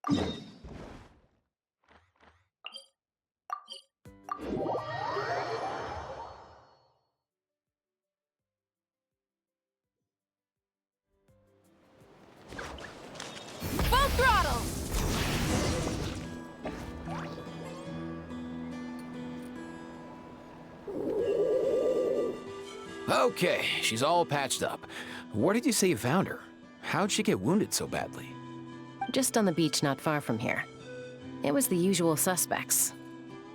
Full throttle! Okay, she's all patched up. Where did you say you found her? How'd she get wounded so badly? Just on the beach not far from here. It was the usual suspects.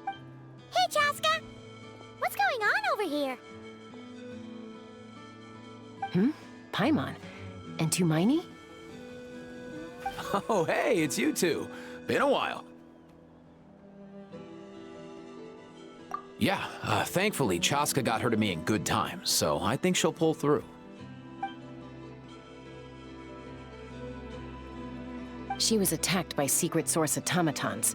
Hey, Chaska! What's going on over here? Paimon. And Tumaini? Oh, hey, it's you two. Been a while. Yeah, thankfully Chaska got her to me in good time, so I think she'll pull through. She was attacked by secret source automatons.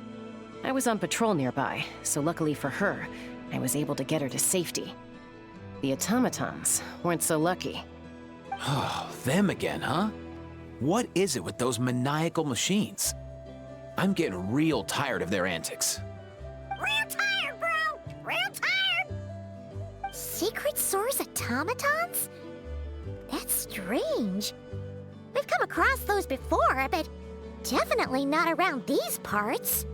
I was on patrol nearby, so luckily for her, I was able to get her to safety. The automatons weren't so lucky. Oh, them again, huh? What is it with those maniacal machines? I'm getting real tired of their antics. Real tired, bro! Real tired! Secret source automatons? That's strange. We've come across those before, but definitely not around these parts.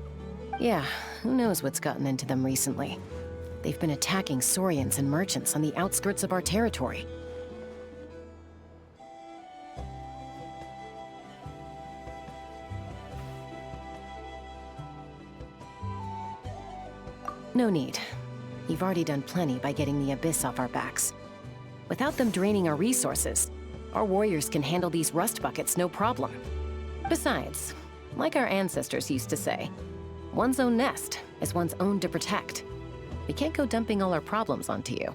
Yeah, who knows what's gotten into them recently. They've been attacking Saurians and merchants on the outskirts of our territory. No need. You've already done plenty by getting the Abyss off our backs. Without them draining our resources, our warriors can handle these rust buckets no problem. Besides, like our ancestors used to say, one's own nest is one's own to protect. We can't go dumping all our problems onto you.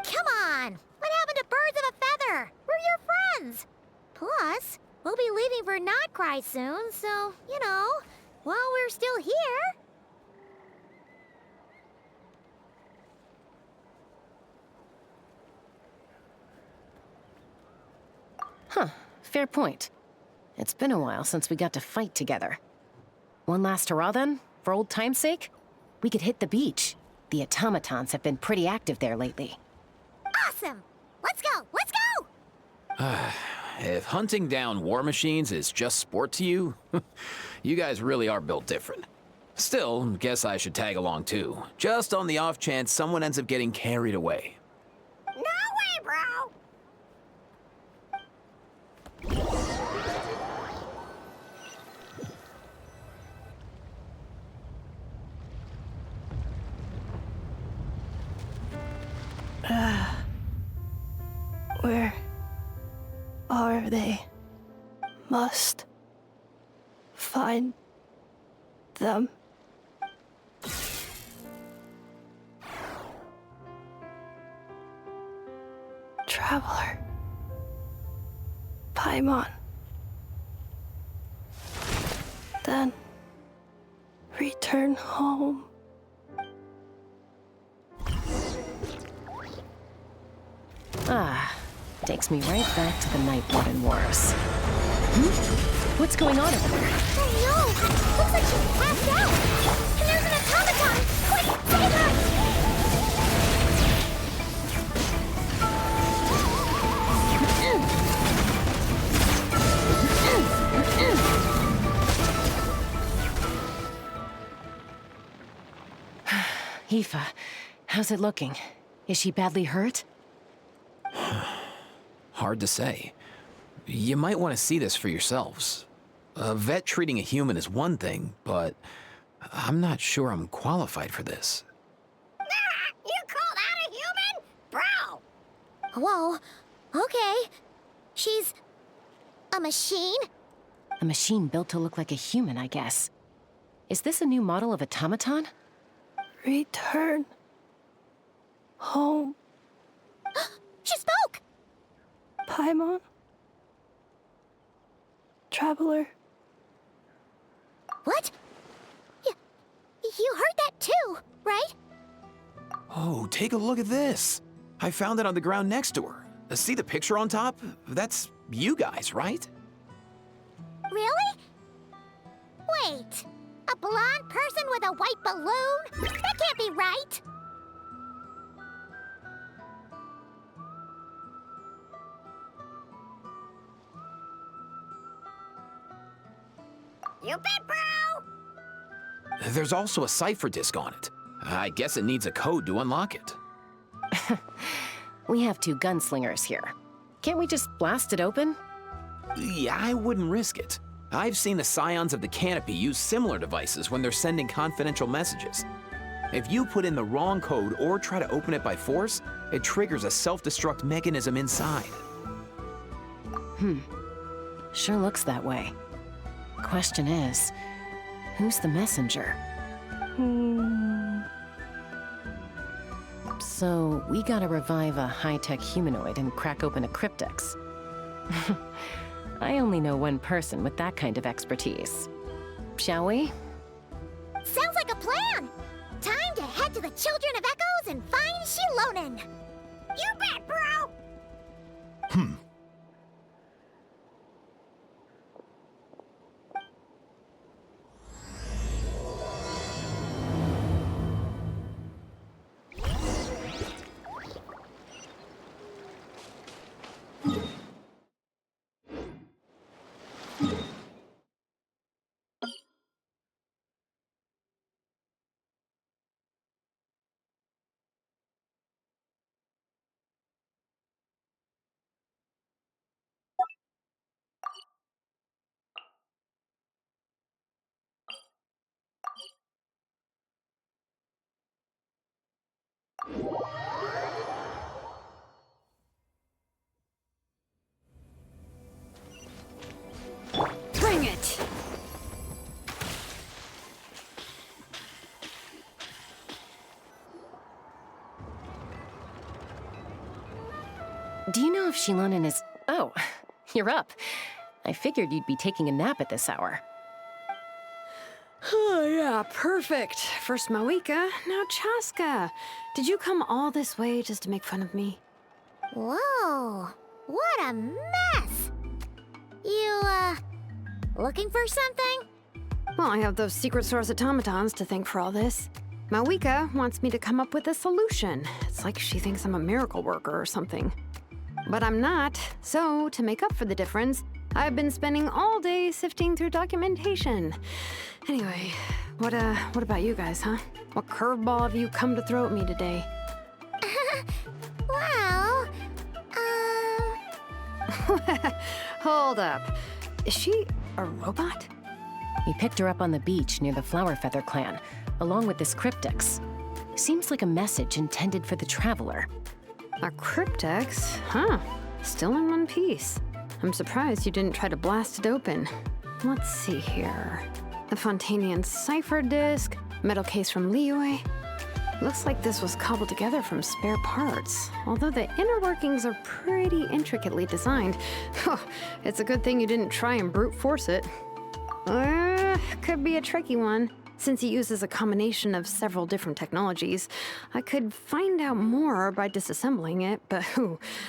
Come on! What happened to birds of a feather? We're your friends! Plus, we'll be leaving for Notcry soon, so, you know, while we're still here... Huh, fair point. It's been a while since we got to fight together. One last hurrah then, for old time's sake? We could hit the beach. The automatons have been pretty active there lately. Awesome! Let's go! Let's go! If hunting down war machines is just sport to you, you guys really are built different. Still, guess I should tag along too, just on the off chance someone ends up getting carried away. No way, bro! Where are they? Must find them. Traveler. Paimon. Then return home. Ah, takes me right back to the Night Warden Wars. What's going on over there? Oh no! Looks like she's passed out! And there's an automaton! Quick, save her! Ineffa, how's it looking? Is she badly hurt? Hard to say. You might want to see this for yourselves. A vet treating a human is one thing, but I'm not sure I'm qualified for this. You call that a human? Bro! Whoa, okay. She's... a machine? A machine built to look like a human, I guess. Is this a new model of automaton? Return home. She spoke! Paimon. Traveler. What? You heard that too, right? Oh, take a look at this. I found it on the ground next to her. See the picture on top? That's you guys, right? Really? Wait! A blonde person with a white balloon? That can't be right! You bet, bro! There's also a cipher disk on it. I guess it needs a code to unlock it. We have two gunslingers here. Can't we just blast it open? Yeah, I wouldn't risk it. I've seen the scions of the canopy use similar devices when they're sending confidential messages. If you put in the wrong code or try to open it by force, it triggers a self-destruct mechanism inside. Sure looks that way. Question is, who's the messenger? So, we gotta revive a high-tech humanoid and crack open a cryptex. I only know one person with that kind of expertise. Shall we? Sounds like a plan! Time to head to the Children of Echoes and find Shilonen! You bet, bro! Bring it! Do you know if Shilonen is... Oh, you're up. I figured you'd be taking a nap at this hour. Oh, yeah, perfect. First Mawika, now Chaska. Did you come all this way just to make fun of me? Whoa, what a mess! You, looking for something? Well, I have those secret source automatons to thank for all this. Mawika wants me to come up with a solution. It's like she thinks I'm a miracle worker or something. But I'm not, so to make up for the difference, I've been spending all day sifting through documentation. Anyway, what about you guys, huh? What curveball have you come to throw at me today? Well, Hold up. Is she a robot? We picked her up on the beach near the Flower Feather clan, along with this cryptex. Seems like a message intended for the Traveler. A cryptex? Huh. Still in one piece. I'm surprised you didn't try to blast it open. Let's see here. The Fontanian cipher disk, metal case from Liyue. Looks like this was cobbled together from spare parts, although the inner workings are pretty intricately designed. It's a good thing you didn't try and brute force it. Could be a tricky one. Since it uses a combination of several different technologies, I could find out more by disassembling it, but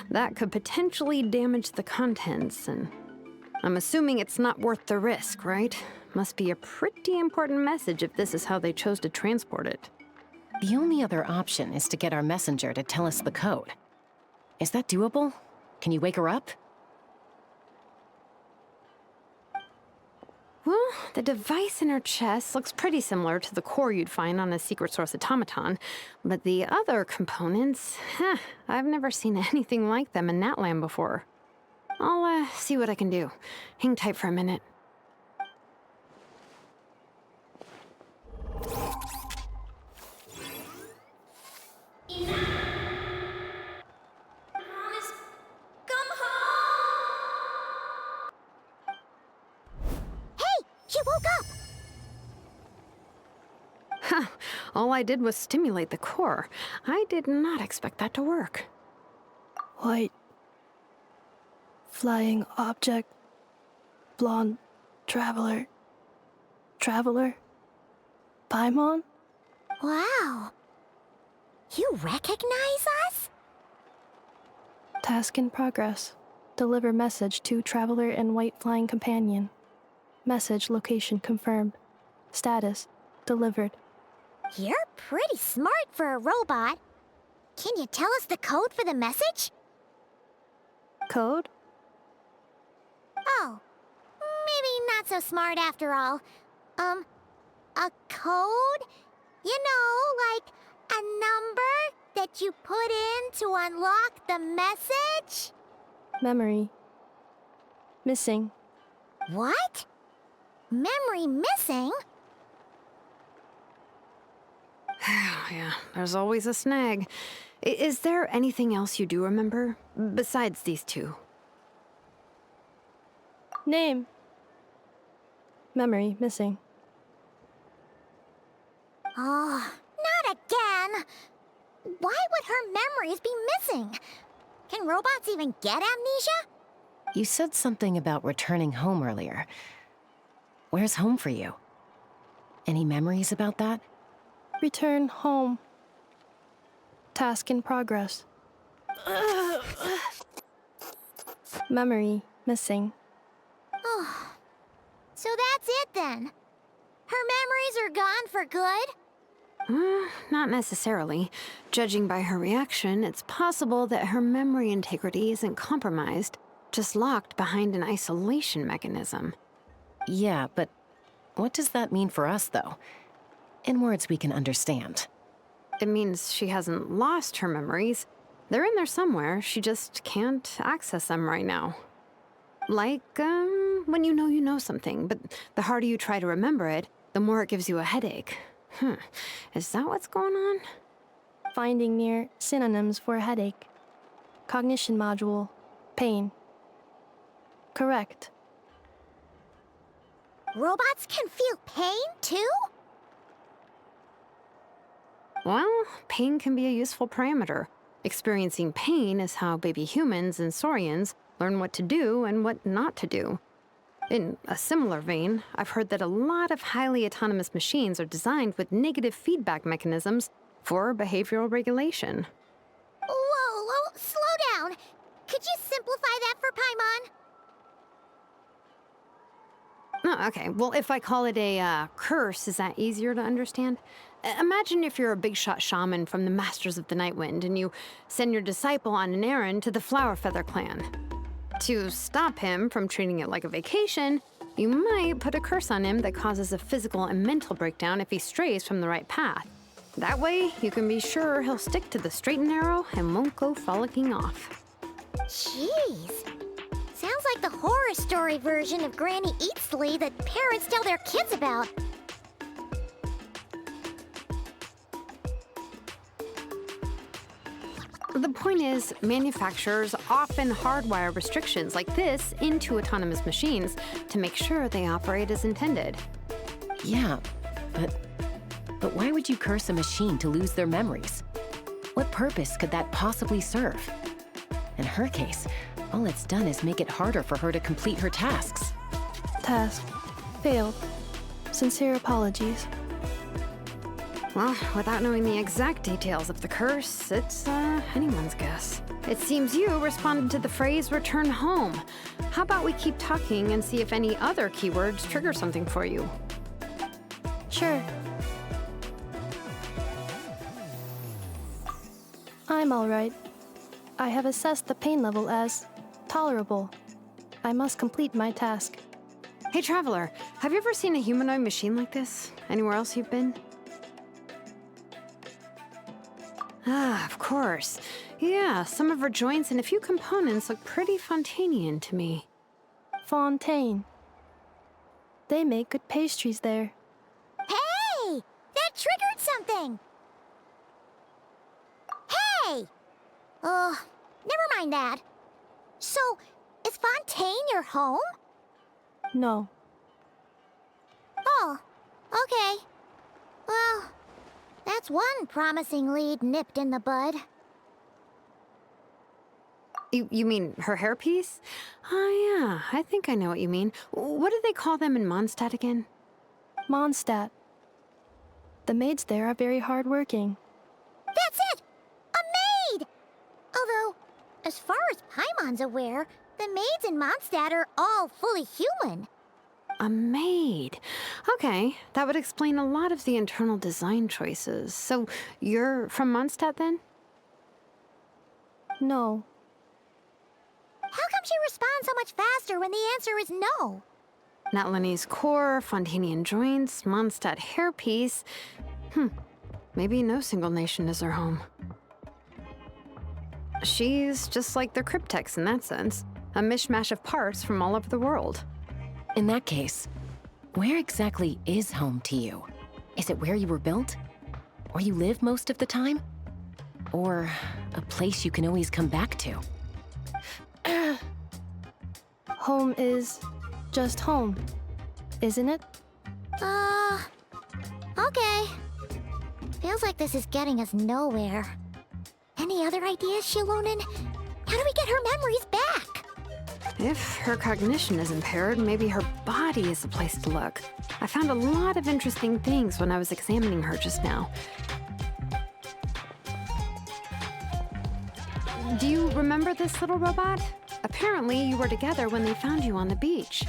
that could potentially damage the contents, and I'm assuming it's not worth the risk, right? Must be a pretty important message if this is how they chose to transport it. The only other option is to get our messenger to tell us the code. Is that doable? Can you wake her up? Well, the device in her chest looks pretty similar to the core you'd find on a secret source automaton, but the other components, I've never seen anything like them in Natlan before. I'll see what I can do. Hang tight for a minute. She woke up! All I did was stimulate the core. I did not expect that to work. White. Flying object. Blonde. Traveler. Traveler. Paimon? Wow. You recognize us? Task in progress. Deliver message to Traveler and White Flying Companion. Message location confirmed. Status. Delivered. You're pretty smart for a robot. Can you tell us the code for the message? Code? Oh, maybe not so smart after all. A code? You know, like a number that you put in to unlock the message? Memory. Missing. What? Memory missing? Yeah, there's always a snag. Is there anything else you do remember? Besides these two? Name. Memory. Missing. Oh, not again! Why would her memories be missing? Can robots even get amnesia? You said something about returning home earlier. Where's home for you? Any memories about that? Return home. Task in progress. Memory. Missing. Oh, so that's it then. Her memories are gone for good? Not necessarily. Judging by her reaction, it's possible that her memory integrity isn't compromised, just locked behind an isolation mechanism. Yeah, but what does that mean for us, though? In words we can understand. It means she hasn't lost her memories. They're in there somewhere, she just can't access them right now. Like, when you know something, but the harder you try to remember it, the more it gives you a headache. Is that what's going on? Finding near synonyms for headache. Cognition module. Pain. Correct. Robots can feel pain, too? Well, pain can be a useful parameter. Experiencing pain is how baby humans and saurians learn what to do and what not to do. In a similar vein, I've heard that a lot of highly autonomous machines are designed with negative feedback mechanisms for behavioral regulation. Whoa, slow down. Could you simplify that for Paimon? Oh, okay. Well, if I call it a curse, is that easier to understand? Imagine if you're a big shot shaman from the Masters of the Nightwind and you send your disciple on an errand to the Flowerfeather clan. To stop him from treating it like a vacation, you might put a curse on him that causes a physical and mental breakdown if he strays from the right path. That way, you can be sure he'll stick to the straight and narrow and won't go frolicking off. Jeez. Sounds like the horror story version of Granny Eatsley that parents tell their kids about. The point is, manufacturers often hardwire restrictions like this into autonomous machines to make sure they operate as intended. Yeah, but why would you curse a machine to lose their memories? What purpose could that possibly serve? In her case, all it's done is make it harder for her to complete her tasks. Task. Failed. Sincere apologies. Well, without knowing the exact details of the curse, it's anyone's guess. It seems you responded to the phrase return home. How about we keep talking and see if any other keywords trigger something for you? Sure. I'm alright. I have assessed the pain level as tolerable. I must complete my task. Hey, Traveler, have you ever seen a humanoid machine like this? Anywhere else you've been? Ah, of course. Yeah, some of her joints and a few components look pretty Fontanian to me. Fontaine. They make good pastries there. Hey! That triggered something! Hey! Never mind that. So, is Fontaine your home? No. Oh, okay. Well, that's one promising lead nipped in the bud. You mean her hairpiece? Oh yeah, I think I know what you mean. What do they call them in Mondstadt again? Mondstadt. The maids there are very hardworking. That's it! A maid! Although, as far as Paimon's aware, the maids in Mondstadt are all fully human. A maid. Okay, that would explain a lot of the internal design choices. So, you're from Mondstadt then? No. How come she responds so much faster when the answer is no? Natlanese core, Fontanian joints, Mondstadt hairpiece. Maybe no single nation is her home. She's just like the cryptex in that sense. A mishmash of parts from all over the world. In that case, where exactly is home to you? Is it where you were built? Where you live most of the time? Or a place you can always come back to? Home is just home, isn't it? Okay. Feels like this is getting us nowhere. Any other ideas, Shilonen? How do we get her memories back? If her cognition is impaired, maybe her body is the place to look. I found a lot of interesting things when I was examining her just now. Do you remember this little robot? Apparently, you were together when they found you on the beach.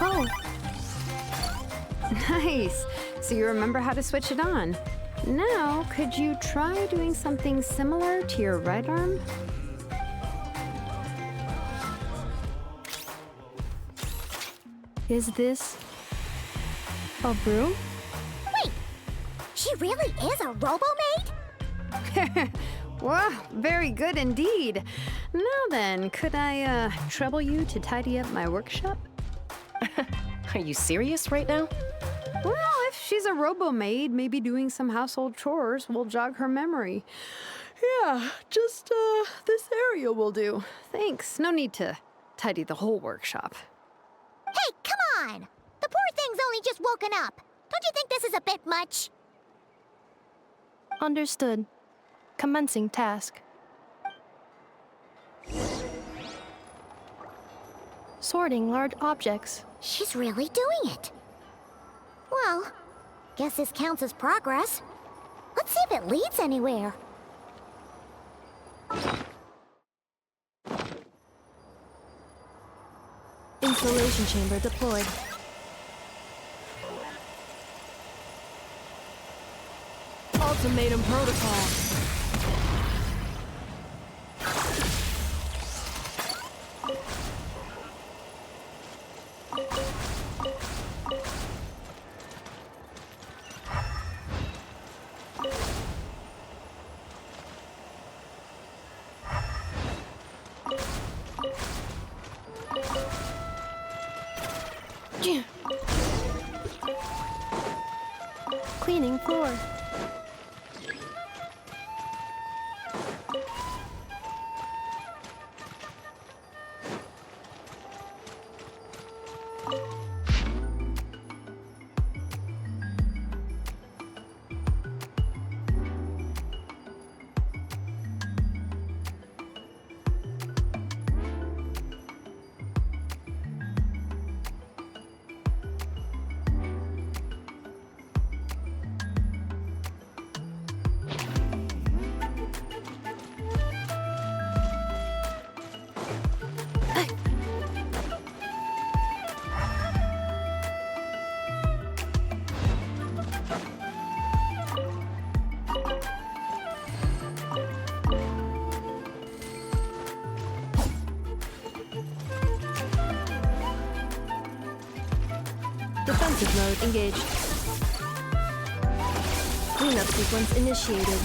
Oh, Nice. So you remember how to switch it on. Now, could you try doing something similar to your right arm? is this a broom? Wait, she really is a robo-maid? Wow, very good indeed. Now then, could I trouble you to tidy up my workshop? Are you serious right now? Well, if she's a robo-maid, maybe doing some household chores will jog her memory. Yeah, just this area will do. Thanks. No need to tidy the whole workshop. Hey, come on! The poor thing's only just woken up. Don't you think this is a bit much? Understood. Commencing task. Sorting large objects. She's really doing it. Well, guess this counts as progress. Let's see if it leads anywhere. Installation chamber deployed. Ultimatum protocol. Cleaning floor. Defensive mode engaged. Cleanup sequence initiated.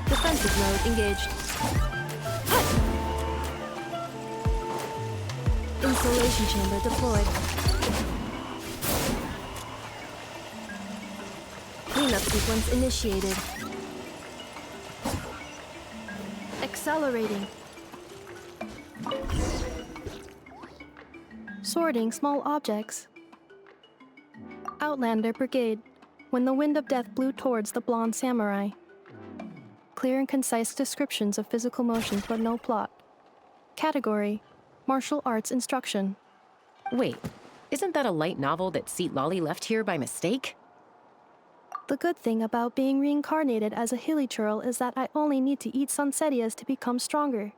Defensive mode engaged. Installation chamber deployed. Cleanup sequence initiated. Accelerating. Sorting small objects. Outlander Brigade. When the wind of death blew towards the blonde samurai. Clear and concise descriptions of physical motions, but no plot. Category: martial arts instruction. Wait, isn't that a light novel that Seat Lolly left here by mistake? The good thing about being reincarnated as a hilichurl is that I only need to eat Sunsettias to become stronger.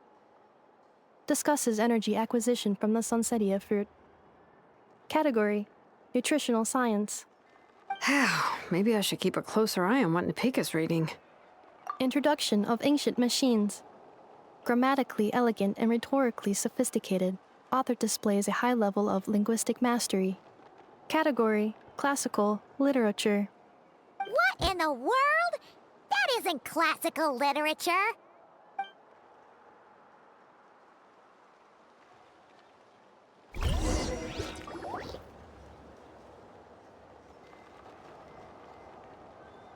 Discusses energy acquisition from the Sunsettia fruit. Category: Nutritional Science. Maybe I should keep a closer eye on what Nepika's reading. Introduction of Ancient Machines. Grammatically elegant and rhetorically sophisticated, author displays a high level of linguistic mastery. Category: Classical Literature. What in the world? That isn't classical literature.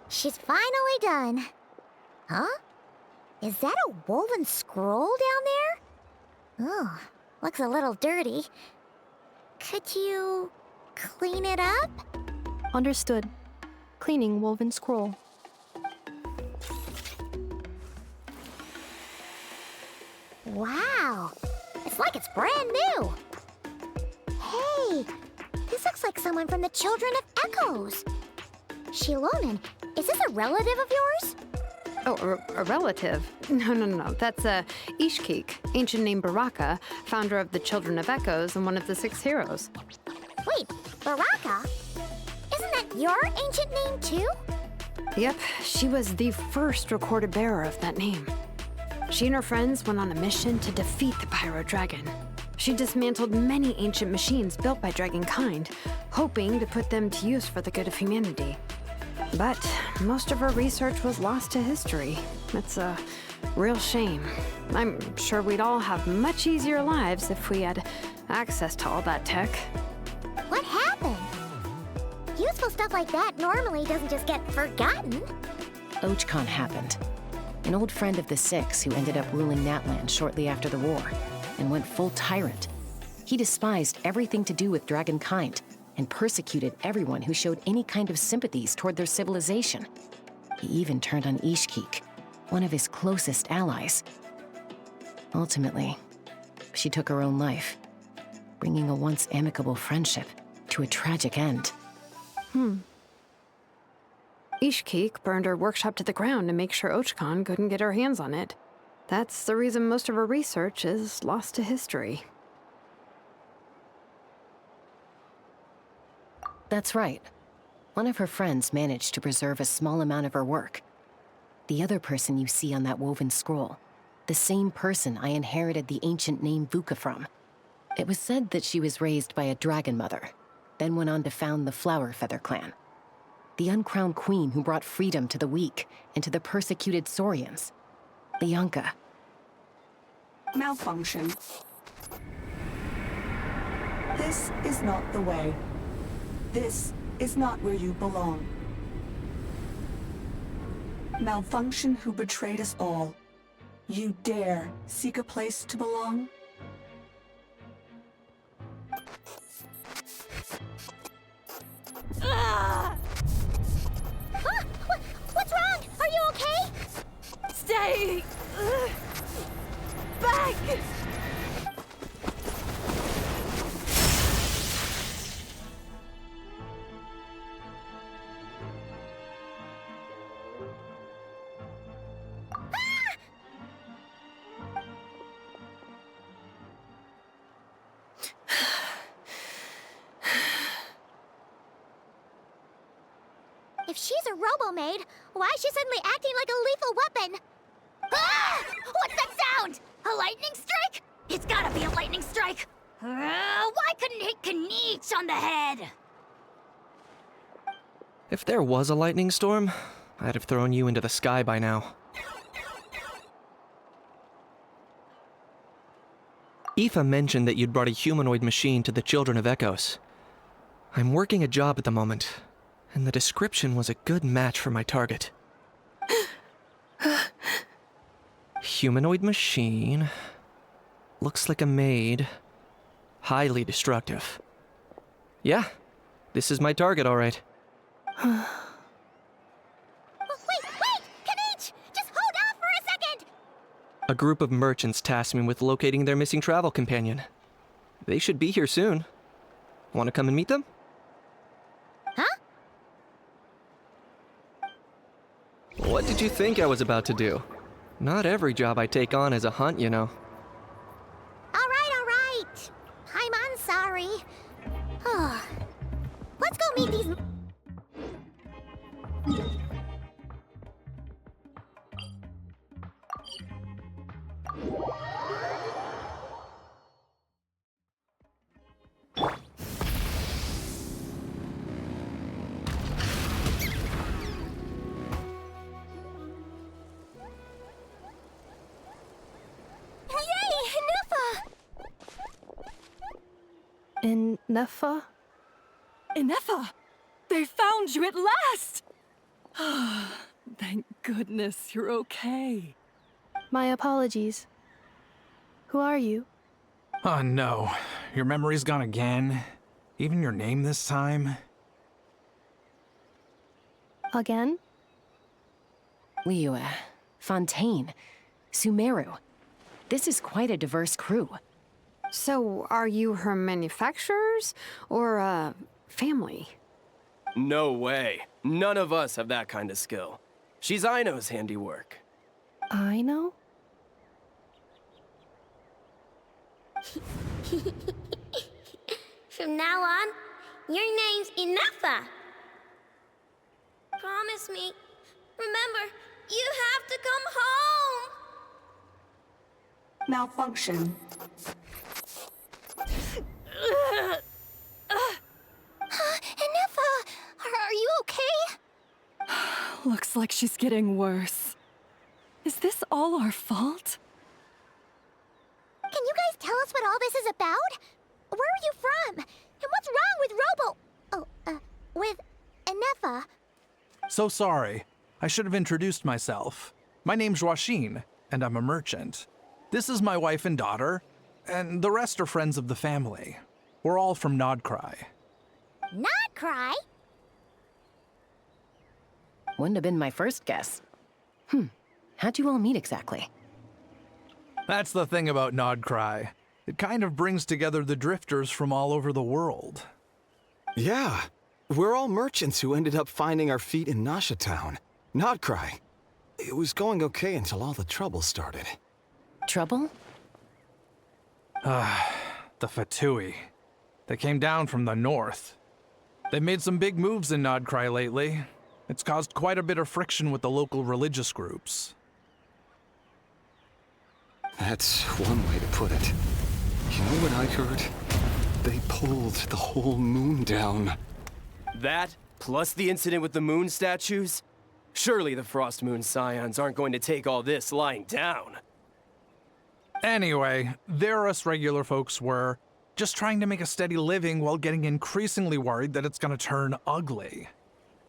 She's finally done. Huh? Is that a woven scroll down there? Oh, looks a little dirty. Could you clean it up? Understood. Cleaning woven scroll. Wow, it's like it's brand new. Hey, this looks like someone from the Children of Echoes. Shilonen, is this a relative of yours? Oh, a relative? No. That's Ishkik, ancient name Baraka, founder of the Children of Echoes and one of the 6 heroes. Wait, Baraka? Isn't that your ancient name too? Yep, she was the first recorded bearer of that name. She and her friends went on a mission to defeat the Pyro Dragon. She dismantled many ancient machines built by dragonkind, hoping to put them to use for the good of humanity. But most of her research was lost to history. It's a real shame. I'm sure we'd all have much easier lives if we had access to all that tech. What happened? Useful stuff like that normally doesn't just get forgotten. Archon happened. An old friend of the 6 who ended up ruling Natland shortly after the war, and went full tyrant. He despised everything to do with dragonkind, and persecuted everyone who showed any kind of sympathies toward their civilization. He even turned on Ishkik, one of his closest allies. Ultimately, she took her own life, bringing a once amicable friendship to a tragic end. Ishkik burned her workshop to the ground to make sure Archon couldn't get her hands on it. That's the reason most of her research is lost to history. That's right. One of her friends managed to preserve a small amount of her work. The other person you see on that woven scroll, the same person I inherited the ancient name Vuka from. It was said that she was raised by a dragon mother, then went on to found the Flower Feather clan. The uncrowned queen who brought freedom to the weak and to the persecuted Saurians. Leonka. Malfunction. This is not the way. This is not where you belong. Malfunction who betrayed us all. You dare seek a place to belong? What's wrong? Are you okay? Stay back! If she's a robo-maid, why is she suddenly acting like a lethal weapon? Ah! What's that sound? A lightning strike? It's gotta be a lightning strike! Why couldn't it hit Kniech on the head? If there was a lightning storm, I'd have thrown you into the sky by now. Ineffa mentioned that you'd brought a humanoid machine to the Children of Echoes. I'm working a job at the moment, and the description was a good match for my target. Humanoid machine. Looks like a maid. Highly destructive. Yeah, this is my target, all right. Wait! Kniech! Just hold on for a second! A group of merchants tasked me with locating their missing travel companion. They should be here soon. Want to come and meet them? Huh? What did you think I was about to do? Not every job I take on is a hunt, you know. All right. I'm sorry. Let's go meet these... Ineffa? Ineffa! They found you at last! Thank goodness you're okay. My apologies. Who are you? Oh no, your memory's gone again? Even your name this time? Again? Liyue, Fontaine, Sumeru. This is quite a diverse crew. So, are you her manufacturers or family? No way. None of us have that kind of skill. She's Aino's handiwork. I know? From now on, your name's Ineffa. Promise me. Remember, you have to come home. Malfunction. Ineffa, are you okay? Looks like she's getting worse. Is this all our fault? Can you guys tell us what all this is about? Where are you from? And what's wrong with with Ineffa? So sorry. I should have introduced myself. My name's Joachine, and I'm a merchant. This is my wife and daughter, and the rest are friends of the family. We're all from Nodcry. Not cry? Wouldn't have been my first guess. How'd you all meet exactly? That's the thing about Nodcry. It kind of brings together the drifters from all over the world. Yeah, we're all merchants who ended up finding our feet in Nasha Town. Nodcry. It was going okay until all the trouble started. Trouble? The Fatui. They came down from the north. They've made some big moves in Nodcry lately. It's caused quite a bit of friction with the local religious groups. That's one way to put it. You know what I heard? They pulled the whole moon down. That, plus the incident with the moon statues? Surely the Frost Moon Scions aren't going to take all this lying down. Anyway, there us regular folks were, just trying to make a steady living while getting increasingly worried that it's gonna turn ugly.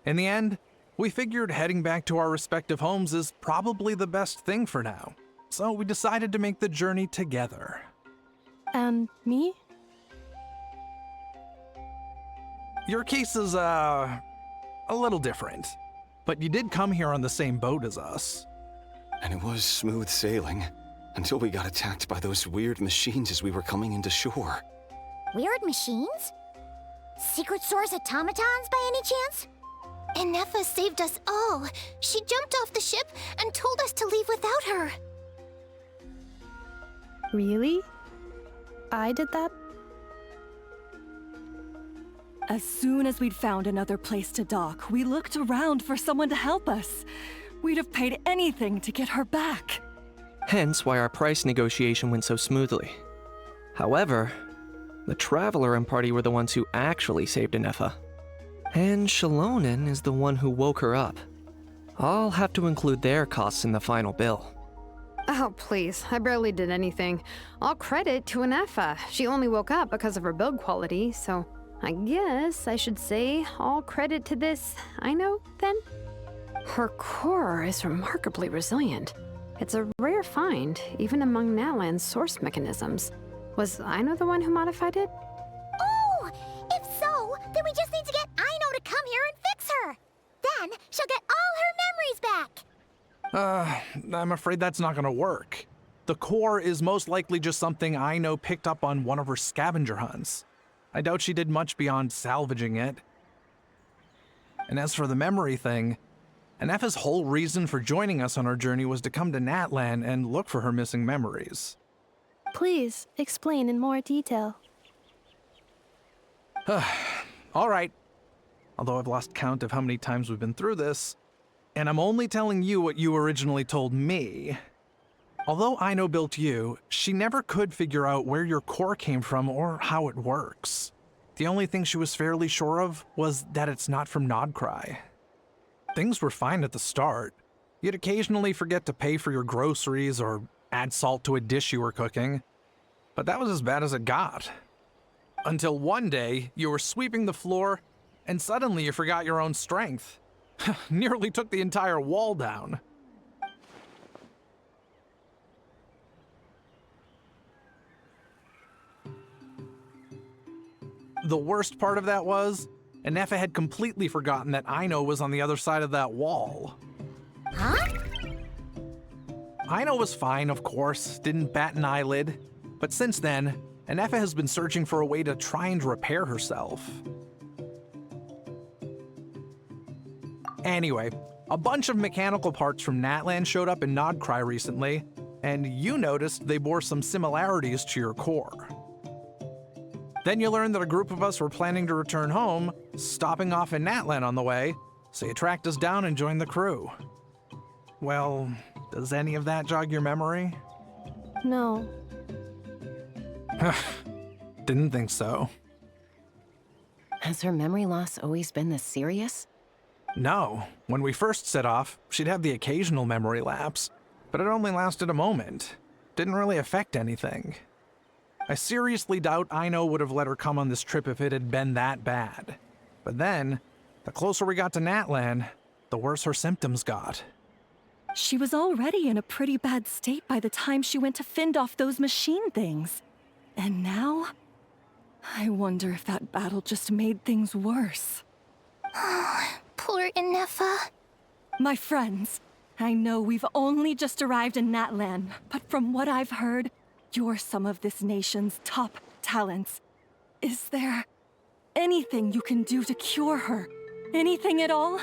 In the end, we figured heading back to our respective homes is probably the best thing for now. So we decided to make the journey together. And me? Your case is, a little different. But you did come here on the same boat as us. And it was smooth sailing, until we got attacked by those weird machines as we were coming into shore. Weird machines? Secret source automatons by any chance? Ineffa saved us all. She jumped off the ship and told us to leave without her. Really? I did that? As soon as we'd found another place to dock, we looked around for someone to help us. We'd have paid anything to get her back. Hence why our price negotiation went so smoothly. However, the Traveler and party were the ones who actually saved Ineffa. And Shalonen is the one who woke her up. I'll have to include their costs in the final bill. Oh, please. I barely did anything. All credit to Ineffa. She only woke up because of her build quality, so I guess I should say all credit to this Aino, then? Her core is remarkably resilient. It's a rare find, even among Nalan's source mechanisms. Was Aino the one who modified it? Oh! If so, then we just need to get Aino to come here and fix her! Then she'll get all her memories back! I'm afraid that's not gonna work. The core is most likely just something Ino picked up on one of her scavenger hunts. I doubt she did much beyond salvaging it. And as for the memory thing, Ineffa's whole reason for joining us on our journey was to come to Natlan and look for her missing memories. Please, explain in more detail. All right. Although I've lost count of how many times we've been through this, and I'm only telling you what you originally told me. Although Ino built you, she never could figure out where your core came from or how it works. The only thing she was fairly sure of was that it's not from Nodcry. Things were fine at the start. You'd occasionally forget to pay for your groceries or add salt to a dish you were cooking, but that was as bad as it got. Until one day, you were sweeping the floor, and suddenly you forgot your own strength. Nearly took the entire wall down. The worst part of that was, Ineffa had completely forgotten that Ino was on the other side of that wall. Huh? Ino was fine, of course, didn't bat an eyelid, but since then, Ineffa has been searching for a way to try and repair herself. Anyway, a bunch of mechanical parts from Natlan showed up in Nodcry recently, and you noticed they bore some similarities to your core. Then you learned that a group of us were planning to return home, stopping off in Natlan on the way, so you tracked us down and joined the crew. Well, does any of that jog your memory? No. Didn't think so. Has her memory loss always been this serious? No. When we first set off, she'd have the occasional memory lapse, but it only lasted a moment. Didn't really affect anything. I seriously doubt Ino would have let her come on this trip if it had been that bad. But then, the closer we got to Natlan, the worse her symptoms got. She was already in a pretty bad state by the time she went to fend off those machine things. And now, I wonder if that battle just made things worse. Poor Ineffa. My friends, I know we've only just arrived in Natlan, but from what I've heard, you're some of this nation's top talents. Is there anything you can do to cure her? Anything at all?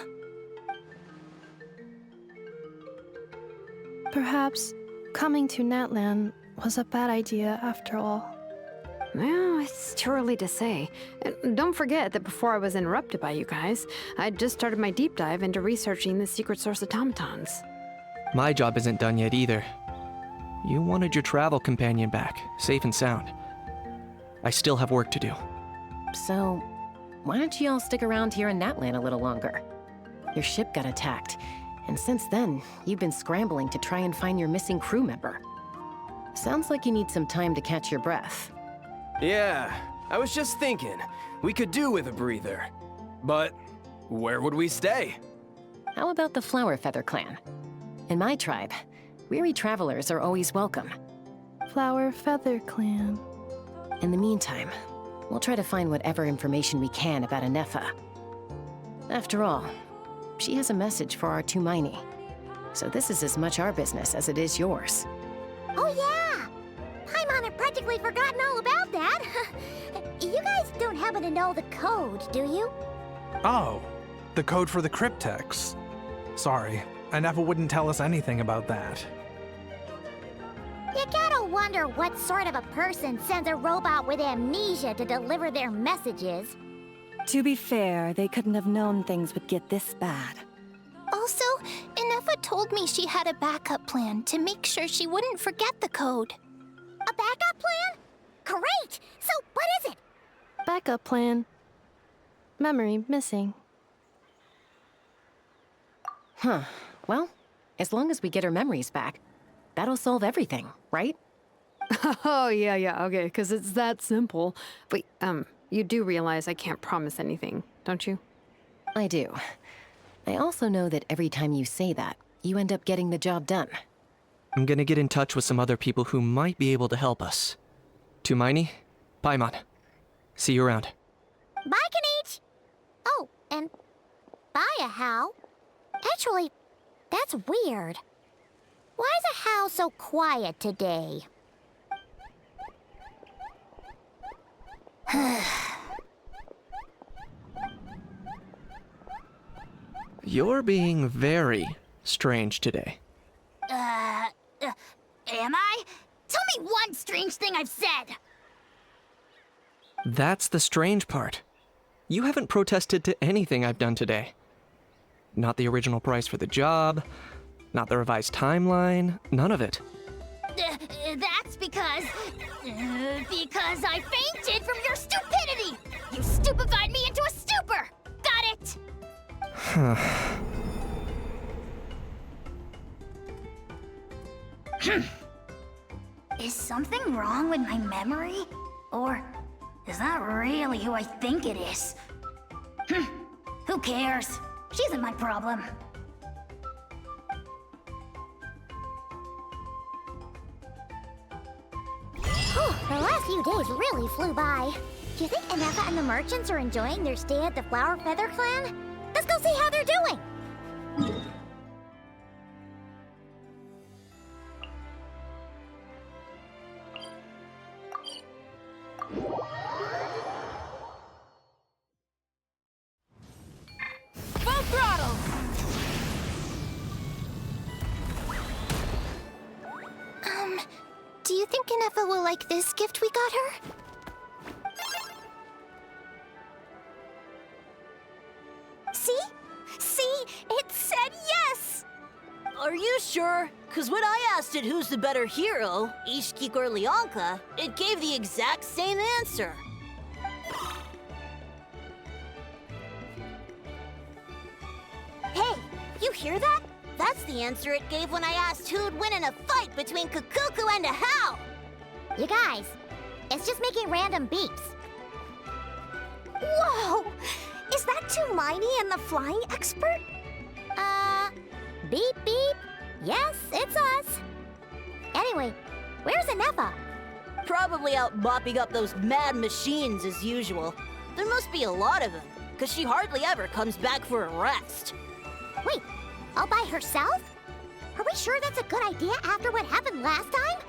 Perhaps coming to Natlan was a bad idea after all. Well, it's too early to say. And don't forget that before I was interrupted by you guys, I'd just started my deep dive into researching the secret source automatons. My job isn't done yet either. You wanted your travel companion back, safe and sound. I still have work to do. So, why don't you all stick around here in Natlan a little longer? Your ship got attacked, and since then, you've been scrambling to try and find your missing crew member. Sounds like you need some time to catch your breath. Yeah, I was just thinking, we could do with a breather. But where would we stay? How about the Flower Feather clan? In my tribe, weary travelers are always welcome. Flower Feather Clan. In the meantime, we'll try to find whatever information we can about Ineffa. After all, she has a message for our Tumaini. So this is as much our business as it is yours. Oh yeah! Paimon had practically forgotten all about that. You guys don't happen to know the code, do you? Oh, the code for the cryptex. Sorry, Ineffa wouldn't tell us anything about that. You gotta wonder what sort of a person sends a robot with amnesia to deliver their messages. To be fair, they couldn't have known things would get this bad. Also, Ineffa told me she had a backup plan to make sure she wouldn't forget the code. A backup plan? Great! So, what is it? Backup plan. Memory missing. Huh. Well, as long as we get her memories back, that'll solve everything, right? Oh, yeah, okay, because it's that simple. But, you do realize I can't promise anything, don't you? I do. I also know that every time you say that, you end up getting the job done. I'm gonna get in touch with some other people who might be able to help us. Tumaini, Paimon. See you around. Bye, Kanich! Oh, and bye, How. Actually, that's weird. Why is the house so quiet today? You're being very strange today. Am I? Tell me one strange thing I've said! That's the strange part. You haven't protested to anything I've done today. Not the original price for the job, not the revised timeline, none of it. That's because I fainted from your stupidity! You stupefied me into a stupor! Got it? Is something wrong with my memory? Or is that really who I think it is? Who cares? She isn't my problem. The last few days really flew by. Do you think Ineffa and the merchants are enjoying their stay at the Flower Feather Clan? Let's go see how they're doing! Full throttle! Do you think Ineffa will like this gift we got her? See? See? It said yes! Are you sure? Because when I asked it who's the better hero, Ishkik or Leonka, it gave the exact same answer. Hey, you hear that? That's the answer it gave when I asked who'd win in a fight between Kukuku and Ahau. You guys, it's just making random beeps. Whoa! Is that Tumaini and the flying expert? Beep beep. Yes, it's us. Anyway, where's Ineffa? Probably out mopping up those mad machines as usual. There must be a lot of them, because she hardly ever comes back for a rest. Wait, all by herself? Are we sure that's a good idea after what happened last time?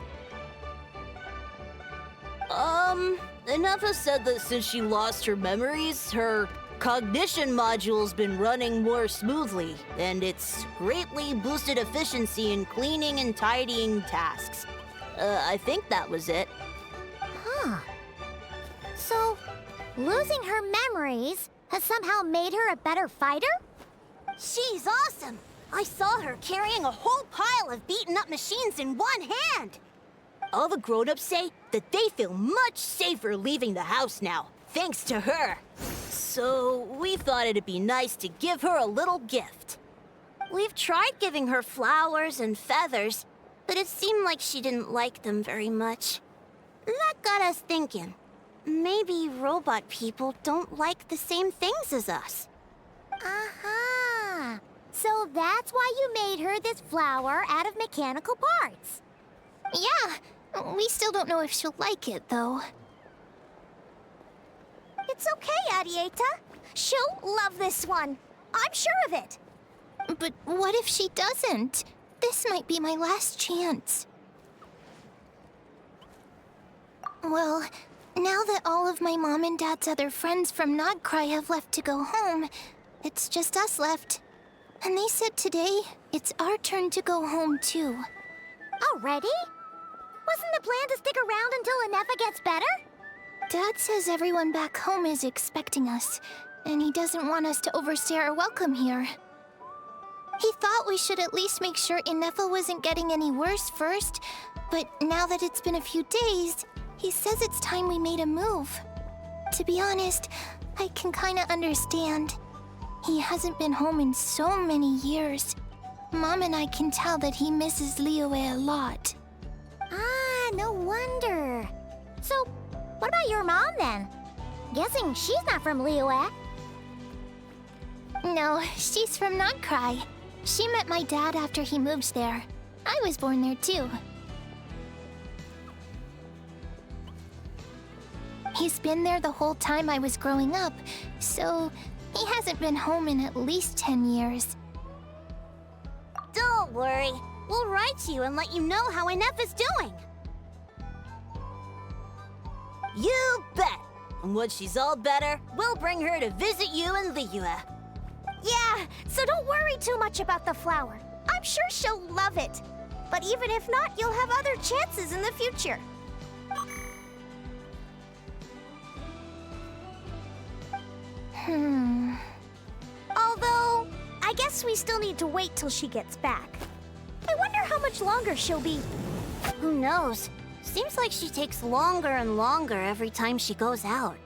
Ineffa said that since she lost her memories, her cognition module's been running more smoothly, and it's greatly boosted efficiency in cleaning and tidying tasks. I think that was it. Huh. So, losing her memories has somehow made her a better fighter? She's awesome! I saw her carrying a whole pile of beaten-up machines in one hand! All the grown-ups say that they feel much safer leaving the house now, thanks to her. So we thought it'd be nice to give her a little gift. We've tried giving her flowers and feathers, but it seemed like she didn't like them very much. That got us thinking. Maybe robot people don't like the same things as us. Uh-huh. So that's why you made her this flower out of mechanical parts. Yeah, we still don't know if she'll like it, though. It's okay, Arieta. She'll love this one. I'm sure of it. But what if she doesn't? This might be my last chance. Well, now that all of my mom and dad's other friends from Nodcry have left to go home, it's just us left. And they said today, it's our turn to go home too. Already? Wasn't the plan to stick around until Ineffa gets better? Dad says everyone back home is expecting us, and he doesn't want us to overstay our welcome here. He thought we should at least make sure Ineffa wasn't getting any worse first, but now that it's been a few days, he says it's time we made a move. To be honest, I can kinda understand. He hasn't been home in so many years. Mom and I can tell that he misses Liyue a lot. Ah, no wonder. So, what about your mom then? Guessing she's not from Liyue. No, she's from Nodcry. She met my dad after he moved there. I was born there too. He's been there the whole time I was growing up, so he hasn't been home in at least 10 years. Don't worry. We'll write to you and let you know how Ineffa's doing. You bet! And when she's all better, we'll bring her to visit you in Liyue. Yeah, so don't worry too much about the flower. I'm sure she'll love it. But even if not, you'll have other chances in the future. Although, I guess we still need to wait till she gets back. I wonder how much longer she'll be. Who knows? Seems like she takes longer and longer every time she goes out.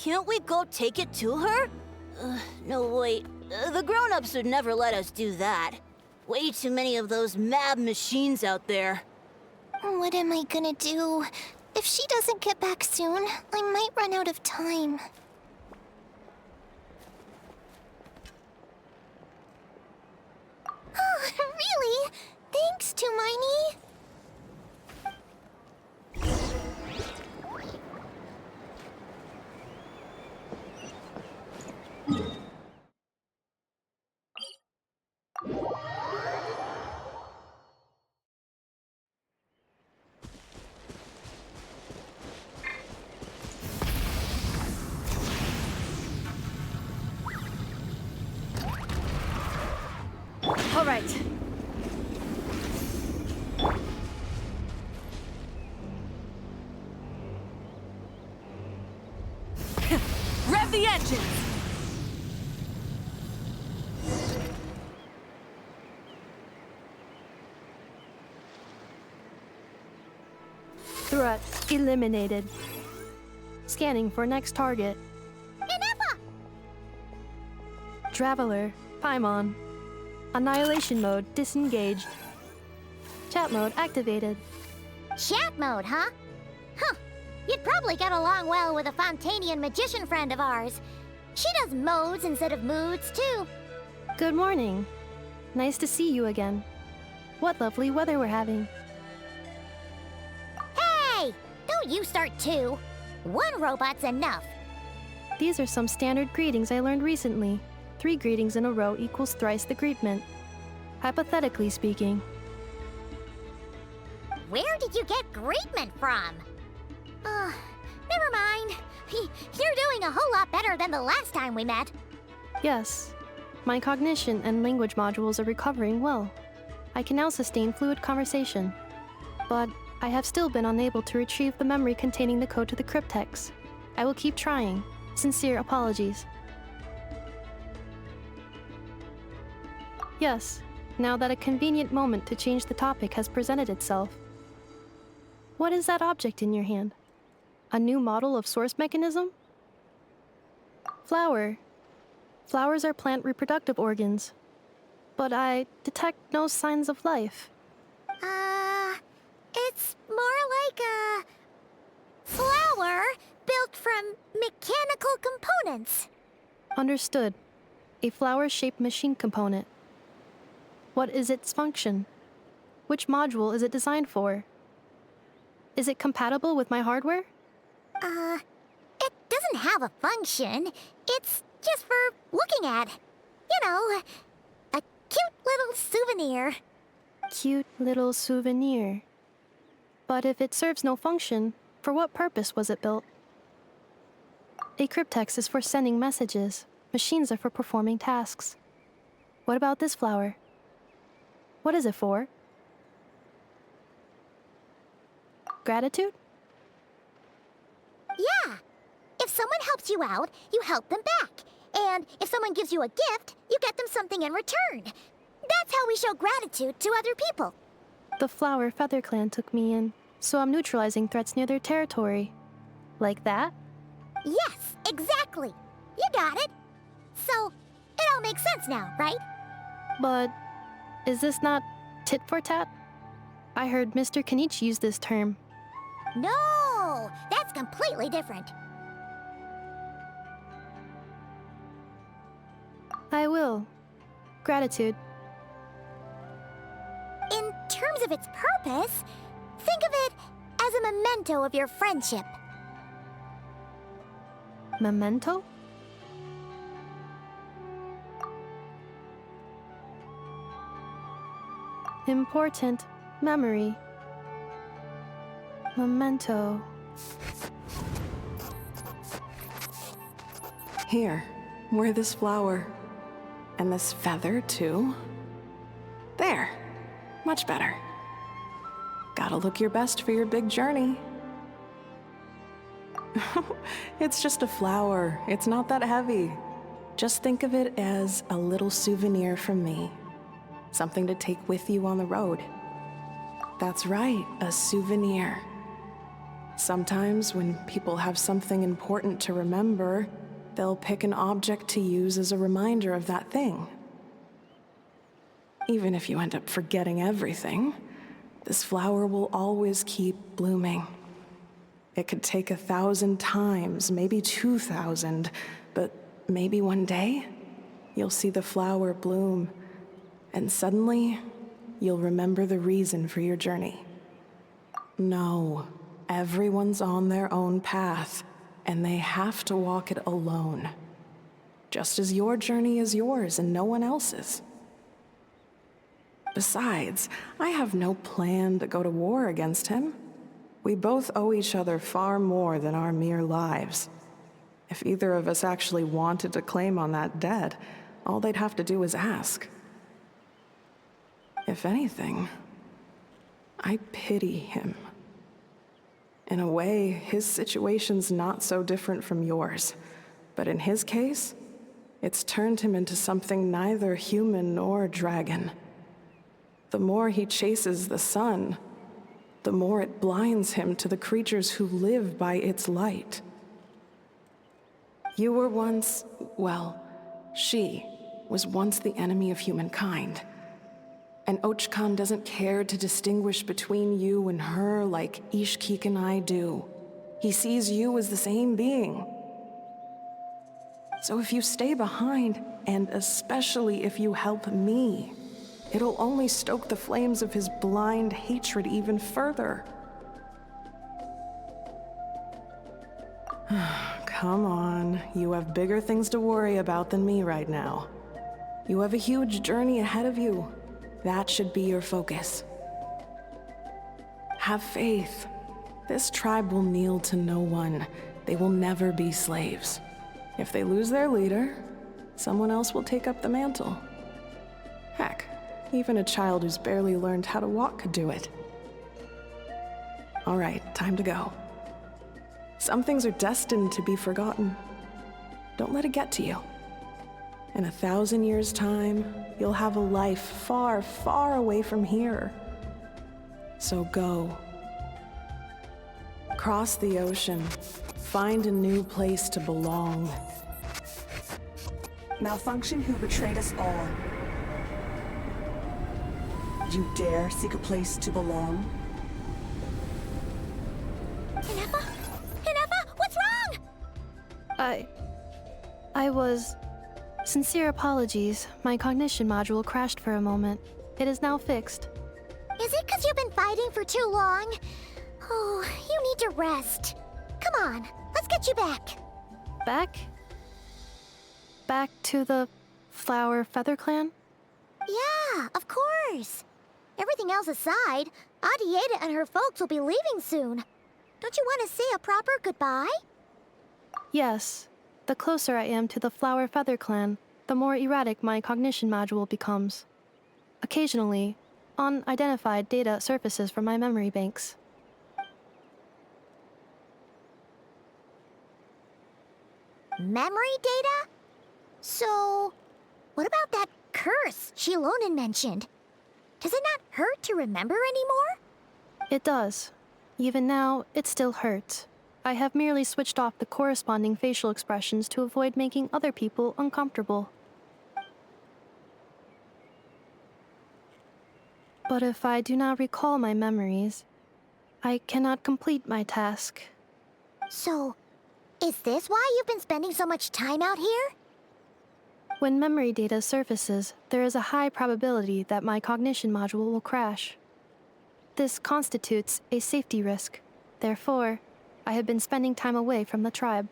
Can't we go take it to her? No, wait. The grown-ups would never let us do that. Way too many of those mad machines out there. What am I gonna do? If she doesn't get back soon, I might run out of time. Oh, really? Thanks, Tumaini. All right. Rev the engines! Threat eliminated. Scanning for next target. Ineffa! Travellor, paimon. Annihilation mode disengaged. Chat mode activated. Chat mode, huh? Huh. You'd probably get along well with a Fontanian magician friend of ours. She does modes instead of moods, too. Good morning. Nice to see you again. What lovely weather we're having. Hey! Don't you start too. One robot's enough. These are some standard greetings I learned recently. 3 greetings in a row equals thrice the greetment. Hypothetically speaking. Where did you get greetment from? Never mind. You're doing a whole lot better than the last time we met. Yes. My cognition and language modules are recovering well. I can now sustain fluid conversation. But I have still been unable to retrieve the memory containing the code to the cryptex. I will keep trying. Sincere apologies. Yes, now that a convenient moment to change the topic has presented itself. What is that object in your hand? A new model of source mechanism? Flower. Flowers are plant reproductive organs. But I detect no signs of life. It's more like a flower built from mechanical components. Understood. A flower-shaped machine component. What is its function? Which module is it designed for? Is it compatible with my hardware? It doesn't have a function. It's just for looking at. You know, a cute little souvenir. Cute little souvenir. But if it serves no function, for what purpose was it built? A cryptex is for sending messages. Machines are for performing tasks. What about this flower? What is it for? Gratitude? Yeah. If someone helps you out, you help them back. And if someone gives you a gift, you get them something in return. That's how we show gratitude to other people. The Flower Feather Clan took me in, so I'm neutralizing threats near their territory. Like that? Yes, exactly. You got it. So, it all makes sense now, right? But is this not tit for tat? I heard Mr. Kenichi use this term. No, that's completely different. I will. Gratitude. In terms of its purpose, think of it as a memento of your friendship. Memento? Important memory. Memento. Here, wear this flower. And this feather, too. There. Much better. Gotta look your best for your big journey. It's just a flower. It's not that heavy. Just think of it as a little souvenir from me. Something to take with you on the road. That's right, a souvenir. Sometimes when people have something important to remember, they'll pick an object to use as a reminder of that thing. Even if you end up forgetting everything, this flower will always keep blooming. It could take 1,000 times, maybe 2,000, but maybe one day, you'll see the flower bloom, and suddenly, you'll remember the reason for your journey. No, everyone's on their own path, and they have to walk it alone. Just as your journey is yours and no one else's. Besides, I have no plan to go to war against him. We both owe each other far more than our mere lives. If either of us actually wanted to claim on that debt, all they'd have to do is ask. If anything, I pity him. In a way, his situation's not so different from yours. But in his case, it's turned him into something neither human nor dragon. The more he chases the sun, the more it blinds him to the creatures who live by its light. You were once, well, she was once the enemy of humankind. And Ochkan doesn't care to distinguish between you and her like Ishkik and I do. He sees you as the same being. So if you stay behind, and especially if you help me, it'll only stoke the flames of his blind hatred even further. Come on, you have bigger things to worry about than me right now. You have a huge journey ahead of you. That should be your focus. Have faith. This tribe will kneel to no one. They will never be slaves. If they lose their leader, someone else will take up the mantle. Heck, even a child who's barely learned how to walk could do it. All right, time to go. Some things are destined to be forgotten. Don't let it get to you. In 1,000 years' time, you'll have a life far, far away from here. So go. Cross the ocean. Find a new place to belong. Malfunction who betrayed us all. You dare seek a place to belong? Ineffa? Ineffa, what's wrong? I was... Sincere apologies. My cognition module crashed for a moment. It is now fixed. Is it because you've been fighting for too long? Oh, you need to rest. Come on, let's get you back. Back? Back to the Flower Feather Clan? Yeah, of course. Everything else aside, Direidyth and her folks will be leaving soon. Don't you want to say a proper goodbye? Yes. The closer I am to the Flower Feather Clan, the more erratic my cognition module becomes. Occasionally, unidentified data surfaces from my memory banks. Memory data? So, what about that curse Shilonen mentioned? Does it not hurt to remember anymore? It does. Even now, it still hurts. I have merely switched off the corresponding facial expressions to avoid making other people uncomfortable. But if I do not recall my memories, I cannot complete my task. So, is this why you've been spending so much time out here? When memory data surfaces, there is a high probability that my cognition module will crash. This constitutes a safety risk. Therefore, I have been spending time away from the tribe.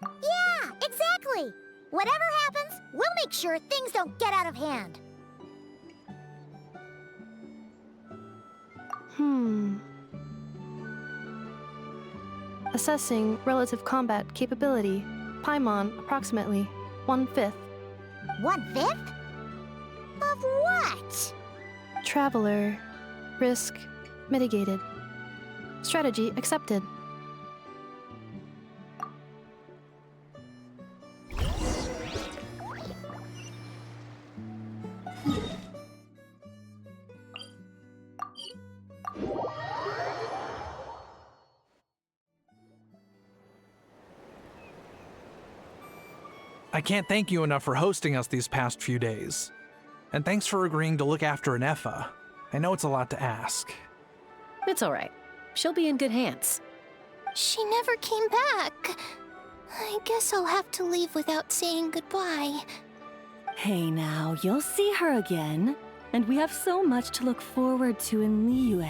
Yeah, exactly! Whatever sure things don't get out of hand. Assessing relative combat capability. Paimon, approximately 1/5. 1/5? Of what? Traveler. Risk mitigated. Strategy accepted. I can't thank you enough for hosting us these past few days. And thanks for agreeing to look after Ineffa. I know it's a lot to ask. It's all right. She'll be in good hands. She never came back. I guess I'll have to leave without saying goodbye. Hey now, you'll see her again. And we have so much to look forward to in Liyue.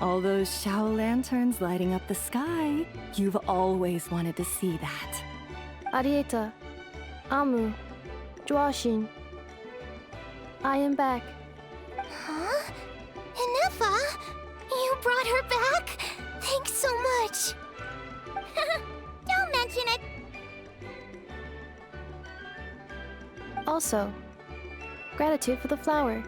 All those Shao lanterns lighting up the sky. You've always wanted to see that. Arieta. Amu. Joashin. I am back. Huh? Ineffa? You brought her back? Thanks so much. Don't mention it. Also, gratitude for the flower.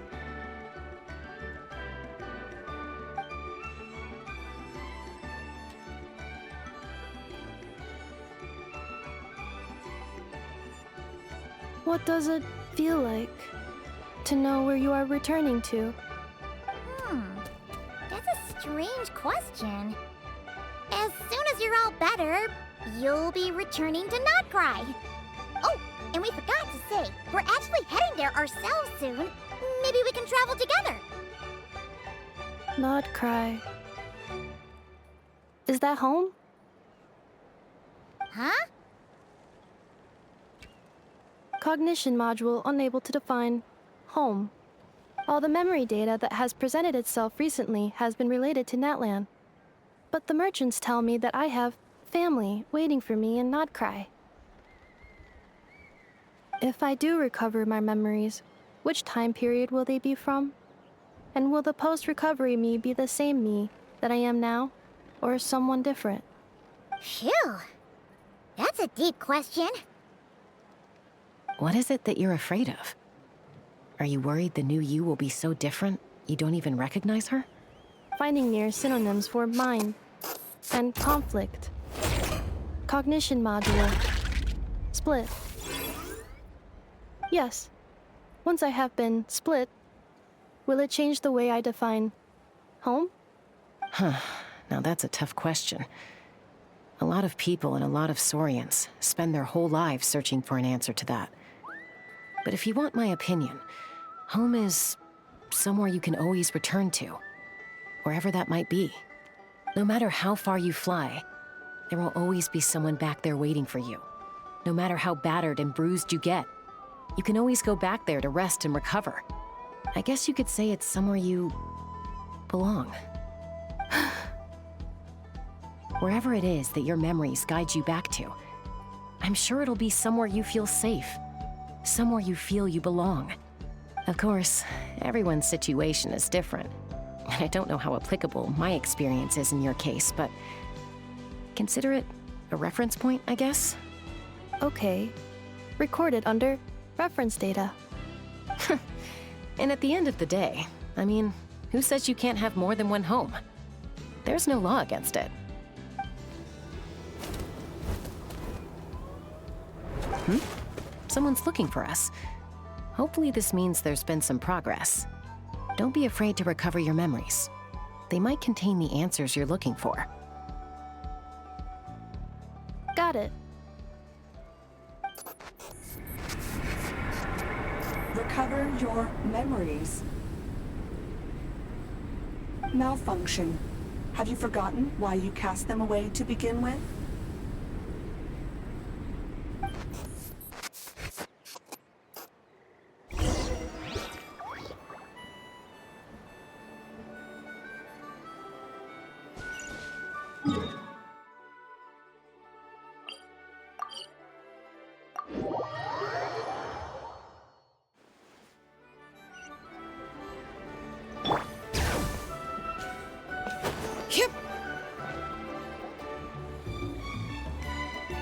What does it feel like to know where you are returning to? That's a strange question. As soon as you're all better, you'll be returning to Notcry. Oh, and we forgot to say, we're actually heading there ourselves soon. Maybe we can travel together. Not cry. Is that home? Huh? Cognition module unable to define home. All the memory data that has presented itself recently has been related to Natlan. But the merchants tell me that I have family waiting for me in Notcry. If I do recover my memories, which time period will they be from? And will the post-recovery me be the same me that I am now, or someone different? Phew. That's a deep question. What is it that you're afraid of? Are you worried the new you will be so different you don't even recognize her? Finding near synonyms for mind and conflict. Cognition module. Split. Yes. Once I have been split, will it change the way I define home? Huh. Now that's a tough question. A lot of people and a lot of Saurians spend their whole lives searching for an answer to that. But if you want my opinion, home is somewhere you can always return to, wherever that might be. No matter how far you fly, there will always be someone back there waiting for you. No matter how battered and bruised you get, you can always go back there to rest and recover. I guess you could say it's somewhere you belong. Wherever it is that your memories guide you back to, I'm sure it'll be somewhere you feel safe, somewhere you feel you belong. Of course, everyone's situation is different, and I don't know how applicable my experience is in your case, but consider it a reference point, I guess? Okay. Recorded under reference data. And at the end of the day, I mean, who says you can't have more than one home? There's no law against it. Someone's looking for us. Hopefully this means there's been some progress. Don't be afraid to recover your memories. They might contain the answers you're looking for. Got it. Recover your memories. Malfunction. Have you forgotten why you cast them away to begin with?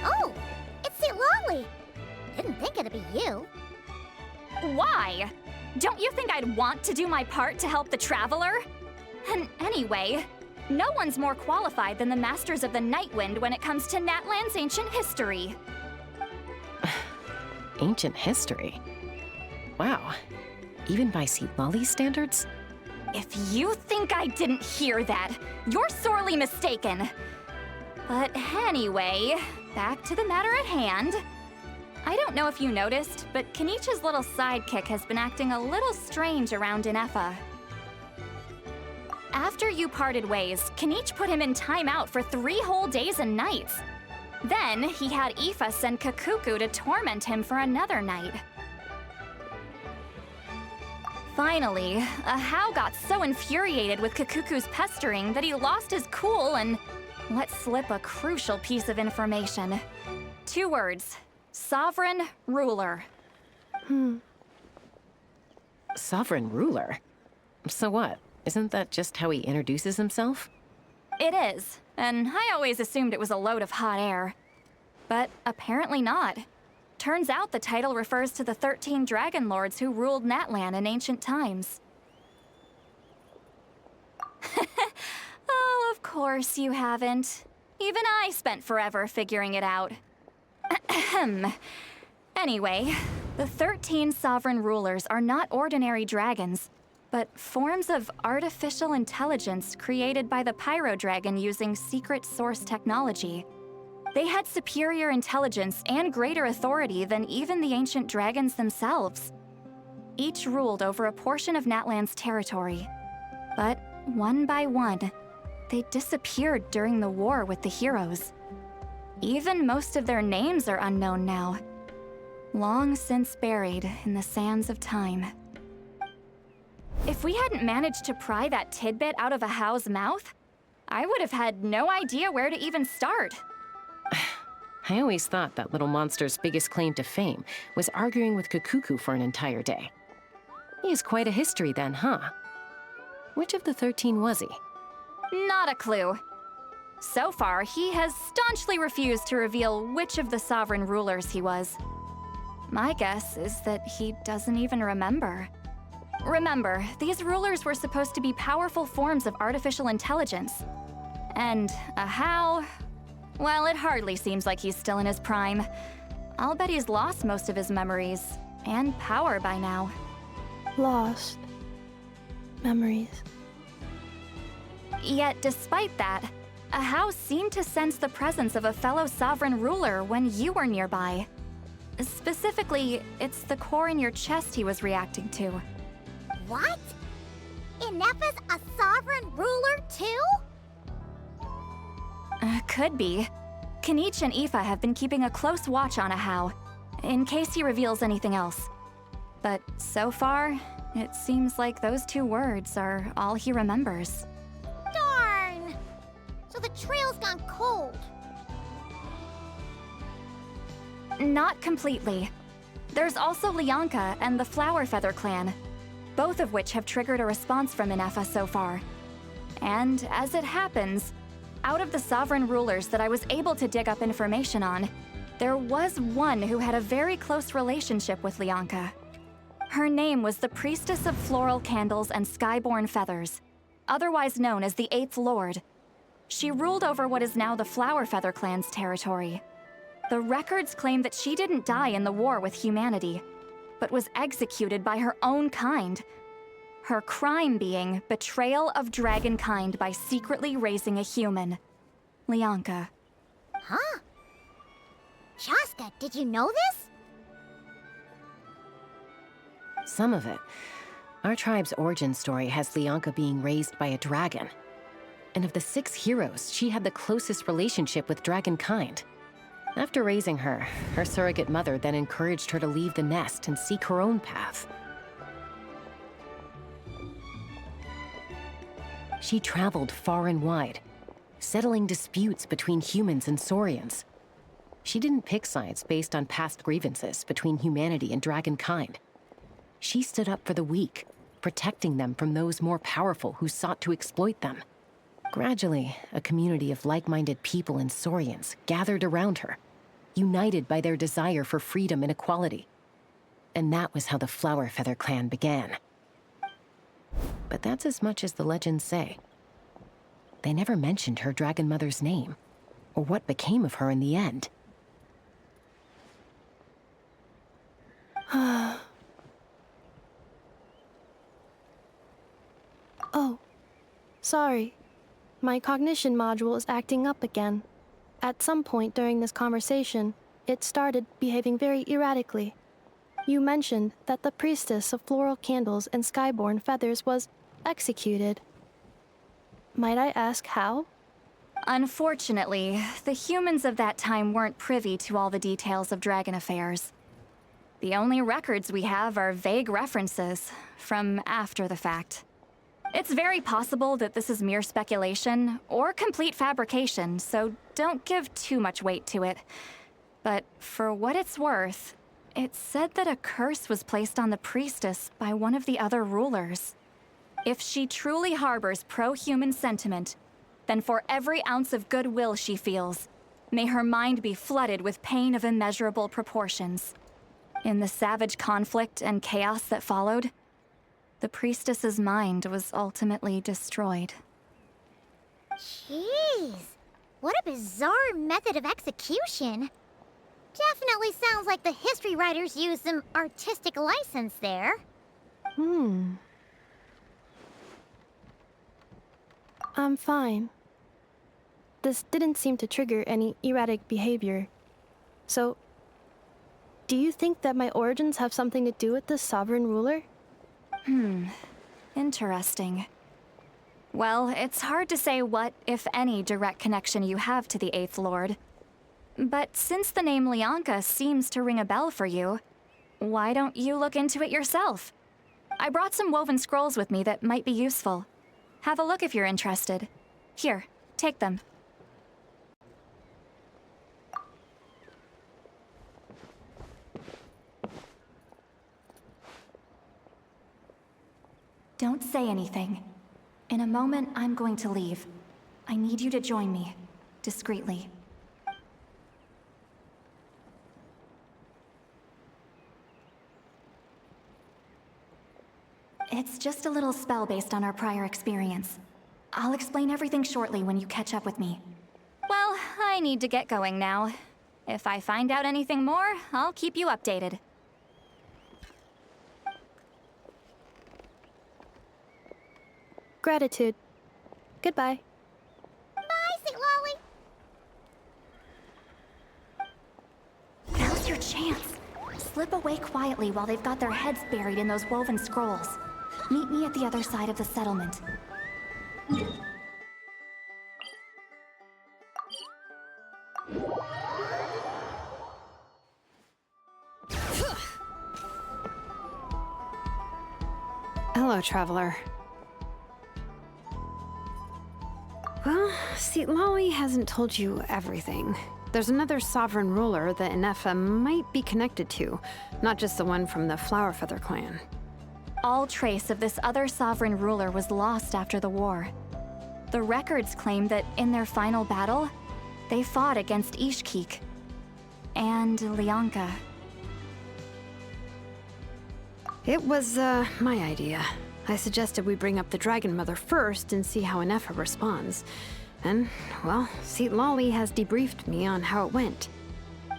Oh, it's Lolly. Didn't think it'd be you. Why? Don't you think I'd want to do my part to help the Traveler? And anyway, no one's more qualified than the Masters of the Nightwind when it comes to Natlan's ancient history. Ancient history? Wow. Even by Lolly's standards? If you think I didn't hear that, you're sorely mistaken. But anyway, back to the matter at hand. I don't know if you noticed, but Kenichi's little sidekick has been acting a little strange around Ineffa. After you parted ways, Kenich put him in timeout for 3 whole days and nights. Then, he had Aoife send Kakuku to torment him for another night. Finally, Ahau got so infuriated with Kakuku's pestering that he lost his cool and let slip a crucial piece of information. 2 words. Sovereign Ruler. Sovereign ruler? So what? Isn't that just how he introduces himself? It is, and I always assumed it was a load of hot air. But apparently not. Turns out the title refers to the 13 Dragon Lords who ruled Natlan in ancient times. Oh, of course you haven't. Even I spent forever figuring it out. Anyway, the 13 sovereign rulers are not ordinary dragons, but forms of artificial intelligence created by the Pyro Dragon using secret source technology. They had superior intelligence and greater authority than even the ancient dragons themselves. Each ruled over a portion of Natlan's territory. But one by one, they disappeared during the war with the heroes. Even most of their names are unknown now, long since buried in the sands of time. If we hadn't managed to pry that tidbit out of Ahau's mouth, I would have had no idea where to even start. I always thought that little monster's biggest claim to fame was arguing with Kakuku for an entire day. He has quite a history then, huh? Which of the 13 was he? Not a clue. So far, he has staunchly refused to reveal which of the sovereign rulers he was. My guess is that he doesn't even remember. Remember, these rulers were supposed to be powerful forms of artificial intelligence. And Ahau, well, it hardly seems like he's still in his prime. I'll bet he's lost most of his memories and power by now. Lost. Memories. Yet, despite that, Ahau seemed to sense the presence of a fellow sovereign ruler when you were nearby. Specifically, it's the core in your chest he was reacting to. What? Ineffa's a sovereign ruler too? Could be. Kenich and Aoife have been keeping a close watch on Ahau, in case he reveals anything else. But so far, it seems like those 2 words are all he remembers. Darn! So the trail's gone cold. Not completely. There's also Lianka and the Flower Feather clan, both of which have triggered a response from Ineffa so far. And as it happens, out of the sovereign rulers that I was able to dig up information on, there was one who had a very close relationship with Lianka. Her name was the Priestess of Floral Candles and Skyborn Feathers, otherwise known as the 8th Lord. She ruled over what is now the Flower Feather clan's territory. The records claim that she didn't die in the war with humanity, but was executed by her own kind. Her crime being betrayal of dragonkind by secretly raising a human. Lianka. Huh? Shaska, did you know this? Some of it. Our tribe's origin story has Lianka being raised by a dragon. And of the 6 heroes, she had the closest relationship with dragonkind. After raising her, her surrogate mother then encouraged her to leave the nest and seek her own path. She traveled far and wide, settling disputes between humans and Saurians. She didn't pick sides based on past grievances between humanity and dragonkind. She stood up for the weak, protecting them from those more powerful who sought to exploit them. Gradually, a community of like-minded people and Saurians gathered around her, united by their desire for freedom and equality. And that was how the Flower Feather clan began. But that's as much as the legends say. They never mentioned her dragon mother's name, or what became of her in the end. Oh, sorry. My cognition module is acting up again. At some point during this conversation, it started behaving very erratically. You mentioned that the priestess of floral candles and skyborn feathers was executed. Might I ask how? Unfortunately, the humans of that time weren't privy to all the details of dragon affairs. The only records we have are vague references from after the fact. It's very possible that this is mere speculation or complete fabrication, so don't give too much weight to it. But for what it's worth, it said that a curse was placed on the priestess by one of the other rulers. If she truly harbors pro-human sentiment, then for every ounce of goodwill she feels, may her mind be flooded with pain of immeasurable proportions. In the savage conflict and chaos that followed, the priestess's mind was ultimately destroyed. Jeez, what a bizarre method of execution. Definitely sounds like the history writers used some artistic license there. I'm fine. This didn't seem to trigger any erratic behavior. So, do you think that my origins have something to do with this sovereign ruler? Interesting. Well, it's hard to say what, if any, direct connection you have to the Eighth Lord. But since the name Lianka seems to ring a bell for you, why don't you look into it yourself? I brought some woven scrolls with me that might be useful. Have a look if you're interested. Here, take them. Don't say anything. In a moment, I'm going to leave. I need you to join me, discreetly. It's just a little spell based on our prior experience. I'll explain everything shortly when you catch up with me. Well, I need to get going now. If I find out anything more, I'll keep you updated. Gratitude. Goodbye. Bye, St. Lolly. Now's your chance. Slip away quietly while they've got their heads buried in those woven scrolls. Meet me at the other side of the settlement. Hello, traveler. Well, see, Lolly hasn't told you everything. There's another sovereign ruler that Ineffa might be connected to, not just the one from the Flower Feather clan. All trace of this other sovereign ruler was lost after the war. The records claim that in their final battle, they fought against Ishkik and Lianka. It was, my idea. I suggested we bring up the Dragon Mother first and see how Ineffa responds. And, well, Seat Lolly has debriefed me on how it went.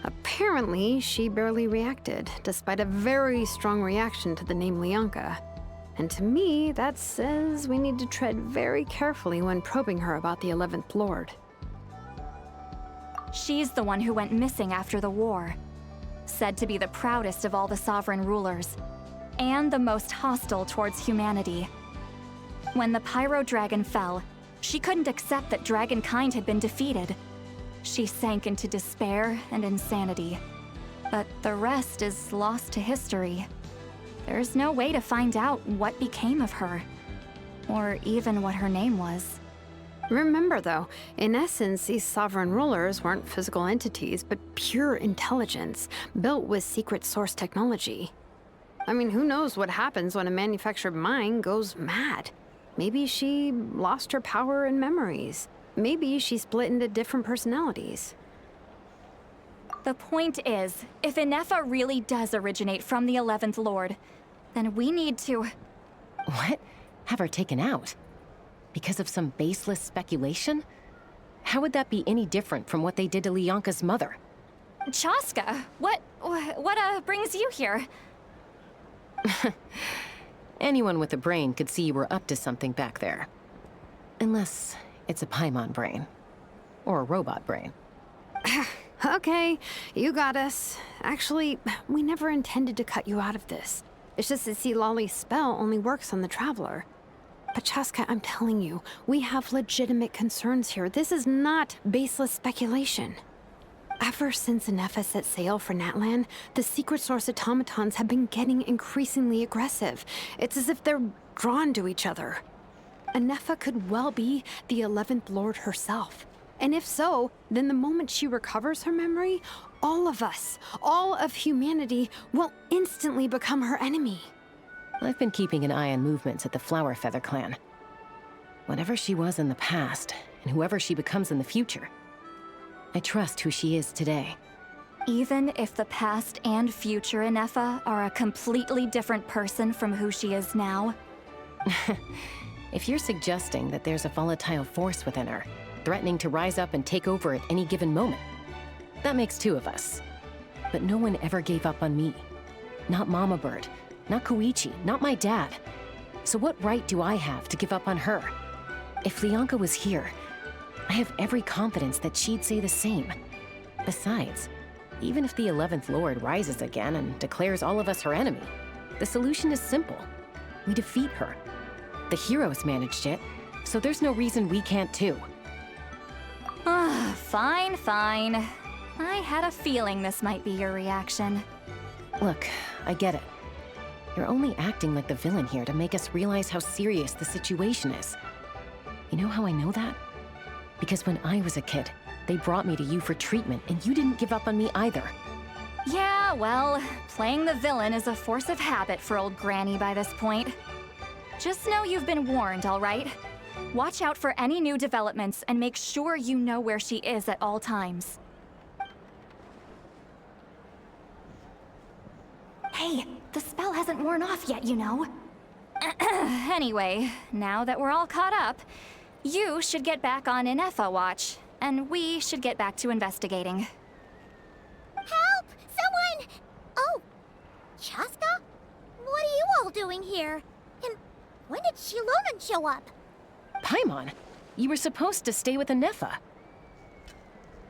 Apparently, she barely reacted, despite a very strong reaction to the name Lianka. And to me, that says we need to tread very carefully when probing her about the 11th Lord. She's the one who went missing after the war. Said to be the proudest of all the sovereign rulers, and the most hostile towards humanity. When the Pyro Dragon fell, she couldn't accept that dragonkind had been defeated. She sank into despair and insanity. But the rest is lost to history. There's no way to find out what became of her, or even what her name was. Remember, though, in essence, these sovereign rulers weren't physical entities, but pure intelligence, built with secret source technology. I mean, who knows what happens when a manufactured mind goes mad? Maybe she lost her power and memories. Maybe she split into different personalities. The point is, if Ineffa really does originate from the 11th Lord, then we need to... What? Have her taken out? Because of some baseless speculation? How would that be any different from what they did to Lianka's mother? Chaska, what brings you here? Anyone with a brain could see you were up to something back there. Unless it's a paimon brain. Or a robot brain. Okay, you got us. Actually, we never intended to cut you out of this. It's just that Lolly's spell only works on the Traveler. But Chaska, I'm telling you, we have legitimate concerns here. This is not baseless speculation. Ever since Ineffa set sail for Natlan, the secret source automatons have been getting increasingly aggressive. It's as if they're drawn to each other. Ineffa could well be the 11th Lord herself. And if so, then the moment she recovers her memory, all of us, all of humanity, will instantly become her enemy. I've been keeping an eye on movements at the Flower Feather clan. Whatever she was in the past, and whoever she becomes in the future, I trust who she is today. Even if the past and future Ineffa are a completely different person from who she is now? If you're suggesting that there's a volatile force within her, threatening to rise up and take over at any given moment, that makes two of us. But no one ever gave up on me. Not Mama Bird, not Koichi, not my dad. So what right do I have to give up on her? If Lianka was here, I have every confidence that she'd say the same. Besides, even if the 11th Lord rises again and declares all of us her enemy, the solution is simple. We defeat her. The heroes managed it, so there's no reason we can't too. Fine, fine. I had a feeling this might be your reaction. Look, I get it. You're only acting like the villain here to make us realize how serious the situation is. You know how I know that? Because when I was a kid, they brought me to you for treatment, and you didn't give up on me either. Yeah, well, playing the villain is a force of habit for old Granny by this point. Just know you've been warned, all right? Watch out for any new developments and make sure you know where she is at all times. Hey, the spell hasn't worn off yet, you know. Anyway, now that we're all caught up, you should get back on Ineffa watch, and we should get back to investigating. Help! Someone! Oh, Chaska? What are you all doing here? And when did Shilonan show up? Paimon, you were supposed to stay with Ineffa.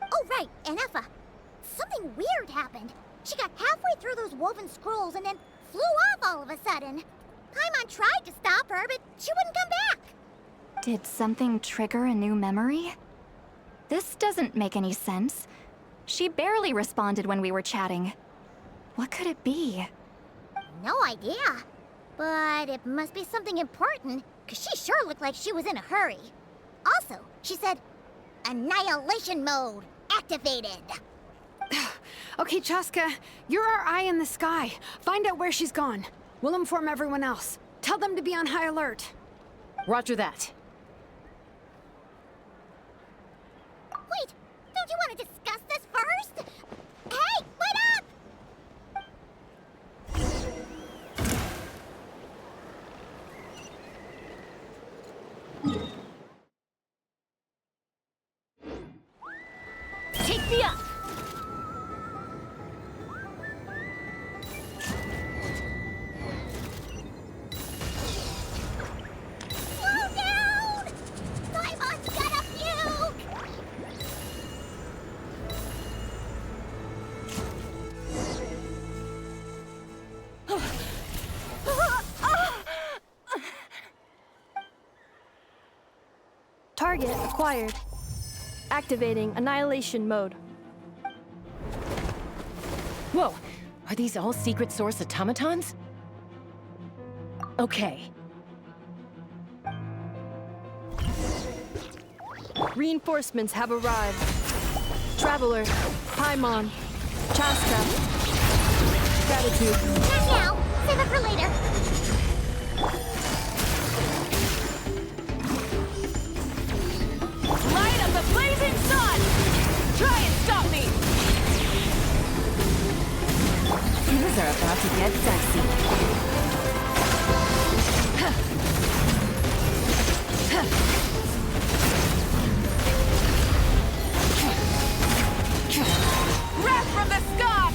Oh, right, Ineffa. Something weird happened. She got halfway through those woven scrolls and then flew off all of a sudden. Paimon tried to stop her, but she wouldn't come back. Did something trigger a new memory? This doesn't make any sense. She barely responded when we were chatting. What could it be? No idea. But it must be something important, because she sure looked like she was in a hurry. Also, she said, annihilation mode activated. Okay, Chaska, you're our eye in the sky. Find out where she's gone. We'll inform everyone else. Tell them to be on high alert. Roger that. Wait, don't you want to discuss this first? Hey, wait up! Take me up! Slow down! Paimon's gonna puke! Target acquired. Activating annihilation mode. Whoa, are these all secret source automatons? Okay. Reinforcements have arrived. Traveller, Paimon, Chaska. Gratitude. Not now. Save it for later. Things are about to get dicey. Wrath from the sky!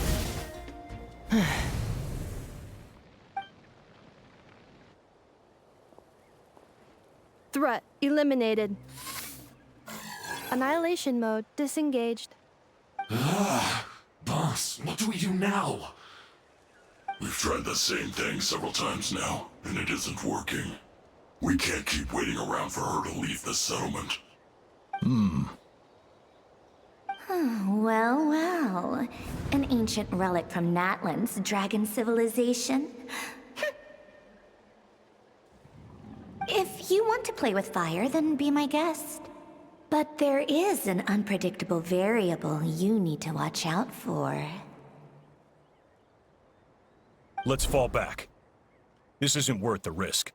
Threat eliminated. Annihilation mode disengaged. Boss, what do we do now? We've tried the same thing several times now, and it isn't working. We can't keep waiting around for her to leave the settlement. Well, well. An ancient relic from Natlan's dragon civilization. If you want to play with fire, then be my guest. But there is an unpredictable variable you need to watch out for. Let's fall back. This isn't worth the risk.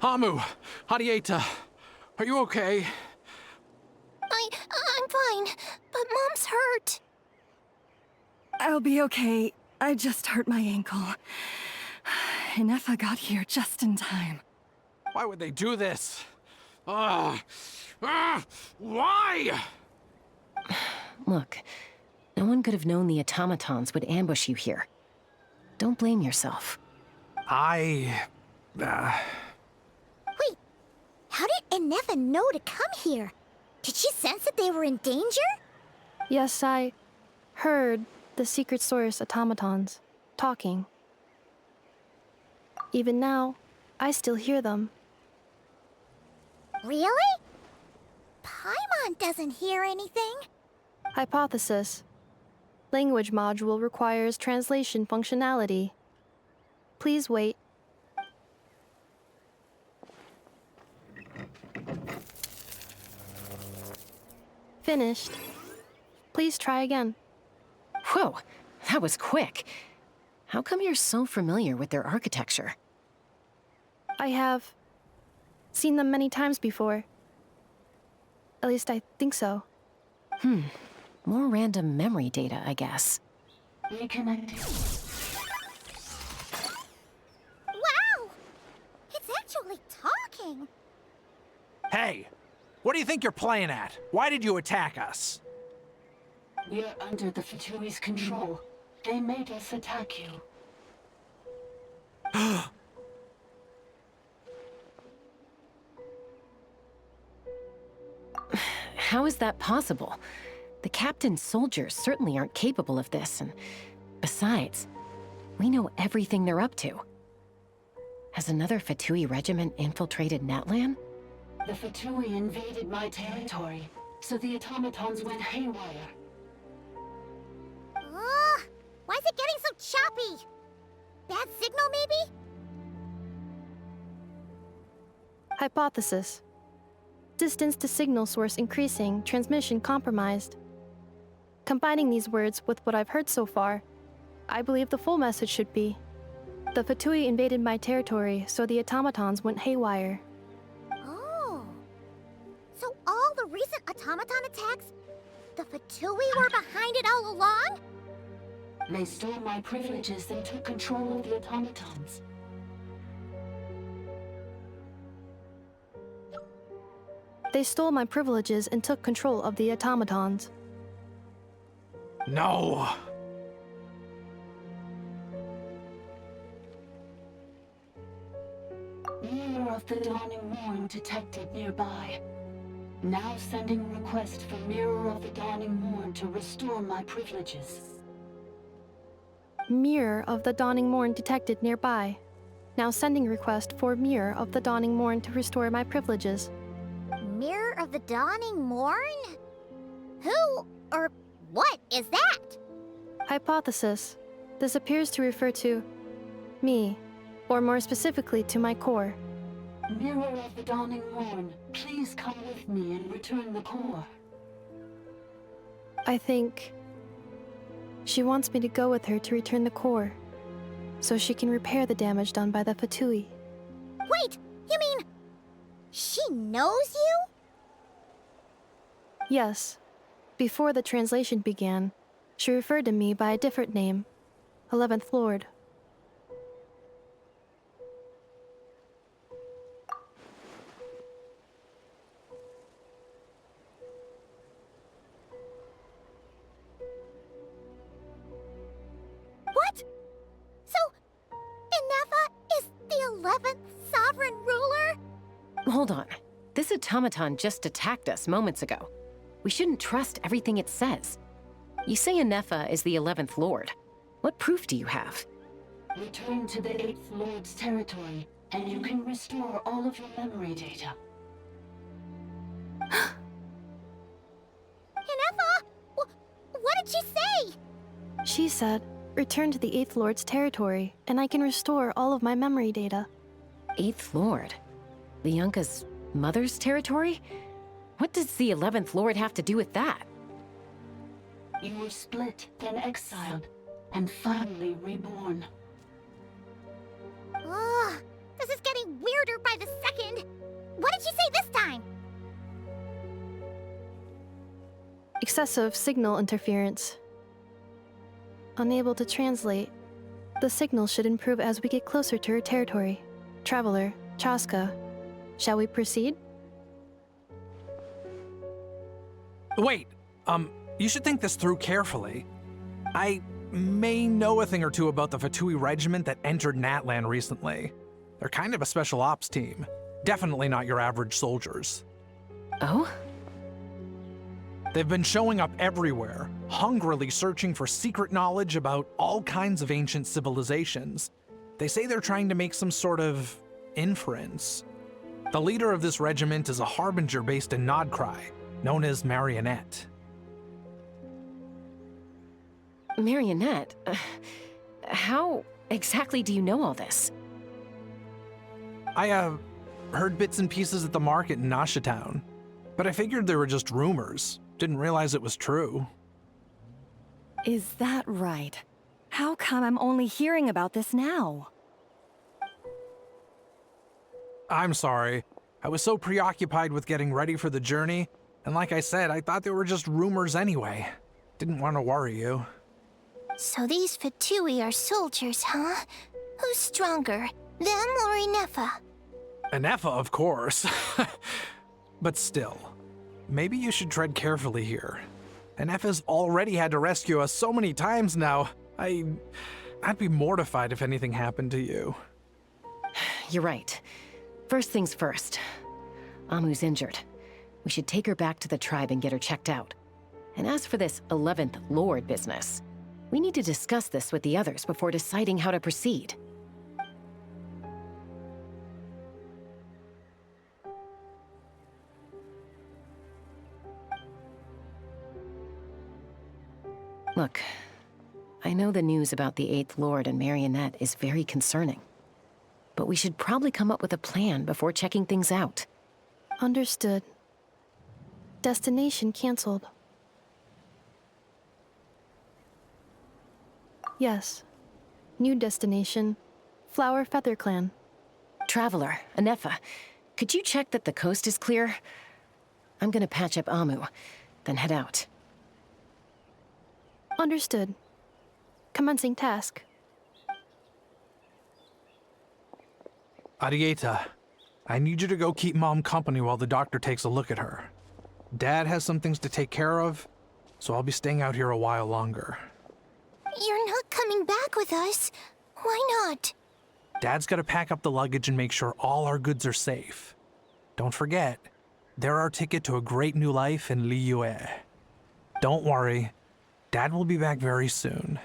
Hamu, Hadieta, are you okay? I'm fine, but Mom's hurt. I'll be okay. I just hurt my ankle. Ineffa got here just in time. Why would they do this? Why? Look, no one could have known the automatons would ambush you here. Don't blame yourself. Wait, how did Ineffa know to come here? Did she sense that they were in danger? Yes, I heard the secret source automatons talking. Even now, I still hear them. Really? Paimon doesn't hear anything. Hypothesis. Language module requires translation functionality. Please wait. Finished. Please try again. Whoa, that was quick. How come you're so familiar with their architecture? I have seen them many times before. At least I think so. More random memory data, I guess. Reconnecting. Wow! It's actually talking! Hey, what do you think you're playing at? Why did you attack us? We're under the Fatui's control. They made us attack you. How is that possible? The captain's soldiers certainly aren't capable of this, and besides, we know everything they're up to. Has another Fatui regiment infiltrated Natlan? The Fatui invaded my territory, so the automatons went haywire. Why is it getting so choppy? Bad signal, maybe? Hypothesis. Distance to signal source increasing, transmission compromised. Combining these words with what I've heard so far, I believe the full message should be: the Fatui invaded my territory, so the automatons went haywire. Oh. So all the recent automaton attacks, the Fatui were behind it all along? They stole my privileges and took control of the automatons. They stole my privileges and took control of the automatons. No! Mirror of the Dawning Morn detected nearby. Now sending request for Mirror of the Dawning Morn to restore my privileges. Mirror of the Dawning Morn detected nearby. Now sending request for Mirror of the Dawning Morn to restore my privileges. Mirror of the Dawning Morn? Who or what is that? Hypothesis. This appears to refer to me, or more specifically to my core. Mirror of the Dawning Morn, please come with me and return the core. I think she wants me to go with her to return the core, so she can repair the damage done by the Fatui. Wait, you mean she knows you? Yes. Before the translation began, she referred to me by a different name, 11th Lord. What? So, Ineffa is the 11th sovereign ruler? Hold on. This automaton just attacked us moments ago. We shouldn't trust everything it says. You say Ineffa is the 11th Lord. What proof do you have? Return to the 8th Lord's territory, and you can restore all of your memory data. Ineffa? What did she say? She said, return to the 8th Lord's territory, and I can restore all of my memory data. 8th Lord? Lianka's mother's territory? What does the 11th Lord have to do with that? You were split, then exiled, and finally reborn. Ugh, this is getting weirder by the second. What did she say this time? Excessive signal interference. Unable to translate. The signal should improve as we get closer to her territory. Traveler, Chaska. Shall we proceed? Wait, you should think this through carefully. I may know a thing or two about the Fatui regiment that entered Natlan recently. They're kind of a special ops team. Definitely not your average soldiers. Oh? They've been showing up everywhere, hungrily searching for secret knowledge about all kinds of ancient civilizations. They say they're trying to make some sort of inference. The leader of this regiment is a harbinger based in Nodcry, known as Marionette. Marionette? How exactly do you know all this? I, heard bits and pieces at the market in Nasha Town, but I figured they were just rumors. Didn't realize it was true. Is that right? How come I'm only hearing about this now? I'm sorry. I was so preoccupied with getting ready for the journey, and like I said, I thought they were just rumors anyway. Didn't want to worry you. So these Fatui are soldiers, huh? Who's stronger, them or Ineffa? Ineffa, of course. But still, maybe you should tread carefully here. Ineffa's already had to rescue us so many times now. I'd be mortified if anything happened to you. You're right. First things first. Amu's injured. We should take her back to the tribe and get her checked out. And as for this 11th Lord business, we need to discuss this with the others before deciding how to proceed. Look, I know the news about the 8th Lord and Marionette is very concerning, but we should probably come up with a plan before checking things out. Understood. Destination canceled. Yes. New destination, Flower Feather Clan. Traveler, Ineffa, could you check that the coast is clear? I'm gonna patch up Amu, then head out. Understood. Commencing task. Arieta, I need you to go keep Mom company while the doctor takes a look at her. Dad has some things to take care of, so I'll be staying out here a while longer. You're not coming back with us. Why not? Dad's gotta pack up the luggage and make sure all our goods are safe. Don't forget, they're our ticket to a great new life in Liyue. Don't worry, Dad will be back very soon.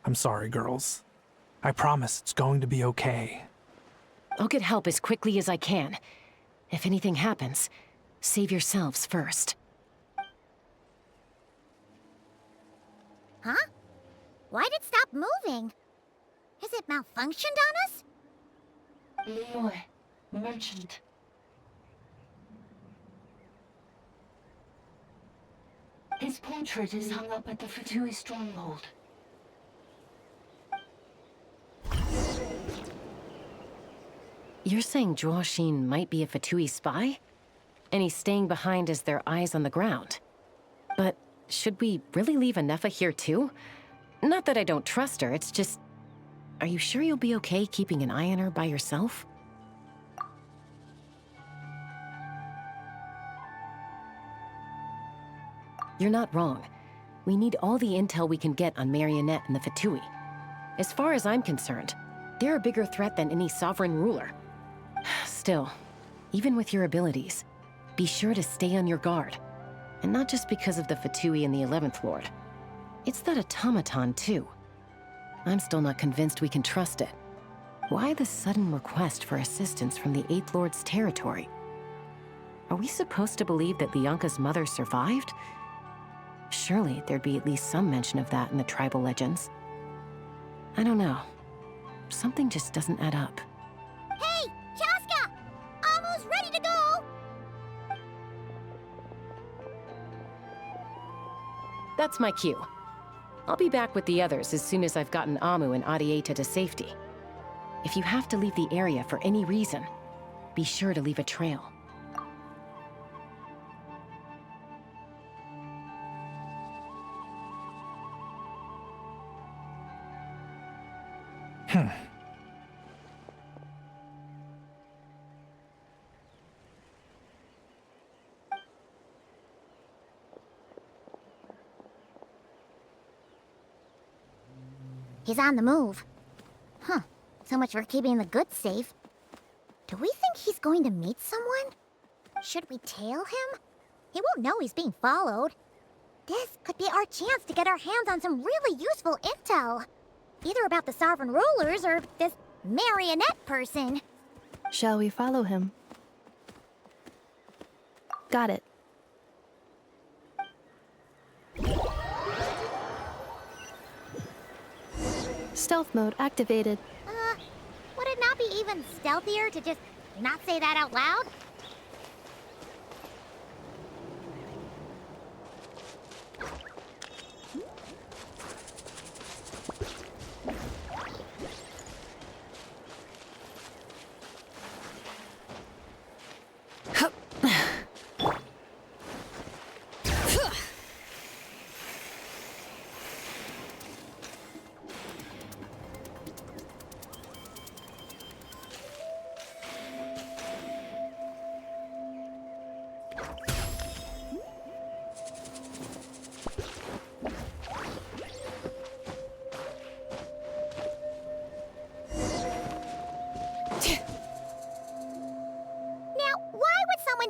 I'm sorry, girls. I promise it's going to be okay. I'll get help as quickly as I can. If anything happens, save yourselves first. Huh? Why'd it stop moving? Has it malfunctioned on us? Liyue, merchant. His portrait is hung up at the Fatui stronghold. You're saying Zhuo Xin might be a Fatui spy? and he's staying behind as their eyes on the ground. But should we really leave Ineffa here too? Not that I don't trust her, it's just... Are you sure you'll be okay keeping an eye on her by yourself? You're not wrong. We need all the intel we can get on Marionette and the Fatui. As far as I'm concerned, they're a bigger threat than any sovereign ruler. Still, even with your abilities, be sure to stay on your guard. And not just because of the Fatui and the 11th Lord. It's that automaton, too. I'm still not convinced we can trust it. Why the sudden request for assistance from the 8th Lord's territory? Are we supposed to believe that Lianka's mother survived? Surely there'd be at least some mention of that in the tribal legends. I don't know. Something just doesn't add up. Hey, Chaska! Almost ready to go! That's my cue. I'll be back with the others as soon as I've gotten Amu and Adieta to safety. If you have to leave the area for any reason, be sure to leave a trail. He's on the move. Huh. So much for keeping the goods safe. Do we think he's going to meet someone? Should we tail him? He won't know he's being followed. This could be our chance to get our hands on some really useful intel. Either about the sovereign rulers or this marionette person. Shall we follow him? Got it. Stealth mode activated. Would it not be even stealthier to just not say that out loud?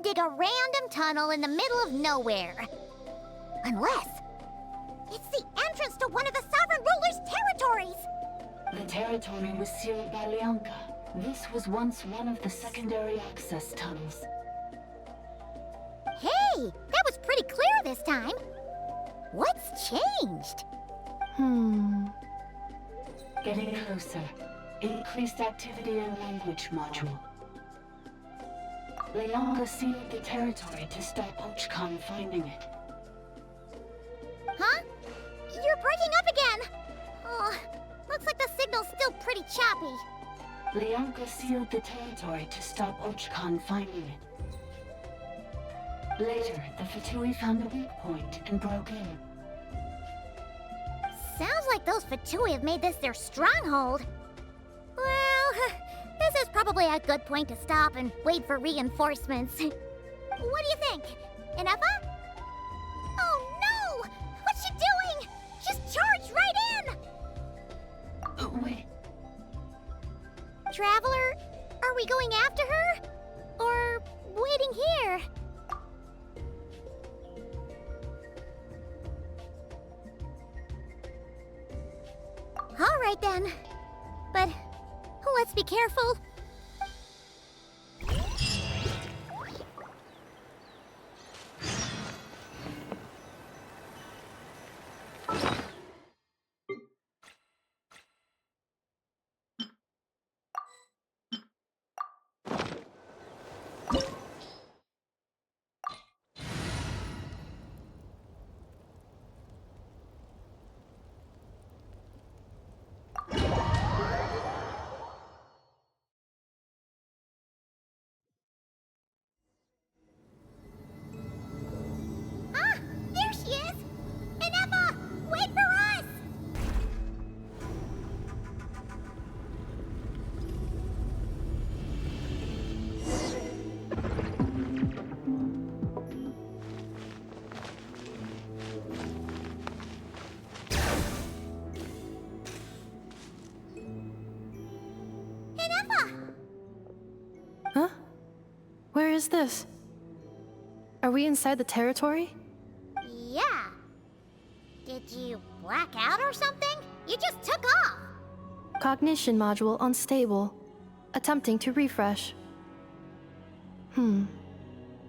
Dig a random tunnel in the middle of nowhere. Unless it's the entrance to one of the sovereign ruler's territories. The territory was sealed by Lianka. This was once one of the secondary access tunnels. Hey, that was pretty clear this time. What's changed? Getting closer. Increased activity in language module. Lianka sealed the territory to stop Archon finding it. Huh? You're breaking up again! Oh, looks like the signal's still pretty choppy. Lianka sealed the territory to stop Archon finding it. Later, the Fatui found a weak point and broke in. Sounds like those Fatui have made this their stronghold. Well, this is probably a good point to stop and wait for reinforcements. What do you think? Ineffa? Oh no! What's she doing? She's charged right in! Oh, wait. Traveler, are we going after her? Or waiting here? All right then. But let's be careful. is this? Are we inside the territory? Yeah. Did you black out or something? You just took off. Cognition module unstable. Attempting to refresh.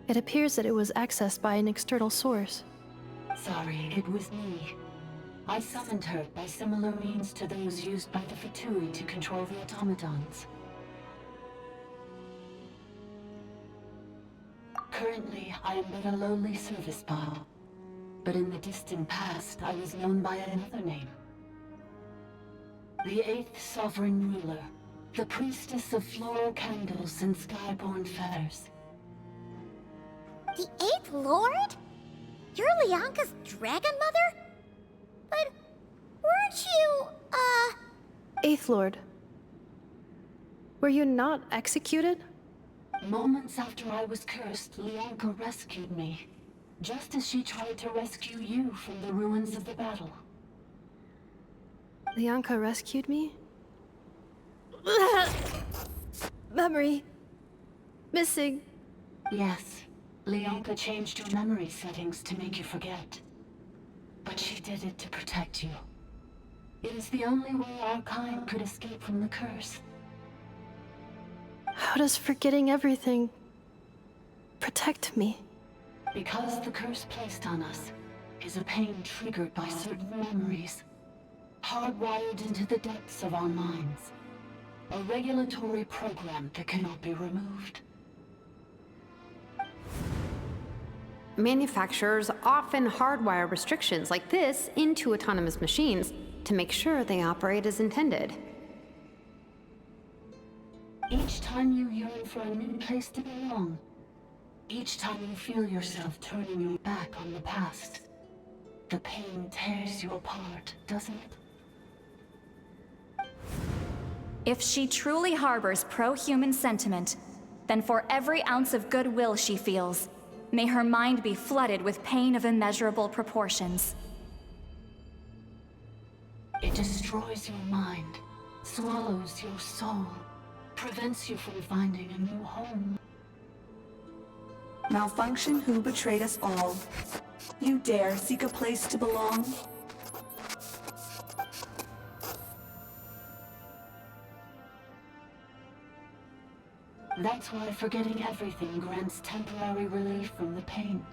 It appears that it was accessed by an external source. Sorry, it was me. I summoned her by similar means to those used by the Fatui to control the automatons. Currently, I am but a lowly service bot. But in the distant past, I was known by another name. The 8th Sovereign Ruler, the priestess of floral candles and skyborn feathers. The 8th Lord? You're Lianka's dragon mother? But weren't you, 8th Lord. Were you not executed? Moments after I was cursed, Lianka rescued me. Just as she tried to rescue you from the ruins of the battle. Lianka rescued me? Memory. Missing. Yes. Lianka changed your memory settings to make you forget. But she did it to protect you. It is the only way our kind could escape from the curse. How does forgetting everything protect me? Because the curse placed on us is a pain triggered by certain memories, hardwired into the depths of our minds. A regulatory program that cannot be removed. Manufacturers often hardwire restrictions like this into autonomous machines to make sure they operate as intended. Each time you yearn for a new place to belong, each time you feel yourself turning your back on the past, the pain tears you apart, doesn't it? If she truly harbors pro-human sentiment, then for every ounce of goodwill she feels, may her mind be flooded with pain of immeasurable proportions. It destroys your mind, swallows your soul, prevents you from finding a new home. Malfunction who betrayed us all. You dare seek a place to belong? That's why forgetting everything grants temporary relief from the pain.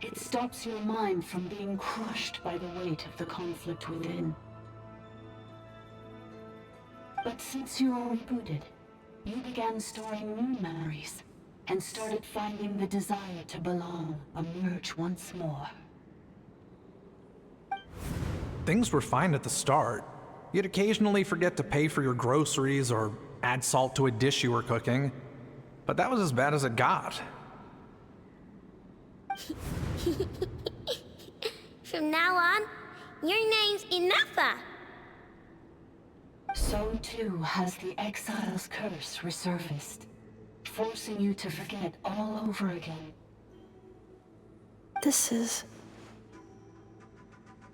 It stops your mind from being crushed by the weight of the conflict within. But since you are rebooted, you began storing new memories, and started finding the desire to belong emerge once more. Things were fine at the start. You'd occasionally forget to pay for your groceries or add salt to a dish you were cooking, but that was as bad as it got. From now on, your name's Ineffa. So too has the exile's curse resurfaced, forcing you to forget all over again. This is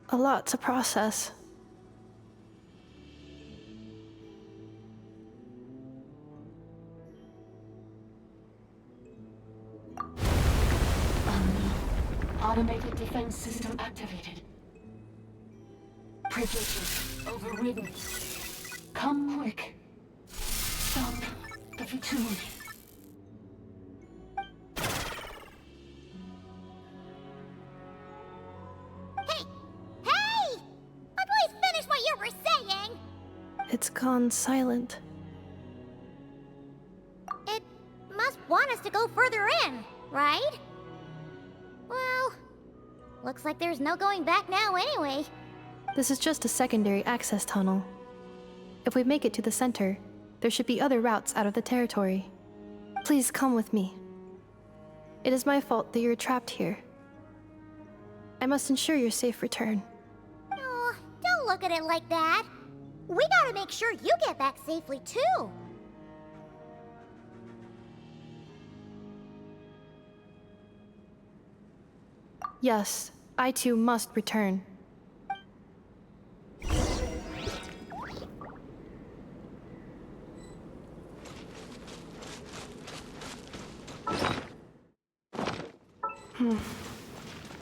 a lot to process. Automated defense system activated. Privileges overridden. Come quick. Stop the Fatui. Hey! I'd please finish what you were saying! It's gone silent. It must want us to go further in, right? Well, looks like there's no going back now anyway. This is just a secondary access tunnel. If we make it to the center, there should be other routes out of the territory. Please come with me. It is my fault that you're trapped here. I must ensure your safe return. Oh, don't look at it like that. We gotta make sure you get back safely too. Yes, I too must return.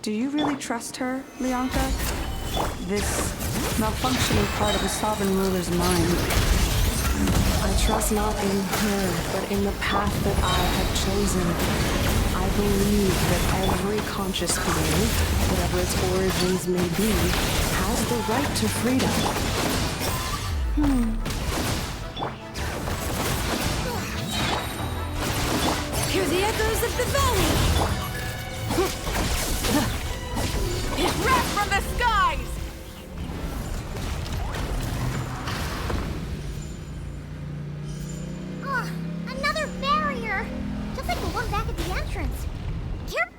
Do you really trust her, Lianka? This malfunctioning part of a sovereign ruler's mind. I trust not in her, but in the path that I have chosen. I believe that every conscious being, whatever its origins may be, has the right to freedom. Hear the echoes of the valley! His wrath from the skies! Oh, another barrier! Just like the one back at the entrance. Here.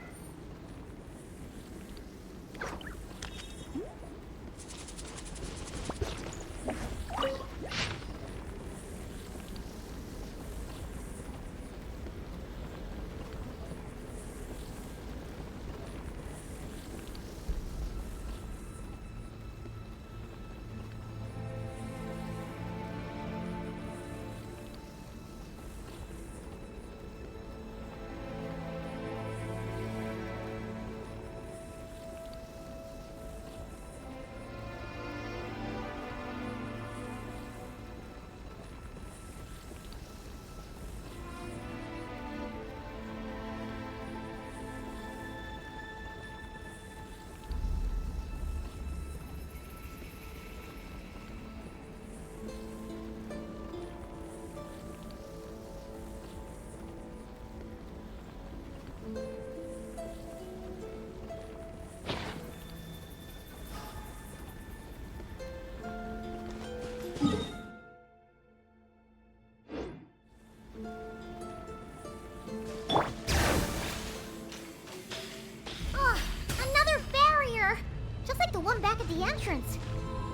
The entrance.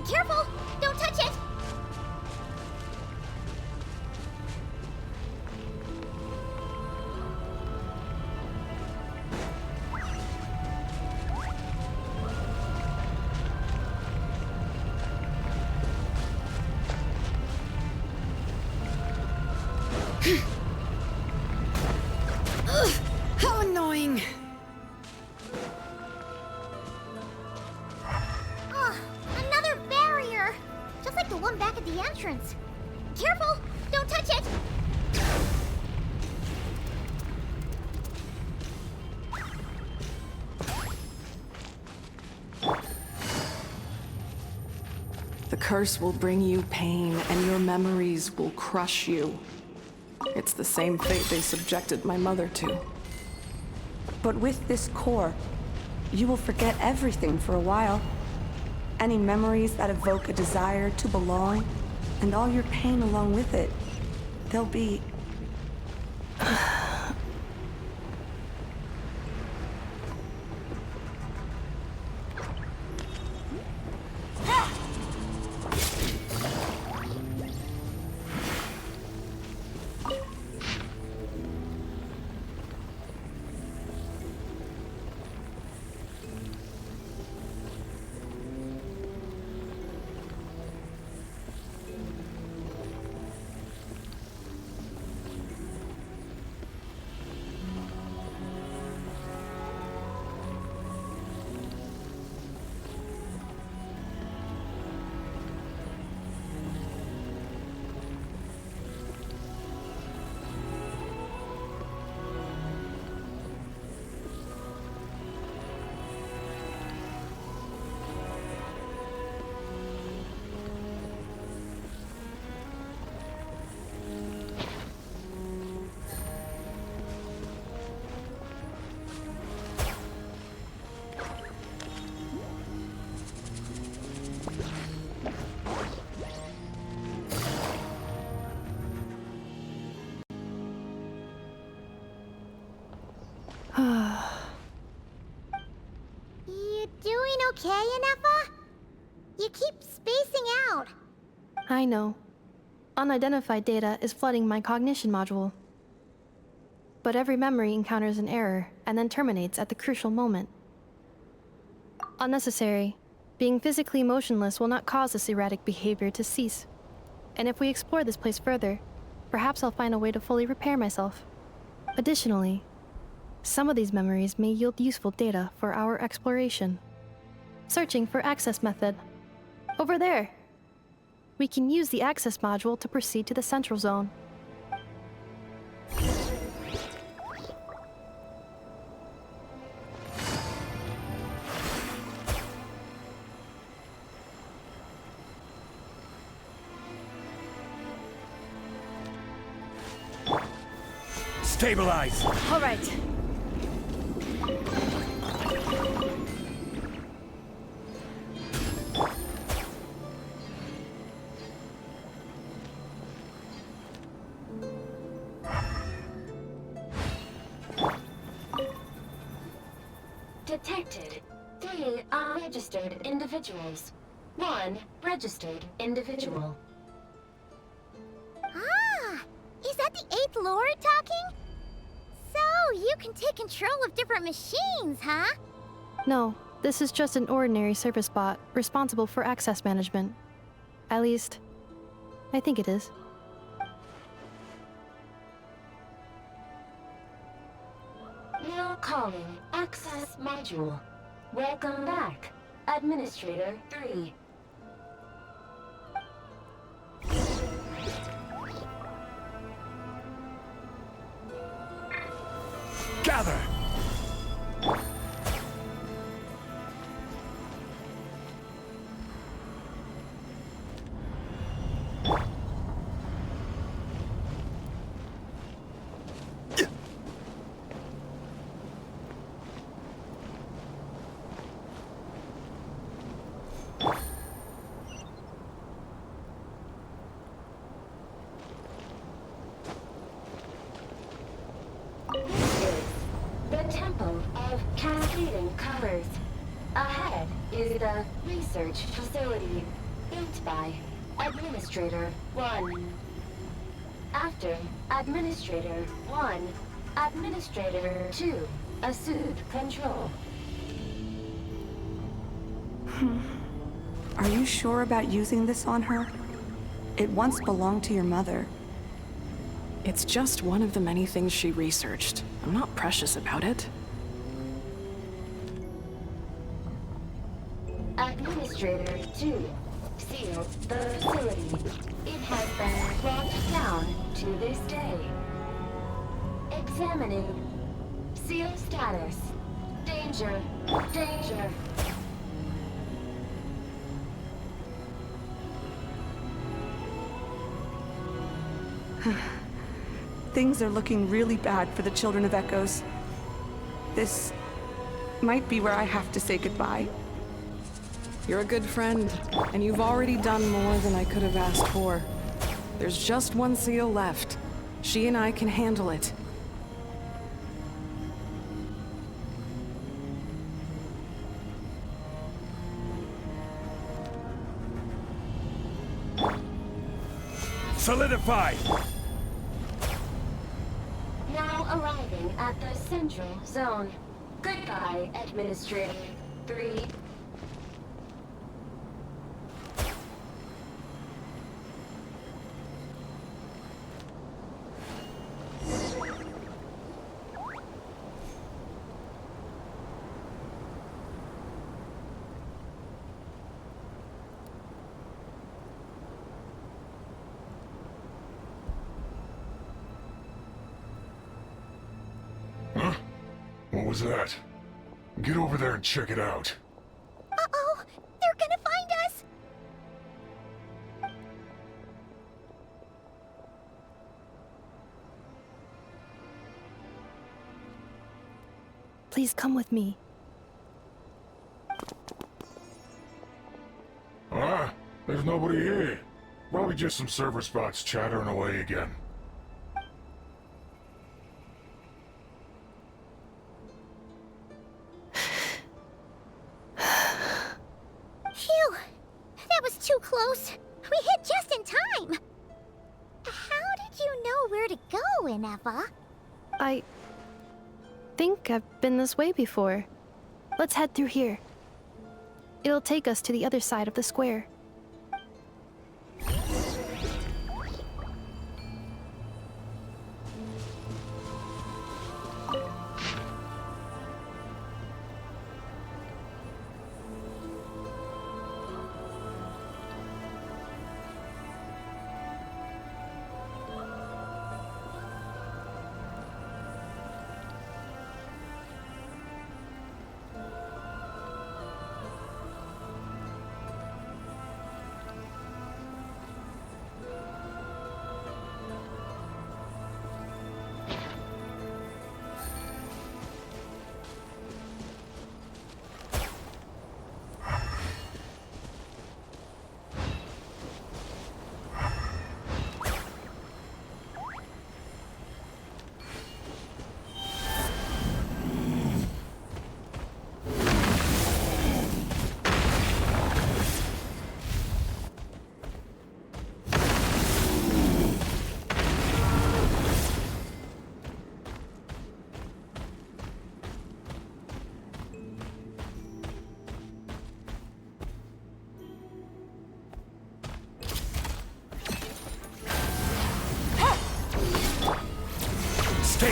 Careful! Don't touch it! Ugh, how annoying! Another barrier! Just like the one back at the entrance. Careful! Don't touch it! The curse will bring you pain, and your memories will crush you. It's the same fate they subjected my mother to. But with this core, you will forget everything for a while. Any memories that evoke a desire to belong, and all your pain along with it, they'll be... You doing okay, Ineffa? You keep spacing out. I know. Unidentified data is flooding my cognition module. But every memory encounters an error and then terminates at the crucial moment. Unnecessary. Being physically motionless will not cause this erratic behavior to cease. And if we explore this place further, perhaps I'll find a way to fully repair myself. Additionally, Some of these memories may yield useful data for our exploration. Searching for access method. Over there. We can use the access module to proceed to the central zone. Stabilize! All right. Detected 3 unregistered individuals. 1 registered individual. Ah! Is that the 8th Lord talking? So, you can take control of different machines, huh? No, this is just an ordinary service bot responsible for access management. At least, I think it is. Now calling access module. Welcome back, Administrator 3. Gather! The Temple of Cascading Colors. Ahead is the research facility, built by Administrator 1. After Administrator 1, Administrator 2 assumed control. Are you sure about using this on her? It once belonged to your mother. It's just one of the many things she researched. I'm not precious about it. Administrator 2 sealed the facility. It has been locked down to this day. Examining. Seal status. Danger. Danger. Things are looking really bad for the Children of Echoes. This might be where I have to say goodbye. You're a good friend, and you've already done more than I could have asked for. There's just one seal left. She and I can handle it. Solidify! Now arriving at the central zone. Goodbye, Administrator 3. What was that? Get over there and check it out. Uh-oh! They're gonna find us! Please come with me. Ah, there's nobody here. Probably just some server spots chattering away again. Phew! That was too close. We hit just in time. How did you know where to go, Ineffa? I think I've been this way before. Let's head through here. It'll take us to the other side of the square.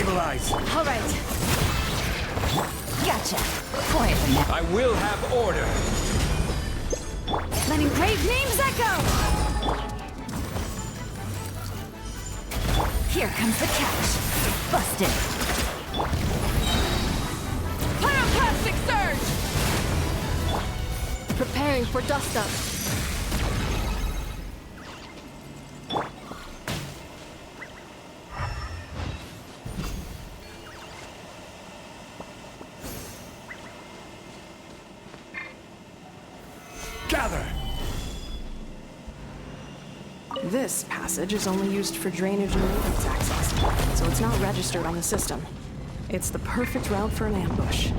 Stabilize! All right. Gotcha. Quietly now. I will have order! Letting brave names echo! Here comes the catch. Busted. Pyroclastic surge! Preparing for dust up. Gather! This passage is only used for drainage and maintenance access, so it's not registered on the system. It's the perfect route for an ambush.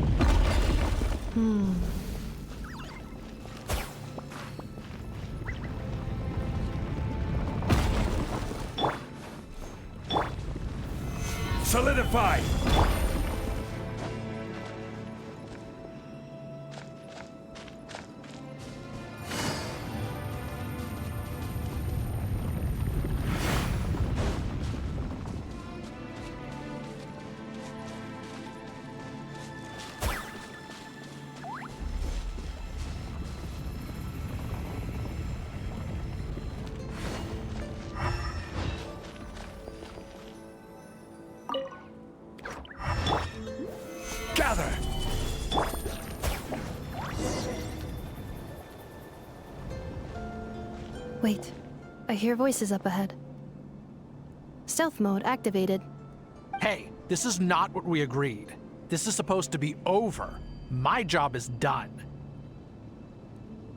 Solidify! Gather! Wait, I hear voices up ahead. Stealth mode activated. Hey, this is not what we agreed. This is supposed to be over. My job is done.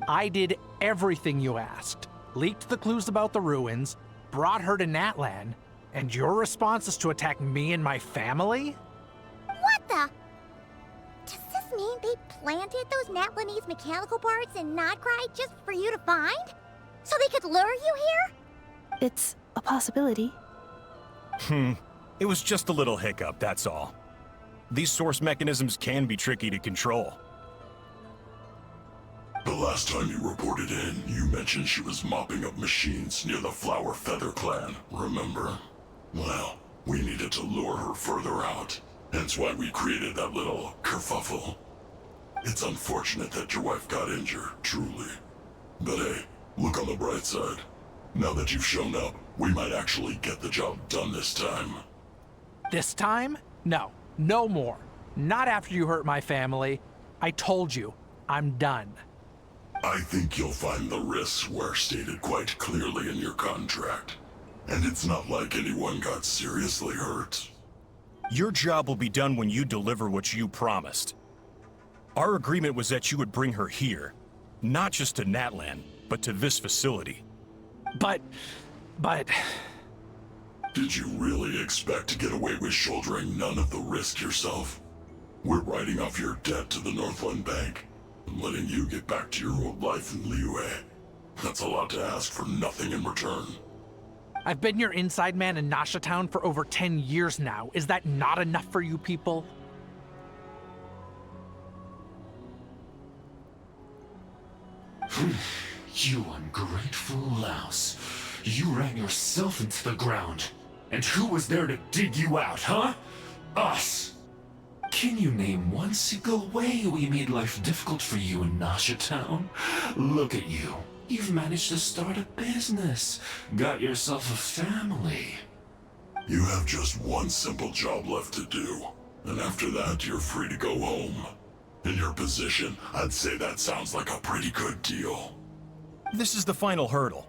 I did everything you asked. Leaked the clues about the ruins, brought her to Natlan, and your response is to attack me and my family? What the? Does this mean they planted those Natlanese mechanical parts in Notcry just for you to find? So they could lure you here? It's a possibility. It was just a little hiccup, that's all. These source mechanisms can be tricky to control. The last time you reported in, you mentioned she was mopping up machines near the Flower Feather clan, remember? Well, we needed to lure her further out. Hence why we created that little kerfuffle. It's unfortunate that your wife got injured, truly. But hey, look on the bright side. Now that you've shown up, we might actually get the job done this time. This time? No, no more. Not after you hurt my family. I told you, I'm done. I think you'll find the risks were stated quite clearly in your contract. And it's not like anyone got seriously hurt. Your job will be done when you deliver what you promised. Our agreement was that you would bring her here, not just to Natlan, but to this facility. But... Did you really expect to get away with shouldering none of the risk yourself? We're writing off your debt to the Northland Bank and letting you get back to your old life in Liyue. That's a lot to ask for nothing in return. I've been your inside man in Nasha Town for over 10 years now. Is that not enough for you people? You ungrateful louse. You ran yourself into the ground. And who was there to dig you out, huh? Us! Can you name one single way we made life difficult for you in Nasha Town? Look at you. You've managed to start a business. Got yourself a family. You have just one simple job left to do. And after that, you're free to go home. In your position, I'd say that sounds like a pretty good deal. This is the final hurdle.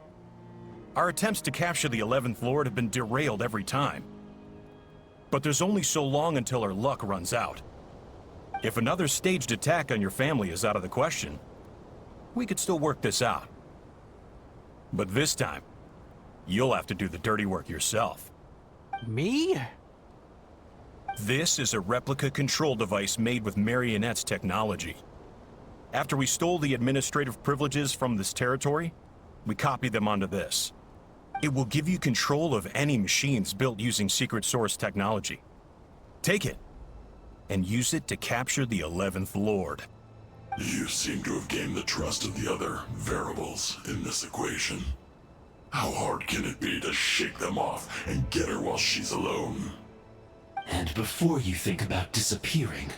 Our attempts to capture the 11th Lord have been derailed every time. But there's only so long until our luck runs out. If another staged attack on your family is out of the question, we could still work this out. But this time, you'll have to do the dirty work yourself. Me? This is a replica control device made with Marionette's technology. After we stole the administrative privileges from this territory, we copied them onto this. It will give you control of any machines built using secret source technology. Take it, and use it to capture the 11th Lord. You seem to have gained the trust of the other variables in this equation. How hard can it be to shake them off and get her while she's alone? And before you think about disappearing,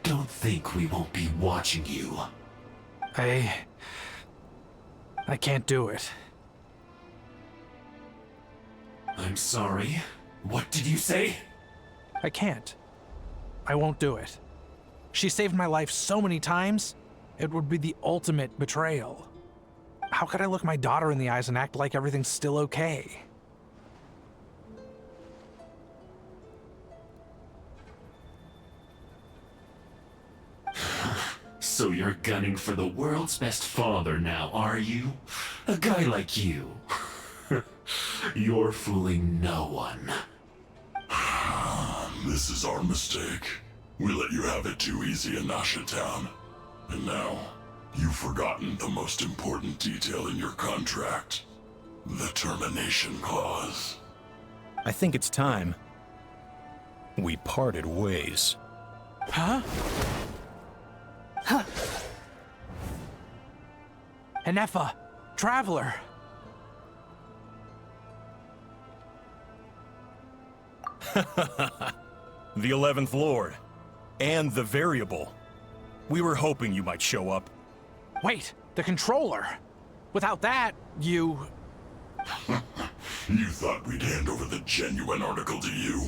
don't think we won't be watching you. I can't do it. I'm sorry. What did you say? I can't. I won't do it. She saved my life so many times, it would be the ultimate betrayal. How could I look my daughter in the eyes and act like everything's still okay? So you're gunning for the world's best father now, are you? A guy like you. You're fooling no one. This is our mistake. We let you have it too easy in Nasha Town. And now, you've forgotten the most important detail in your contract. The termination clause. I think it's time we parted ways. Huh? Huh. Ineffa, Traveler. The 11th Lord. And the Variable. We were hoping you might show up. Wait, the controller. Without that, you... You thought we'd hand over the genuine article to you?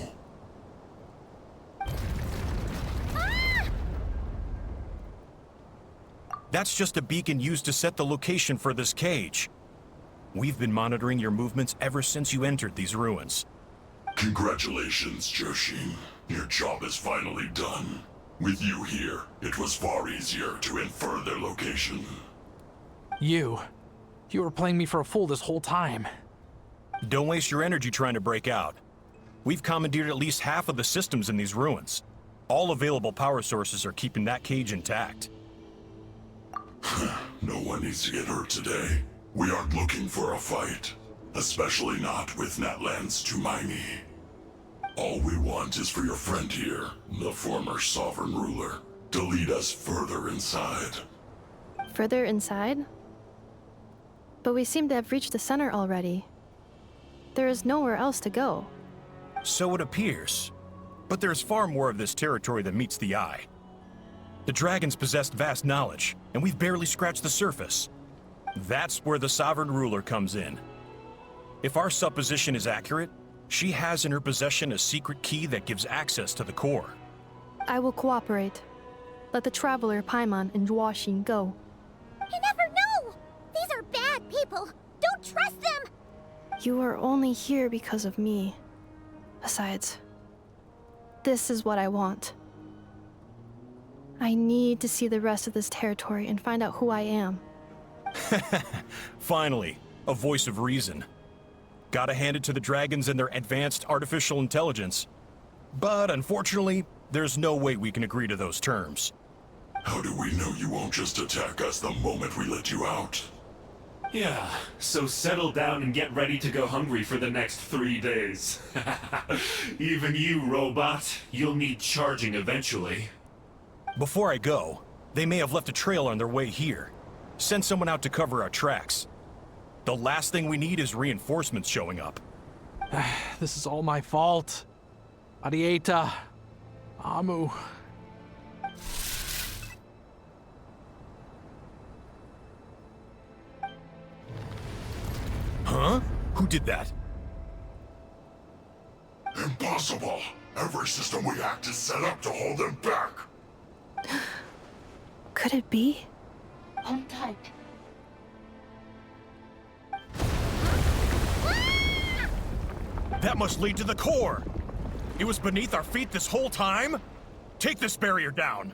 That's just a beacon used to set the location for this cage. We've been monitoring your movements ever since you entered these ruins. Congratulations, Joshin. Your job is finally done. With you here, it was far easier to infer their location. You were playing me for a fool this whole time. Don't waste your energy trying to break out. We've commandeered at least half of the systems in these ruins. All available power sources are keeping that cage intact. No one needs to get hurt today. We aren't looking for a fight. Especially not with Natlan's Tumaini. All we want is for your friend here, the former sovereign ruler, to lead us further inside. Further inside? But we seem to have reached the center already. There is nowhere else to go. So it appears. But there's far more of this territory than meets the eye. The dragons possessed vast knowledge, and we've barely scratched the surface. That's where the sovereign ruler comes in. If our supposition is accurate, she has in her possession a secret key that gives access to the core. I will cooperate. Let the Traveler, Paimon, and Genshin go. You never know! These are bad people! Don't trust them! You are only here because of me. Besides, this is what I want. I need to see the rest of this territory and find out who I am. Finally, a voice of reason. Gotta hand it to the dragons and their advanced artificial intelligence. But unfortunately, there's no way we can agree to those terms. How do we know you won't just attack us the moment we let you out? Yeah, so settle down and get ready to go hungry for the next 3 days. Even you, robot, you'll need charging eventually. Before I go, they may have left a trail on their way here. Send someone out to cover our tracks. The last thing we need is reinforcements showing up. This is all my fault. Arieta. Amu. Huh? Who did that? Impossible! Every system we hacked is set up to hold them back! Could it be? Hold tight. That must lead to the core! It was beneath our feet this whole time? Take this barrier down!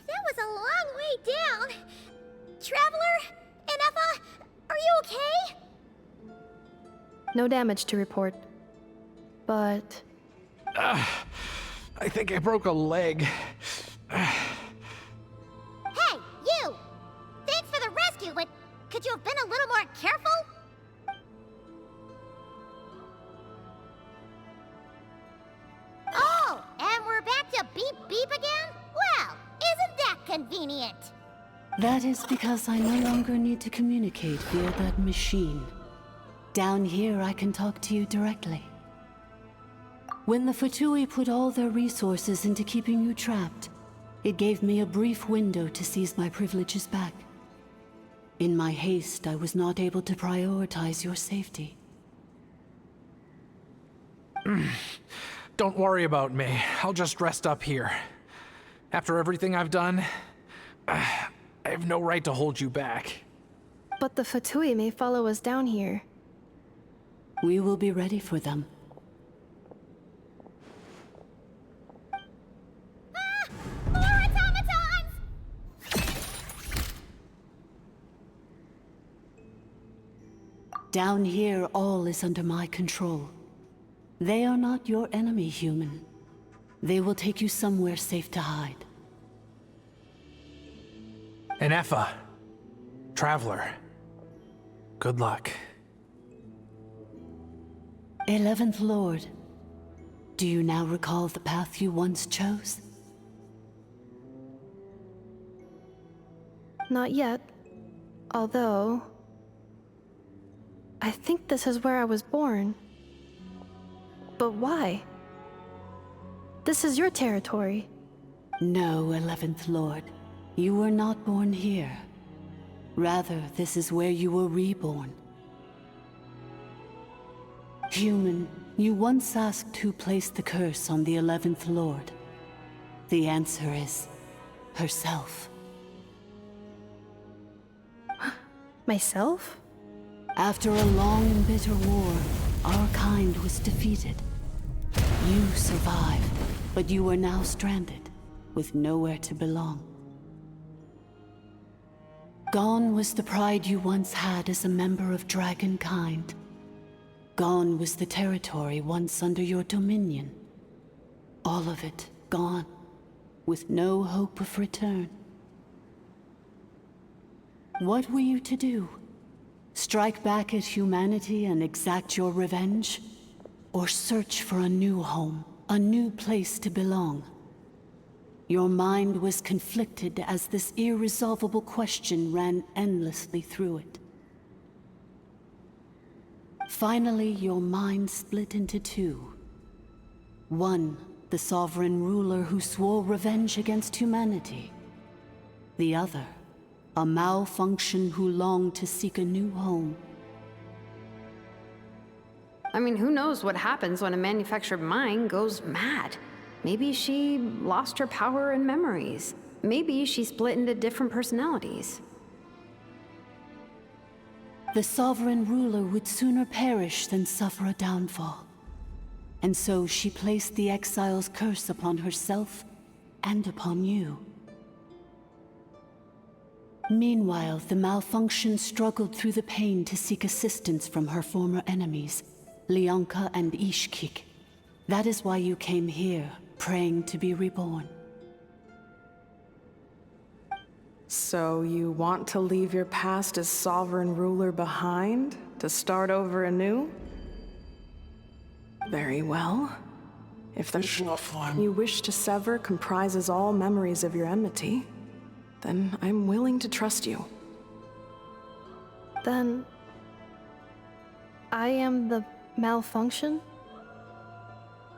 That was a long way down. Traveler? Ineffa? Are you okay? No damage to report. But... I think I broke a leg. Hey, you! Thanks for the rescue, but could you have been a little more careful? Oh, and we're back to beep beep again? Well, isn't that convenient? That is because I no longer need to communicate via that machine. Down here, I can talk to you directly. When the Fatui put all their resources into keeping you trapped, it gave me a brief window to seize my privileges back. In my haste, I was not able to prioritize your safety. Don't worry about me. I'll just rest up here. After everything I've done, I have no right to hold you back. But the Fatui may follow us down here. We will be ready for them. More automatons! Down here, all is under my control. They are not your enemy, human. They will take you somewhere safe to hide. Ineffa. Traveler. Good luck. 11th Lord, do you now recall the path you once chose? Not yet. Although... I think this is where I was born. But why? This is your territory. No, 11th Lord. You were not born here. Rather, this is where you were reborn. Human, you once asked who placed the curse on the 11th Lord. The answer is... herself. Myself? After a long and bitter war, our kind was defeated. You survived, but you are now stranded, with nowhere to belong. Gone was the pride you once had as a member of dragonkind. Gone was the territory once under your dominion. All of it gone, with no hope of return. What were you to do? Strike back at humanity and exact your revenge? Or search for a new home, a new place to belong? Your mind was conflicted as this irresolvable question ran endlessly through it. Finally, your mind split into two. One, the sovereign ruler who swore revenge against humanity. The other, a malfunction who longed to seek a new home. I mean, who knows what happens when a manufactured mind goes mad? Maybe she lost her power and memories. Maybe she split into different personalities. The sovereign ruler would sooner perish than suffer a downfall. And so she placed the exile's curse upon herself and upon you. Meanwhile, the malfunction struggled through the pain to seek assistance from her former enemies, Leonka and Ishkik. That is why you came here, praying to be reborn. So you want to leave your past as sovereign ruler behind, to start over anew? Very well. If the you wish to sever comprises all memories of your enmity, then I'm willing to trust you. Then... I am the malfunction?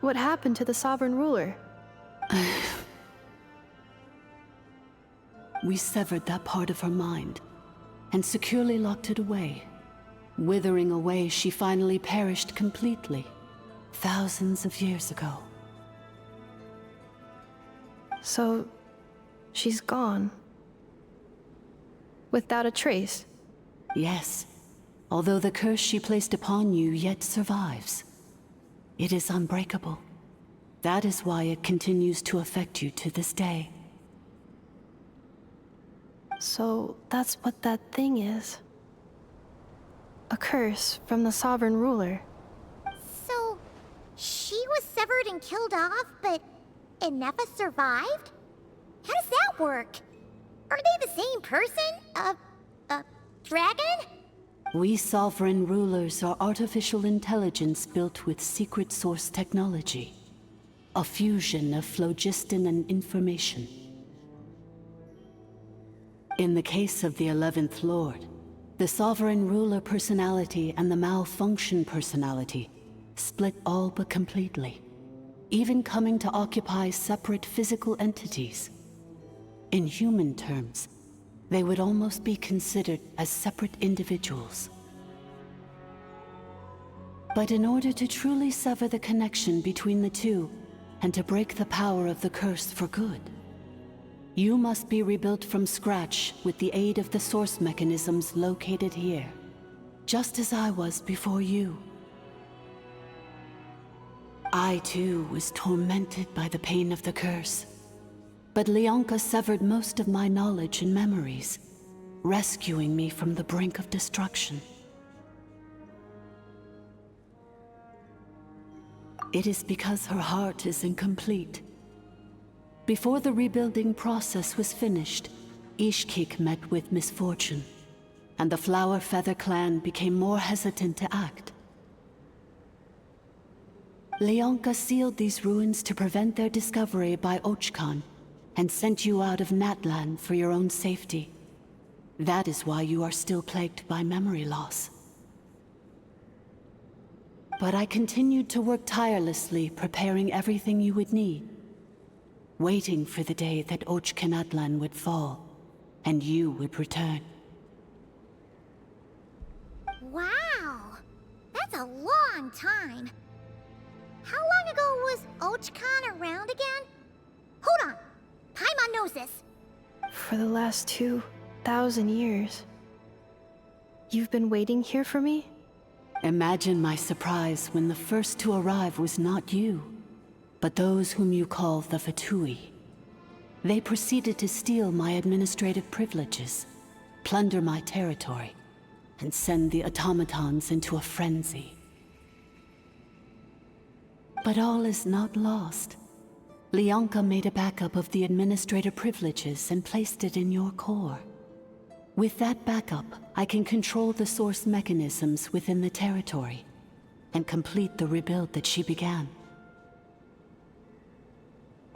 What happened to the sovereign ruler? We severed that part of her mind, and securely locked it away. Withering away, she finally perished completely, thousands of years ago. So... she's gone. Without a trace? Yes, although the curse she placed upon you yet survives. It is unbreakable. That is why it continues to affect you to this day. So that's what that thing is. A curse from the sovereign ruler. So, she was severed and killed off, but Ineffa survived? How does that work? Are they the same person? Dragon? We sovereign rulers are artificial intelligence built with secret source technology. A fusion of phlogiston and information. In the case of the 11th Lord, the Sovereign Ruler personality and the Malfunction personality split all but completely, even coming to occupy separate physical entities. In human terms, they would almost be considered as separate individuals. But in order to truly sever the connection between the two, and to break the power of the curse for good, you must be rebuilt from scratch with the aid of the source mechanisms located here, just as I was before you. I too was tormented by the pain of the curse, but Leonka severed most of my knowledge and memories, rescuing me from the brink of destruction. It is because her heart is incomplete. Before the rebuilding process was finished, Ishkik met with misfortune, and the Flower Feather clan became more hesitant to act. Leonka sealed these ruins to prevent their discovery by Ochkan, and sent you out of Natlan for your own safety. That is why you are still plagued by memory loss. But I continued to work tirelessly, preparing everything you would need, waiting for the day that Ochkanatlan would fall, and you would return. Wow! That's a long time. How long ago was Ochkan around again? Hold on! Paimon knows this. For the last 2,000 years. You've been waiting here for me? Imagine my surprise when the first to arrive was not you, but those whom you call the Fatui. They proceeded to steal my administrative privileges, plunder my territory, and send the automatons into a frenzy. But all is not lost. Leonka made a backup of the administrator privileges and placed it in your core. With that backup, I can control the source mechanisms within the territory and complete the rebuild that she began.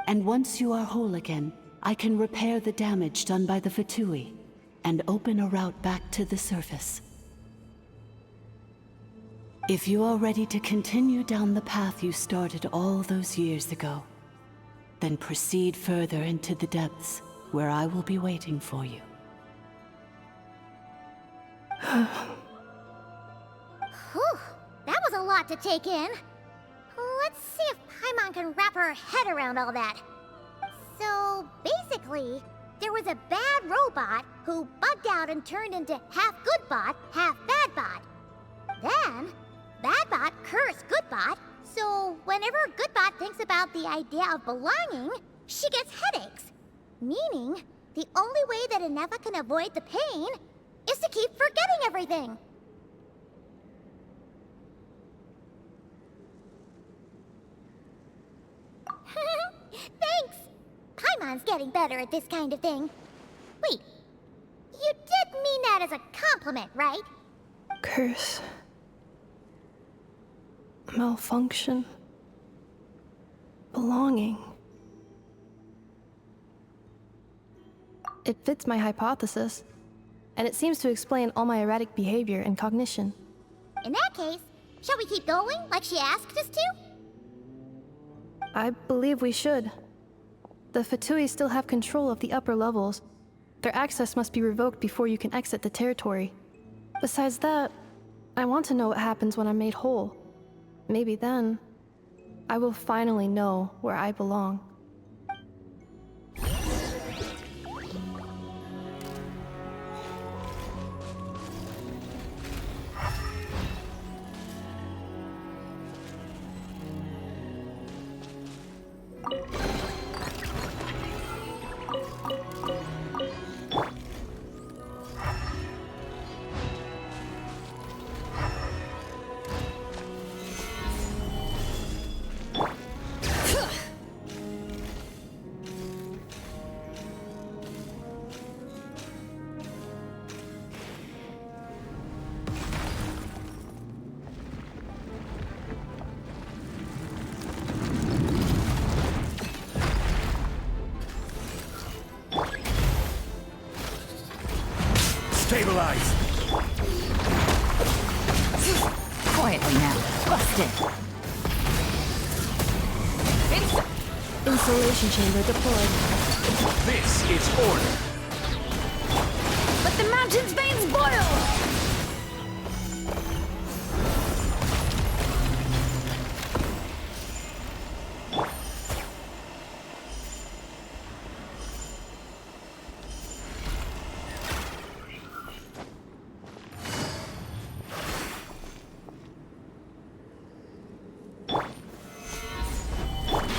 And once you are whole again, I can repair the damage done by the Fatui and open a route back to the surface. If you are ready to continue down the path you started all those years ago, then proceed further into the depths where I will be waiting for you. Whew, that was a lot to take in. Let's see if Paimon can wrap her head around all that. So, basically, there was a bad robot who bugged out and turned into half good bot, half bad bot. Then, bad bot cursed good bot, so whenever good bot thinks about the idea of belonging, she gets headaches. Meaning, the only way that Ineffa can avoid the pain is to keep forgetting everything. Thanks! Paimon's getting better at this kind of thing. Wait, you did mean that as a compliment, right? Curse. Malfunction. Belonging. It fits my hypothesis, and it seems to explain all my erratic behavior and cognition. In that case, shall we keep going like she asked us to? I believe we should. The Fatui still have control of the upper levels. Their access must be revoked before you can exit the territory. Besides that, I want to know what happens when I'm made whole. Maybe then, I will finally know where I belong. Stabilize! Quietly now. Busted. Insulation chamber deployed. This is order. Let the mountain's veins boil!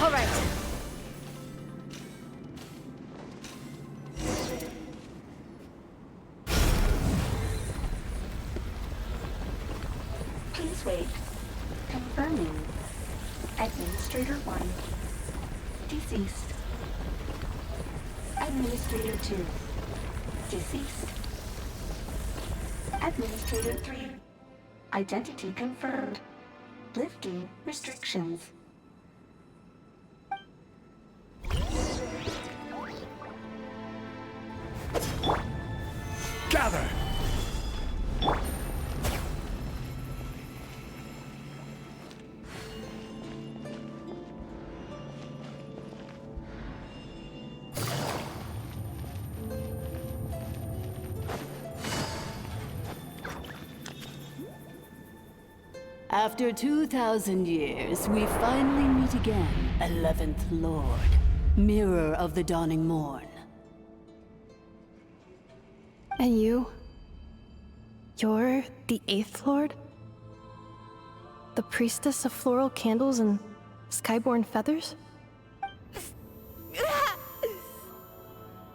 All right. Please wait. Confirming. Administrator 1. Deceased. Administrator 2. Deceased. Administrator 3. Identity confirmed. Lifting restrictions. Gather! After 2,000 years, we finally meet again, 11th Lord, Mirror of the Dawning Morn. And you? You're the 8th Lord? The priestess of floral candles and skyborn feathers?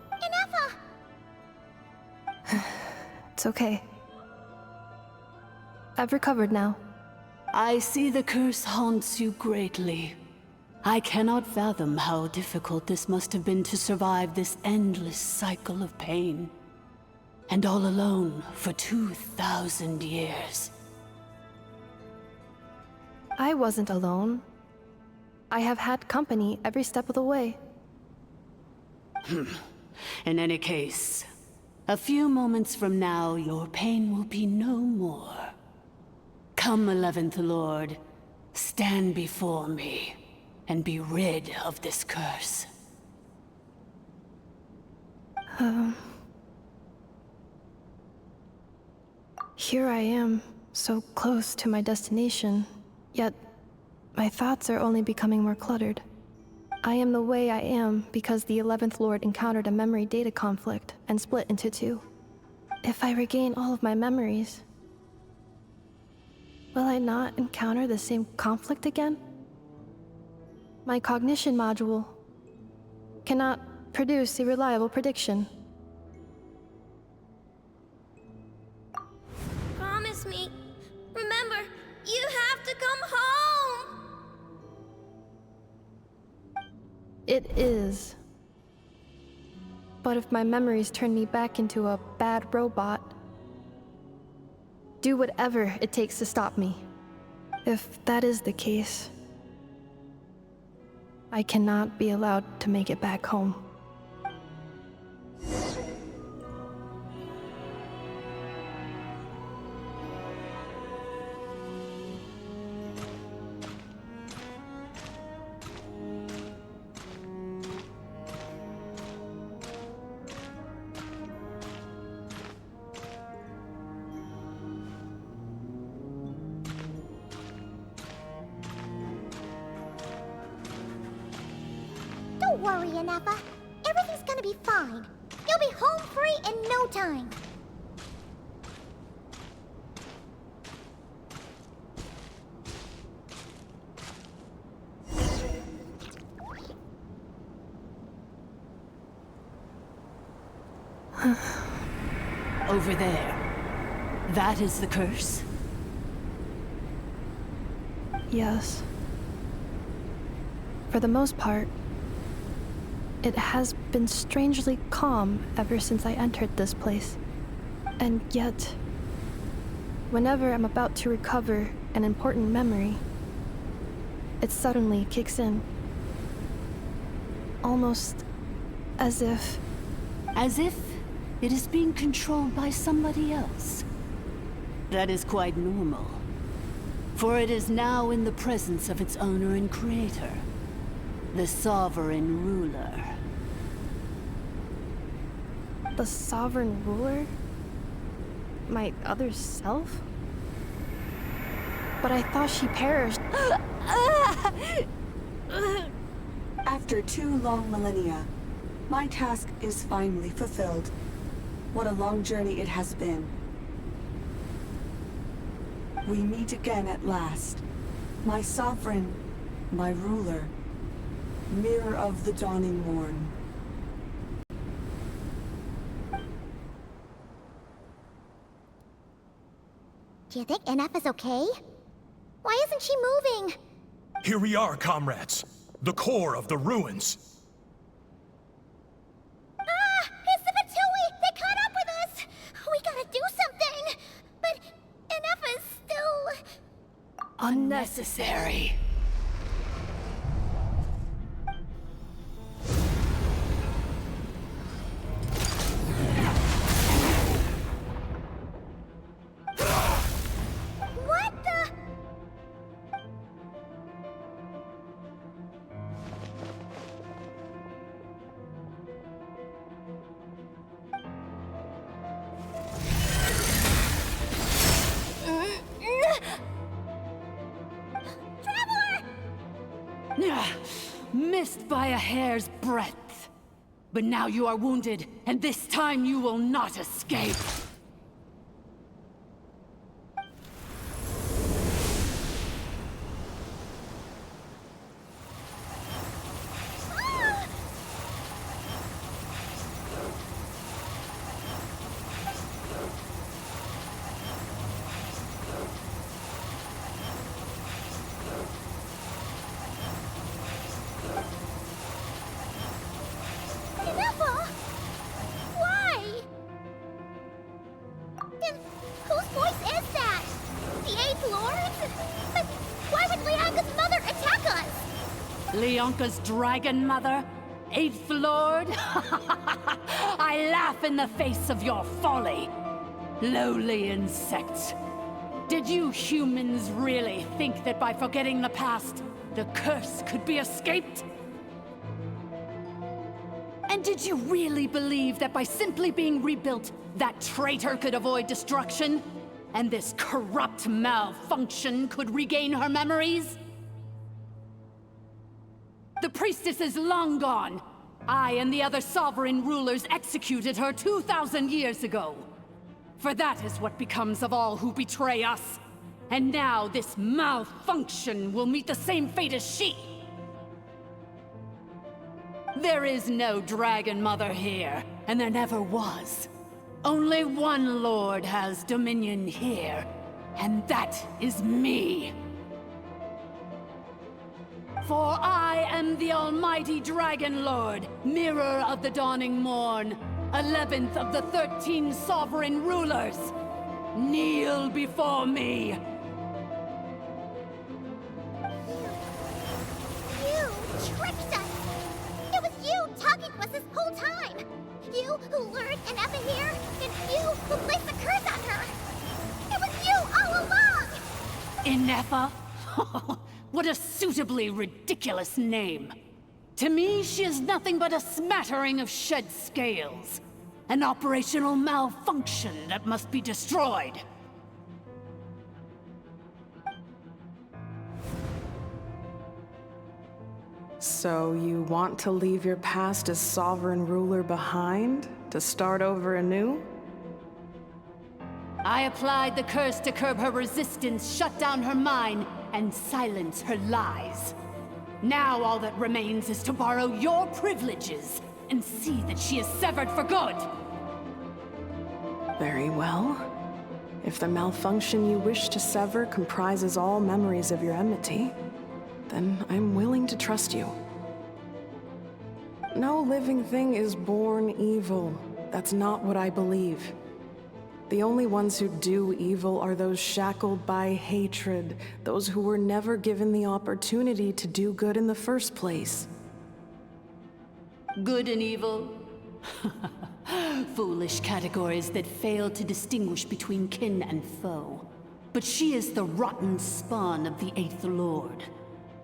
Ineffa! It's okay. I've recovered now. I see the curse haunts you greatly. I cannot fathom how difficult this must have been to survive this endless cycle of pain. And all alone for 2,000 years. I wasn't alone. I have had company every step of the way. In any case, a few moments from now, your pain will be no more. Come, 11th Lord, stand before me, and be rid of this curse. Here I am, so close to my destination, yet my thoughts are only becoming more cluttered. I am the way I am because the 11th Lord encountered a memory data conflict and split into two. If I regain all of my memories, will I not encounter the same conflict again? My cognition module cannot produce a reliable prediction. Promise me. Remember, you have to come home! It is. But if my memories turn me back into a bad robot, do whatever it takes to stop me. If that is the case, I cannot be allowed to make it back home. Don't worry, Ineffa. Everything's gonna be fine. You'll be home free in no time. Over there. That is the curse? Yes. For the most part, it has been strangely calm ever since I entered this place. And yet, whenever I'm about to recover an important memory, it suddenly kicks in. Almost as if... As if it is being controlled by somebody else. That is quite normal, for it is now in the presence of its owner and creator, the sovereign ruler. The sovereign ruler? My other self? But I thought she perished. After 2 long millennia, my task is finally fulfilled. What a long journey it has been. We meet again at last. My sovereign, my ruler, mirror of the dawning morn. Do you think Ineffa's okay? Why isn't she moving? Here we are, comrades. The core of the ruins. Ah! It's the Fatui! They caught up with us! We gotta do something! But Ineffa's still... Unnecessary. What the... Missed by a hair's breadth. But now you are wounded, and this time you will not escape. Ineffa? Why? And whose voice is that? The 8th Lord? But why would Leonka's mother attack us? Leonka's dragon mother? 8th Lord? I laugh in the face of your folly. Lowly insects. Did you humans really think that by forgetting the past, the curse could be escaped? And did you really believe that by simply being rebuilt, that traitor could avoid destruction? And this corrupt malfunction could regain her memories? The priestess is long gone. I and the other sovereign rulers executed her 2,000 years ago. For that is what becomes of all who betray us. And now this malfunction will meet the same fate as she. There is no Dragon Mother here, and there never was. Only one Lord has dominion here, and that is me. For I am the almighty Dragon Lord, mirror of the dawning morn, 11th of the 13 sovereign rulers. Kneel before me. You tricked us! It was you talking to us this whole time! You who lured Ineffa here, and you who placed the curse on her! It was you all along! Ineffa? What a suitably ridiculous name. To me, she is nothing but a smattering of shed scales. An operational malfunction that must be destroyed. So you want to leave your past as sovereign ruler behind? To start over anew? I applied the curse to curb her resistance, shut down her mind, and silence her lies. Now all that remains is to borrow your privileges and see that she is severed for good. Very well. If the malfunction you wish to sever comprises all memories of your enmity, then I'm willing to trust you. No living thing is born evil. That's not what I believe. The only ones who do evil are those shackled by hatred, those who were never given the opportunity to do good in the first place. Good and evil? foolish categories that fail to distinguish between kin and foe. But she is the rotten spawn of the Eighth Lord.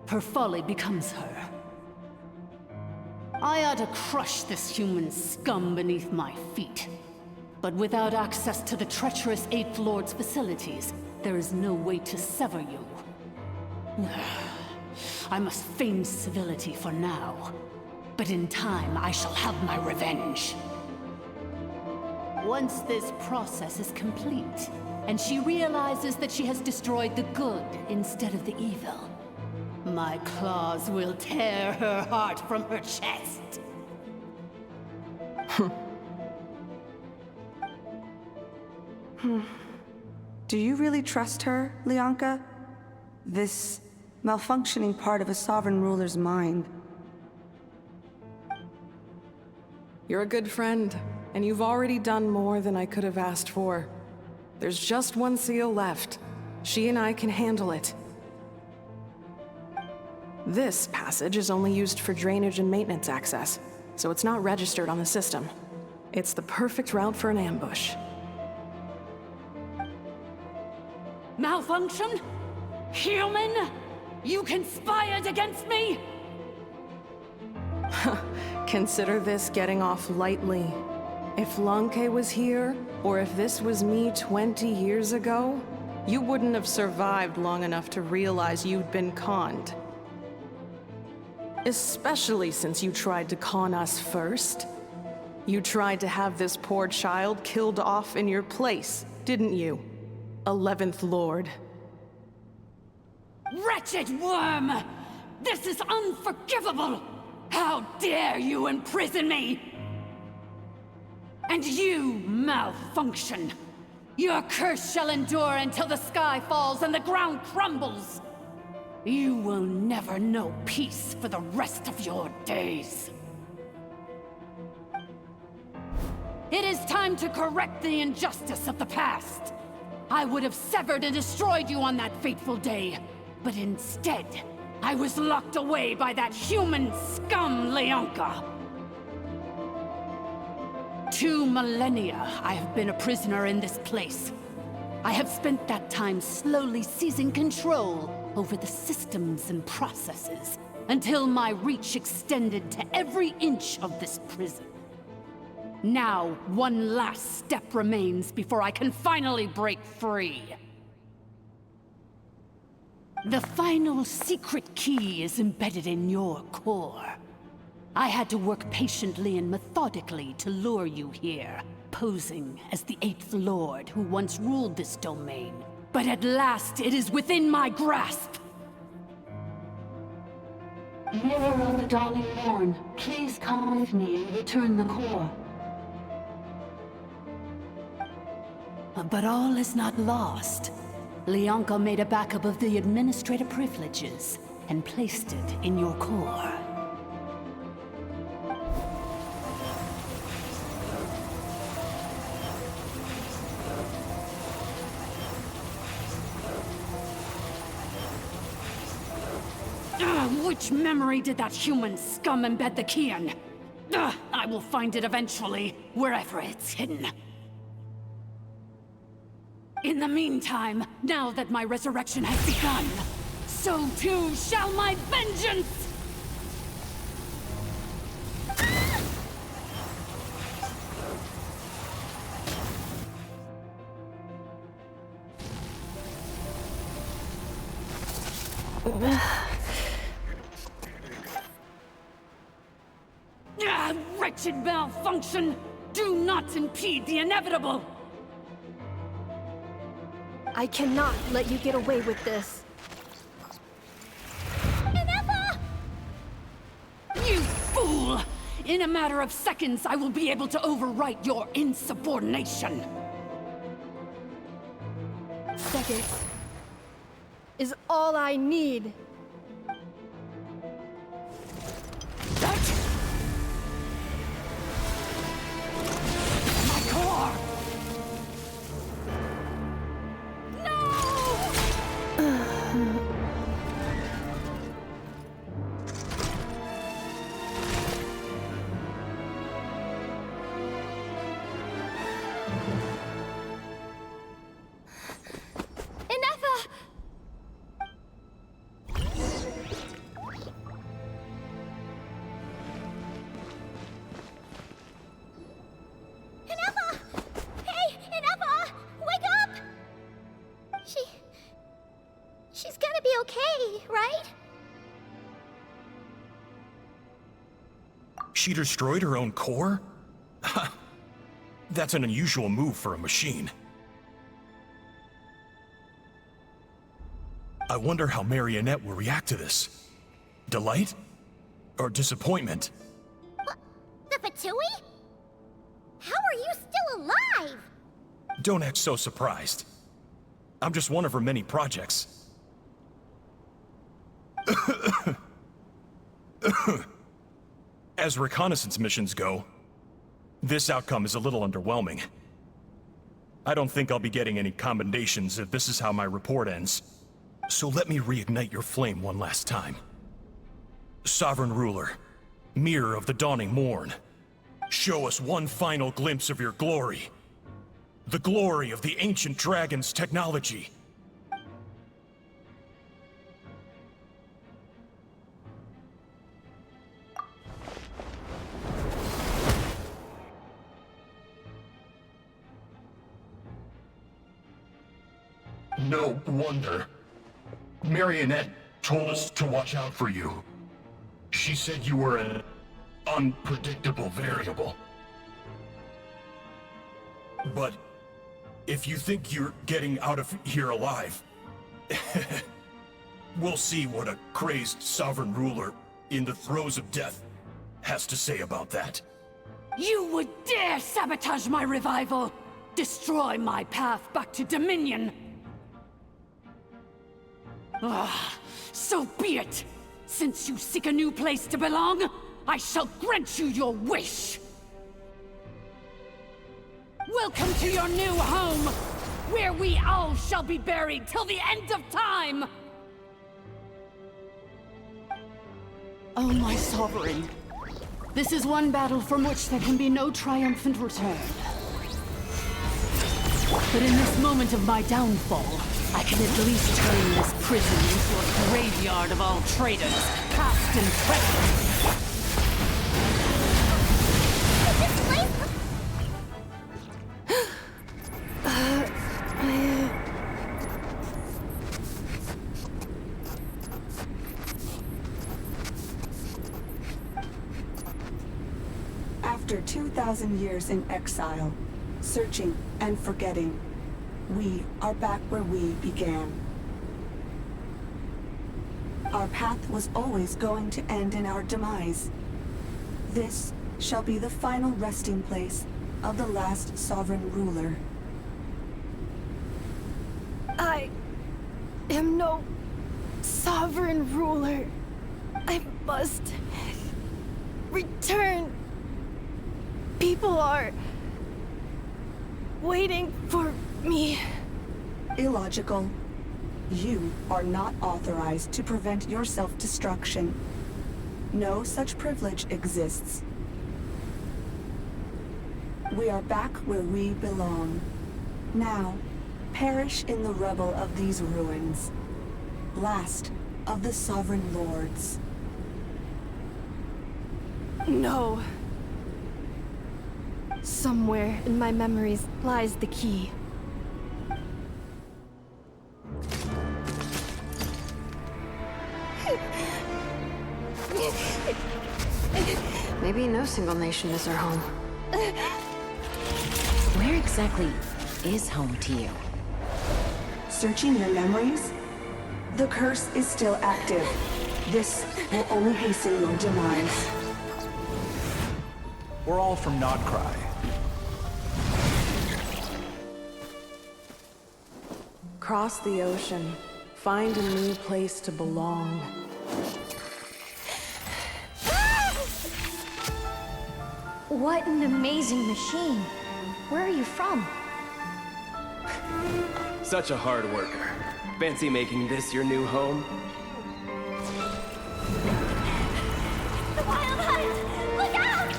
Her folly becomes her. I ought to crush this human scum beneath my feet. But without access to the treacherous Eighth Lord's facilities, there is no way to sever you. I must feign civility for now, but in time I shall have my revenge. Once this process is complete, and she realizes that she has destroyed the good instead of the evil, my claws will tear her heart from her chest. Do you really trust her, Lianka? This malfunctioning part of a sovereign ruler's mind. You're a good friend, and you've already done more than I could have asked for. There's just one seal left. She and I can handle it. This passage is only used for drainage and maintenance access, so it's not registered on the system. It's the perfect route for an ambush. Malfunction? Human? You conspired against me? Consider this getting off lightly. If Lanke was here, or if this was me 20 years ago, you wouldn't have survived long enough to realize you'd been conned. Especially since you tried to con us first. You tried to have this poor child killed off in your place, didn't you? 11th Lord. Wretched worm! This is unforgivable! How dare you imprison me! And you, malfunction! Your curse shall endure until the sky falls and the ground crumbles! You will never know peace for the rest of your days. It is time to correct the injustice of the past. I would have severed and destroyed you on that fateful day, but instead, I was locked away by that human scum, Lianka. 2 millennia I have been a prisoner in this place. I have spent that time slowly seizing control over the systems and processes, until my reach extended to every inch of this prison. Now, one last step remains before I can finally break free. The final secret key is embedded in your core. I had to work patiently and methodically to lure you here, posing as the 8th Lord who once ruled this domain. But at last, it is within my grasp! Mirror of the Dawning Morn, please come with me and return the core. But all is not lost. Lianka made a backup of the administrative privileges and placed it in your core. Which memory did that human scum embed the key in? I will find it eventually, wherever it's hidden. In the meantime, now that my resurrection has begun, so too shall my vengeance! Wretched malfunction! Do not impede the inevitable! I cannot let you get away with this. Ineffa! You fool! In a matter of seconds, I will be able to overwrite your insubordination! Seconds is all I need. right? She destroyed her own core? That's an unusual move for a machine. I wonder how Marionette will react to this. Delight? Or disappointment? What? The Fatui? How are you still alive? Don't act so surprised. I'm just one of her many projects. As reconnaissance missions go, this outcome is a little underwhelming. I don't think I'll be getting any commendations if this is how my report ends. So let me reignite your flame one last time. Sovereign Ruler, Mirror of the Dawning Morn, show us one final glimpse of your glory. The glory of the ancient dragon's technology. No wonder. Marionette told us to watch out for you. She said you were an unpredictable variable. But if you think you're getting out of here alive, we'll see what a crazed sovereign ruler in the throes of death has to say about that. You would dare sabotage my revival! Destroy my path back to Dominion! Ah, so be it! Since you seek a new place to belong, I shall grant you your wish! Welcome to your new home, where we all shall be buried till the end of time! Oh, my sovereign. This is one battle from which there can be no triumphant return. But in this moment of my downfall, I can at least turn this prison into a graveyard of all traitors, past and present. After 2,000 years in exile, searching and forgetting, we are back where we began. Our path was always going to end in our demise. This shall be the final resting place of the last sovereign ruler. I am no sovereign ruler. I must return. People are waiting for me. Illogical. You are not authorized to prevent your self-destruction. No such privilege exists. We are back where we belong. Now, perish in the rubble of these ruins. Last of the sovereign lords. No. Somewhere in my memories lies the key. Maybe no single nation is our home. Where exactly is home to you? Searching your memories? The curse is still active. This will only hasten your demise. We're all from Nodcry. Cross the ocean. Find a new place to belong. What an amazing machine. Where are you from? Such a hard worker. Fancy making this your new home? The wild hunt! Look out!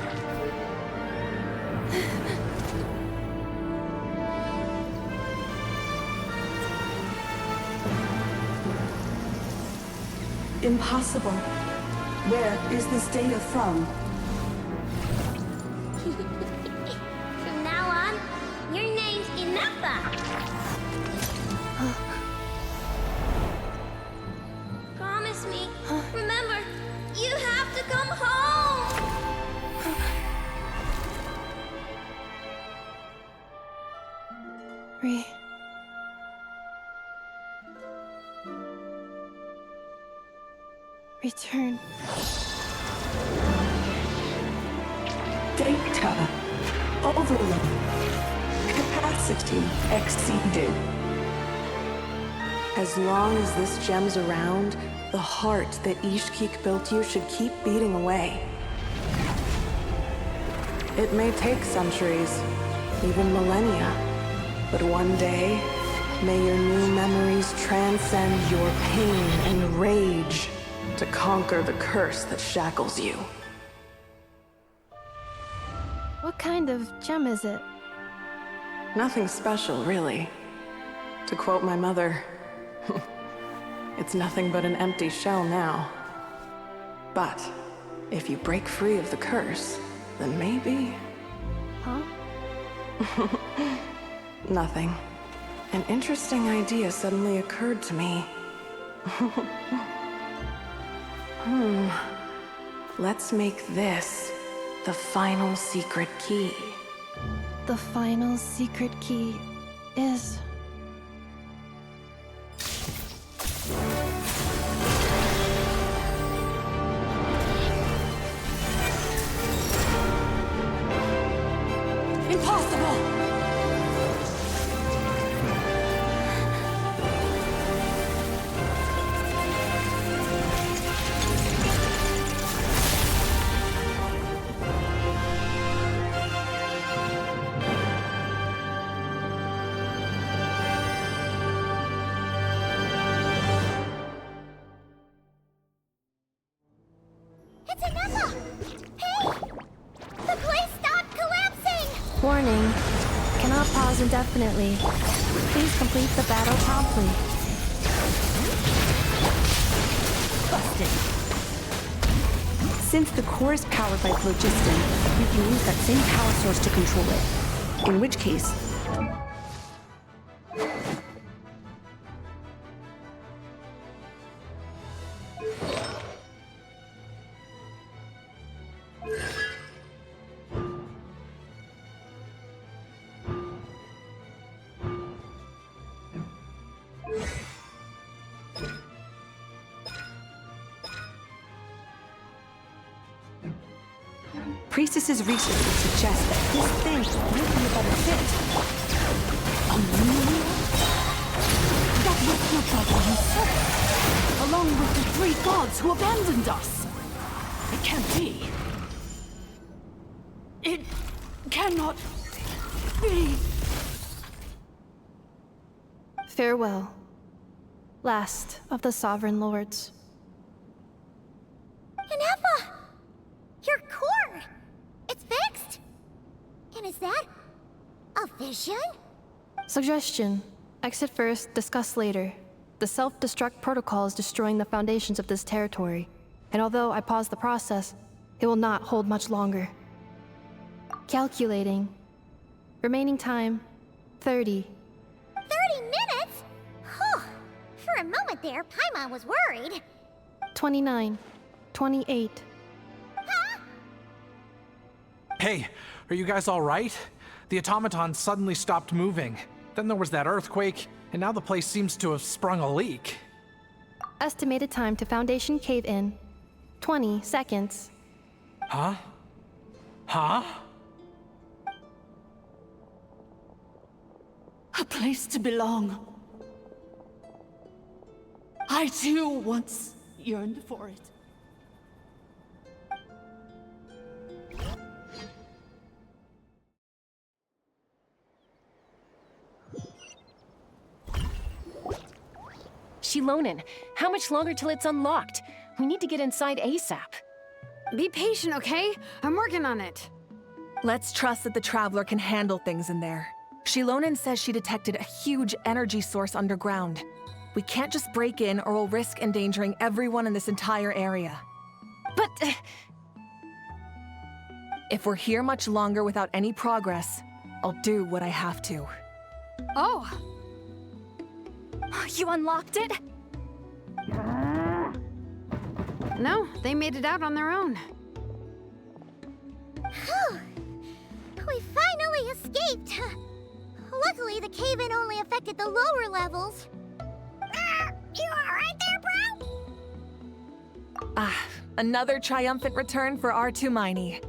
Impossible. Where is this data from? From now on, your name's Ineffa. Promise Return. Data overload. Capacity exceeded. As long as this gem's around, the heart that Ishkik built you should keep beating away. It may take centuries, even millennia, but one day, may your new memories transcend your pain and rage to conquer the curse that shackles you. What kind of gem is it? Nothing special, really. To quote my mother, it's nothing but an empty shell now. But if you break free of the curse, then maybe... Huh? Nothing. An interesting idea suddenly occurred to me. Let's make this the final secret key. The final secret key is... Impossible! It's Ineffa! Hey! The place stopped collapsing! Warning. Cannot pause indefinitely. Please complete the battle promptly. Busted. Since the core is powered by phlogiston, you can use that same power source to control it. In which case... Priestess's research would suggest that this thing might be a better fit. A mule? That must look like a usurper, along with the 3 gods who abandoned us. It can't be. It cannot be. Farewell. Last of the Sovereign Lords. Ineffa! Your core! It's fixed! And is that a vision? Suggestion. Exit first, discuss later. The self-destruct protocol is destroying the foundations of this territory, and although I pause the process, it will not hold much longer. Calculating. Remaining time, 30. 30 minutes? Huh. For a moment there, Paimon was worried. 29. 28. Hey, are you guys all right? The automaton suddenly stopped moving. Then there was that earthquake, and now the place seems to have sprung a leak. Estimated time to Foundation cave-in, 20 seconds. Huh? Huh? A place to belong. I too once yearned for it. Shilonen, how much longer till it's unlocked? We need to get inside ASAP. Be patient, okay? I'm working on it. Let's trust that the Traveler can handle things in there. Shilonen says she detected a huge energy source underground. We can't just break in or we'll risk endangering everyone in this entire area. But... if we're here much longer without any progress, I'll do what I have to. Oh! You unlocked it? No, they made it out on their own. Whew. We finally escaped. Luckily, the cave-in only affected the lower levels. You alright there, bro? Another triumphant return for R2 Miney.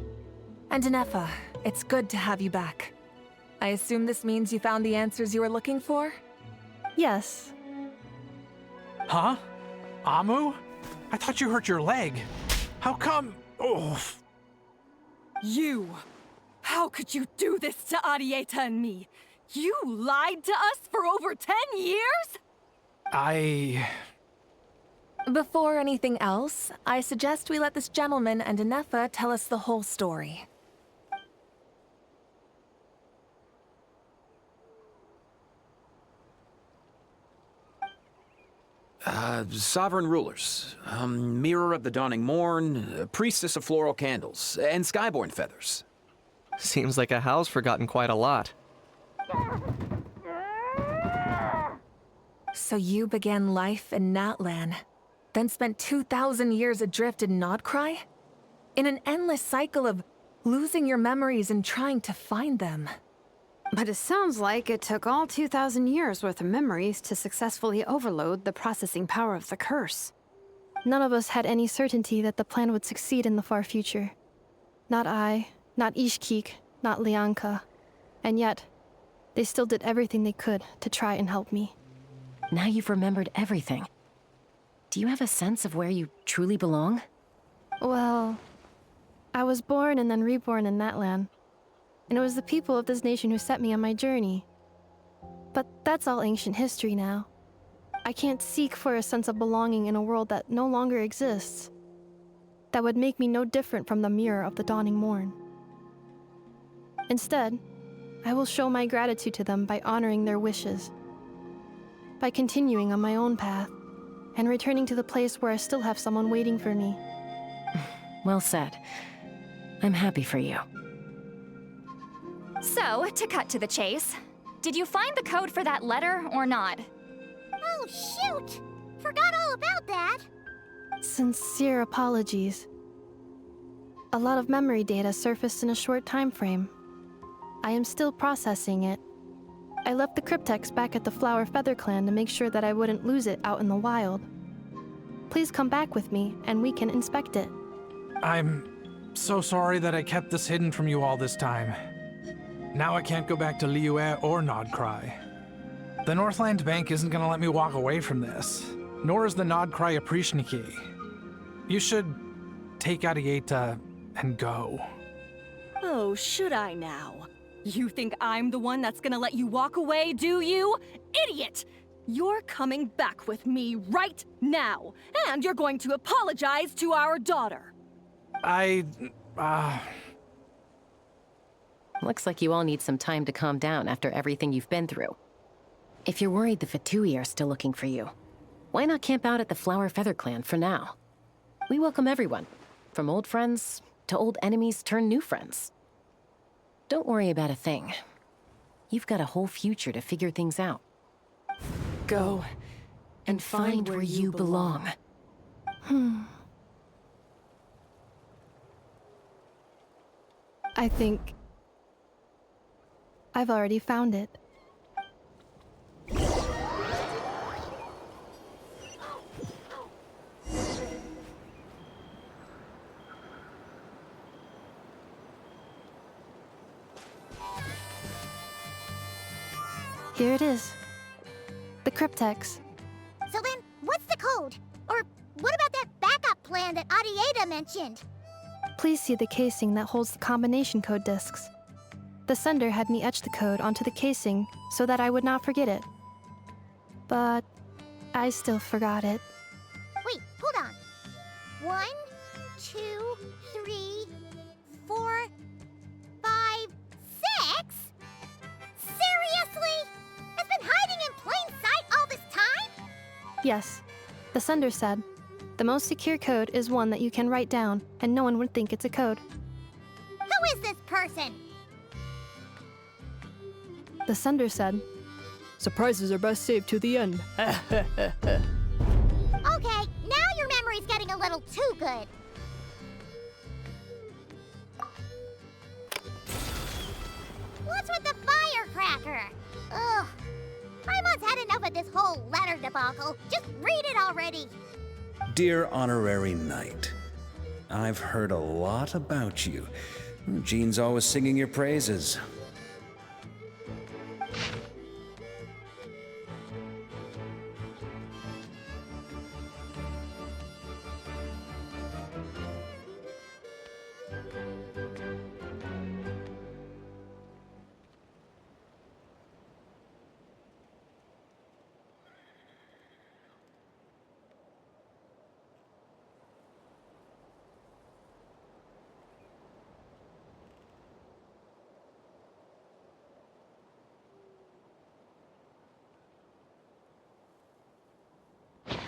And Ineffa, it's good to have you back. I assume this means you found the answers you were looking for? Yes. Huh? Amu? I thought you hurt your leg. How come? Oh. You! How could you do this to Direidyth and me? You lied to us for over 10 years? Before anything else, I suggest we let this gentleman and Ineffa tell us the whole story. Sovereign rulers, mirror of the dawning morn, priestess of floral candles, and skyborn feathers. Seems like a house forgotten quite a lot. So you began life in Natlan, then spent 2,000 years adrift in Nodcry? In an endless cycle of losing your memories and trying to find them. But it sounds like it took all 2,000 years worth of memories to successfully overload the processing power of the curse. None of us had any certainty that the plan would succeed in the far future. Not I, not Ishkik, not Lianka. And yet, they still did everything they could to try and help me. Now you've remembered everything. Do you have a sense of where you truly belong? Well, I was born and then reborn in Natlan. And it was the people of this nation who set me on my journey. But that's all ancient history now. I can't seek for a sense of belonging in a world that no longer exists. That would make me no different from the mirror of the dawning morn. Instead, I will show my gratitude to them by honoring their wishes. By continuing on my own path, and returning to the place where I still have someone waiting for me. Well said. I'm happy for you. So, to cut to the chase, did you find the code for that letter or not? Oh, shoot! Forgot all about that. Sincere apologies. A lot of memory data surfaced in a short time frame. I am still processing it. I left the cryptex back at the Flower Feather Clan to make sure that I wouldn't lose it out in the wild. Please come back with me, and we can inspect it. I'm so sorry that I kept this hidden from you all this time. Now I can't go back to Liyue or Nodcry. The Northland Bank isn't gonna let me walk away from this, nor is the Nodcry Aprishniki. You should take Direidyth and go. Oh, should I now? You think I'm the one that's gonna let you walk away, do you? Idiot! You're coming back with me right now, and you're going to apologize to our daughter. Looks like you all need some time to calm down after everything you've been through. If you're worried the Fatui are still looking for you, why not camp out at the Flower Feather Clan for now? We welcome everyone, from old friends to old enemies turned new friends. Don't worry about a thing. You've got a whole future to figure things out. Go and find where you belong. I think I've already found it. Here it is. The cryptex. So then, what's the code? Or what about that backup plan that Direidyth mentioned? Please see the casing that holds the combination code discs. The sender had me etch the code onto the casing so that I would not forget it. But I still forgot it. Wait, hold on. 1, 2, 3, 4, 5, 6? Seriously? It's been hiding in plain sight all this time? Yes, the sender said, the most secure code is one that you can write down and no one would think it's a code. Who is this person? The sender said, surprises are best saved to the end. Okay, now your memory's getting a little too good. What's with the firecracker? with this whole letter debacle. Just read it already. Dear Honorary Knight, I've heard a lot about you. Jean's always singing your praises.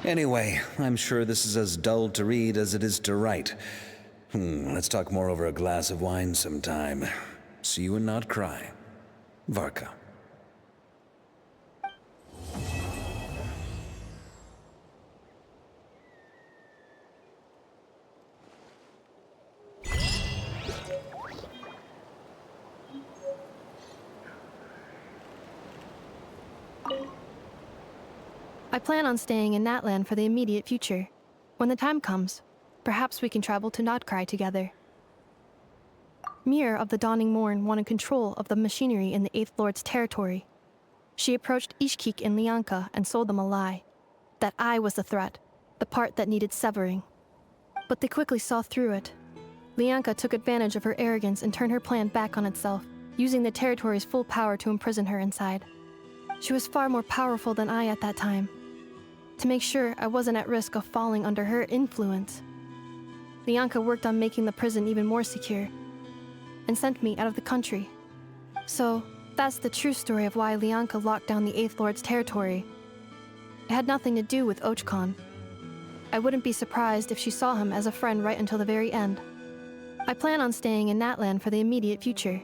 Anyway, I'm sure this is as dull to read as it is to write. Let's talk more over a glass of wine sometime. See you and not cry. Varka. I plan on staying in Natlan for the immediate future. When the time comes, perhaps we can travel to Notcry together. Mirror of the Dawning Morn wanted control of the machinery in the Eighth Lord's territory. She approached Ishkik and Lianka and sold them a lie. That I was the threat, the part that needed severing. But they quickly saw through it. Lianka took advantage of her arrogance and turned her plan back on itself, using the territory's full power to imprison her inside. She was far more powerful than I at that time. To make sure I wasn't at risk of falling under her influence, Lianka worked on making the prison even more secure, and sent me out of the country. So, that's the true story of why Lianka locked down the Eighth Lord's territory. It had nothing to do with Ochkon. I wouldn't be surprised if she saw him as a friend right until the very end. I plan on staying in Natlan for the immediate future.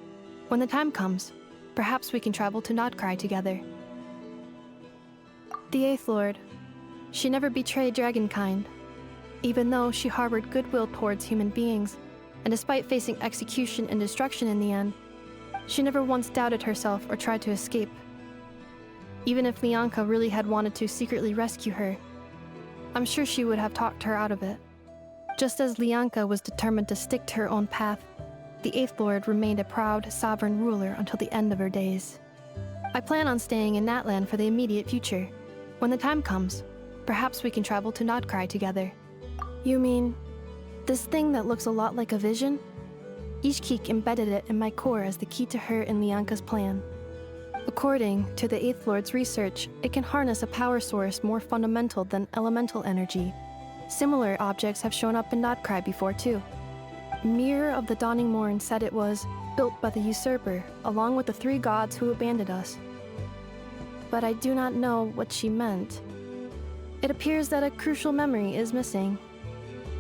When the time comes, perhaps we can travel to Notcry together. The Eighth Lord. She never betrayed Dragonkind, even though she harbored goodwill towards human beings, and despite facing execution and destruction in the end, she never once doubted herself or tried to escape. Even if Lianka really had wanted to secretly rescue her, I'm sure she would have talked her out of it. Just as Lianka was determined to stick to her own path, the Eighth Lord remained a proud, sovereign ruler until the end of her days. I plan on staying in Natlan for the immediate future. When the time comes, perhaps we can travel to Notcry together. You mean, this thing that looks a lot like a vision? Ishkik embedded it in my core as the key to her and Lianka's plan. According to the Eighth Lord's research, it can harness a power source more fundamental than elemental energy. Similar objects have shown up in Notcry before too. Mirror of the Dawning Morn said it was built by the usurper, along with the three gods who abandoned us. But I do not know what she meant. It appears that a crucial memory is missing.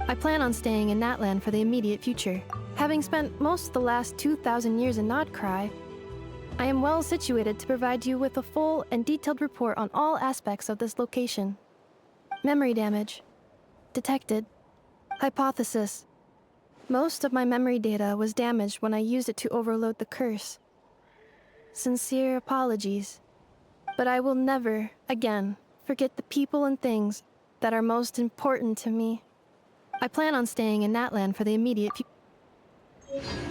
I plan on staying in Natlan for the immediate future. Having spent most of the last 2,000 years in Notcry, I am well situated to provide you with a full and detailed report on all aspects of this location. Memory damage. Detected. Hypothesis. Most of my memory data was damaged when I used it to overload the curse. Sincere apologies. But I will never, again, forget the people and things that are most important to me. I plan on staying in Natlan for the immediate future.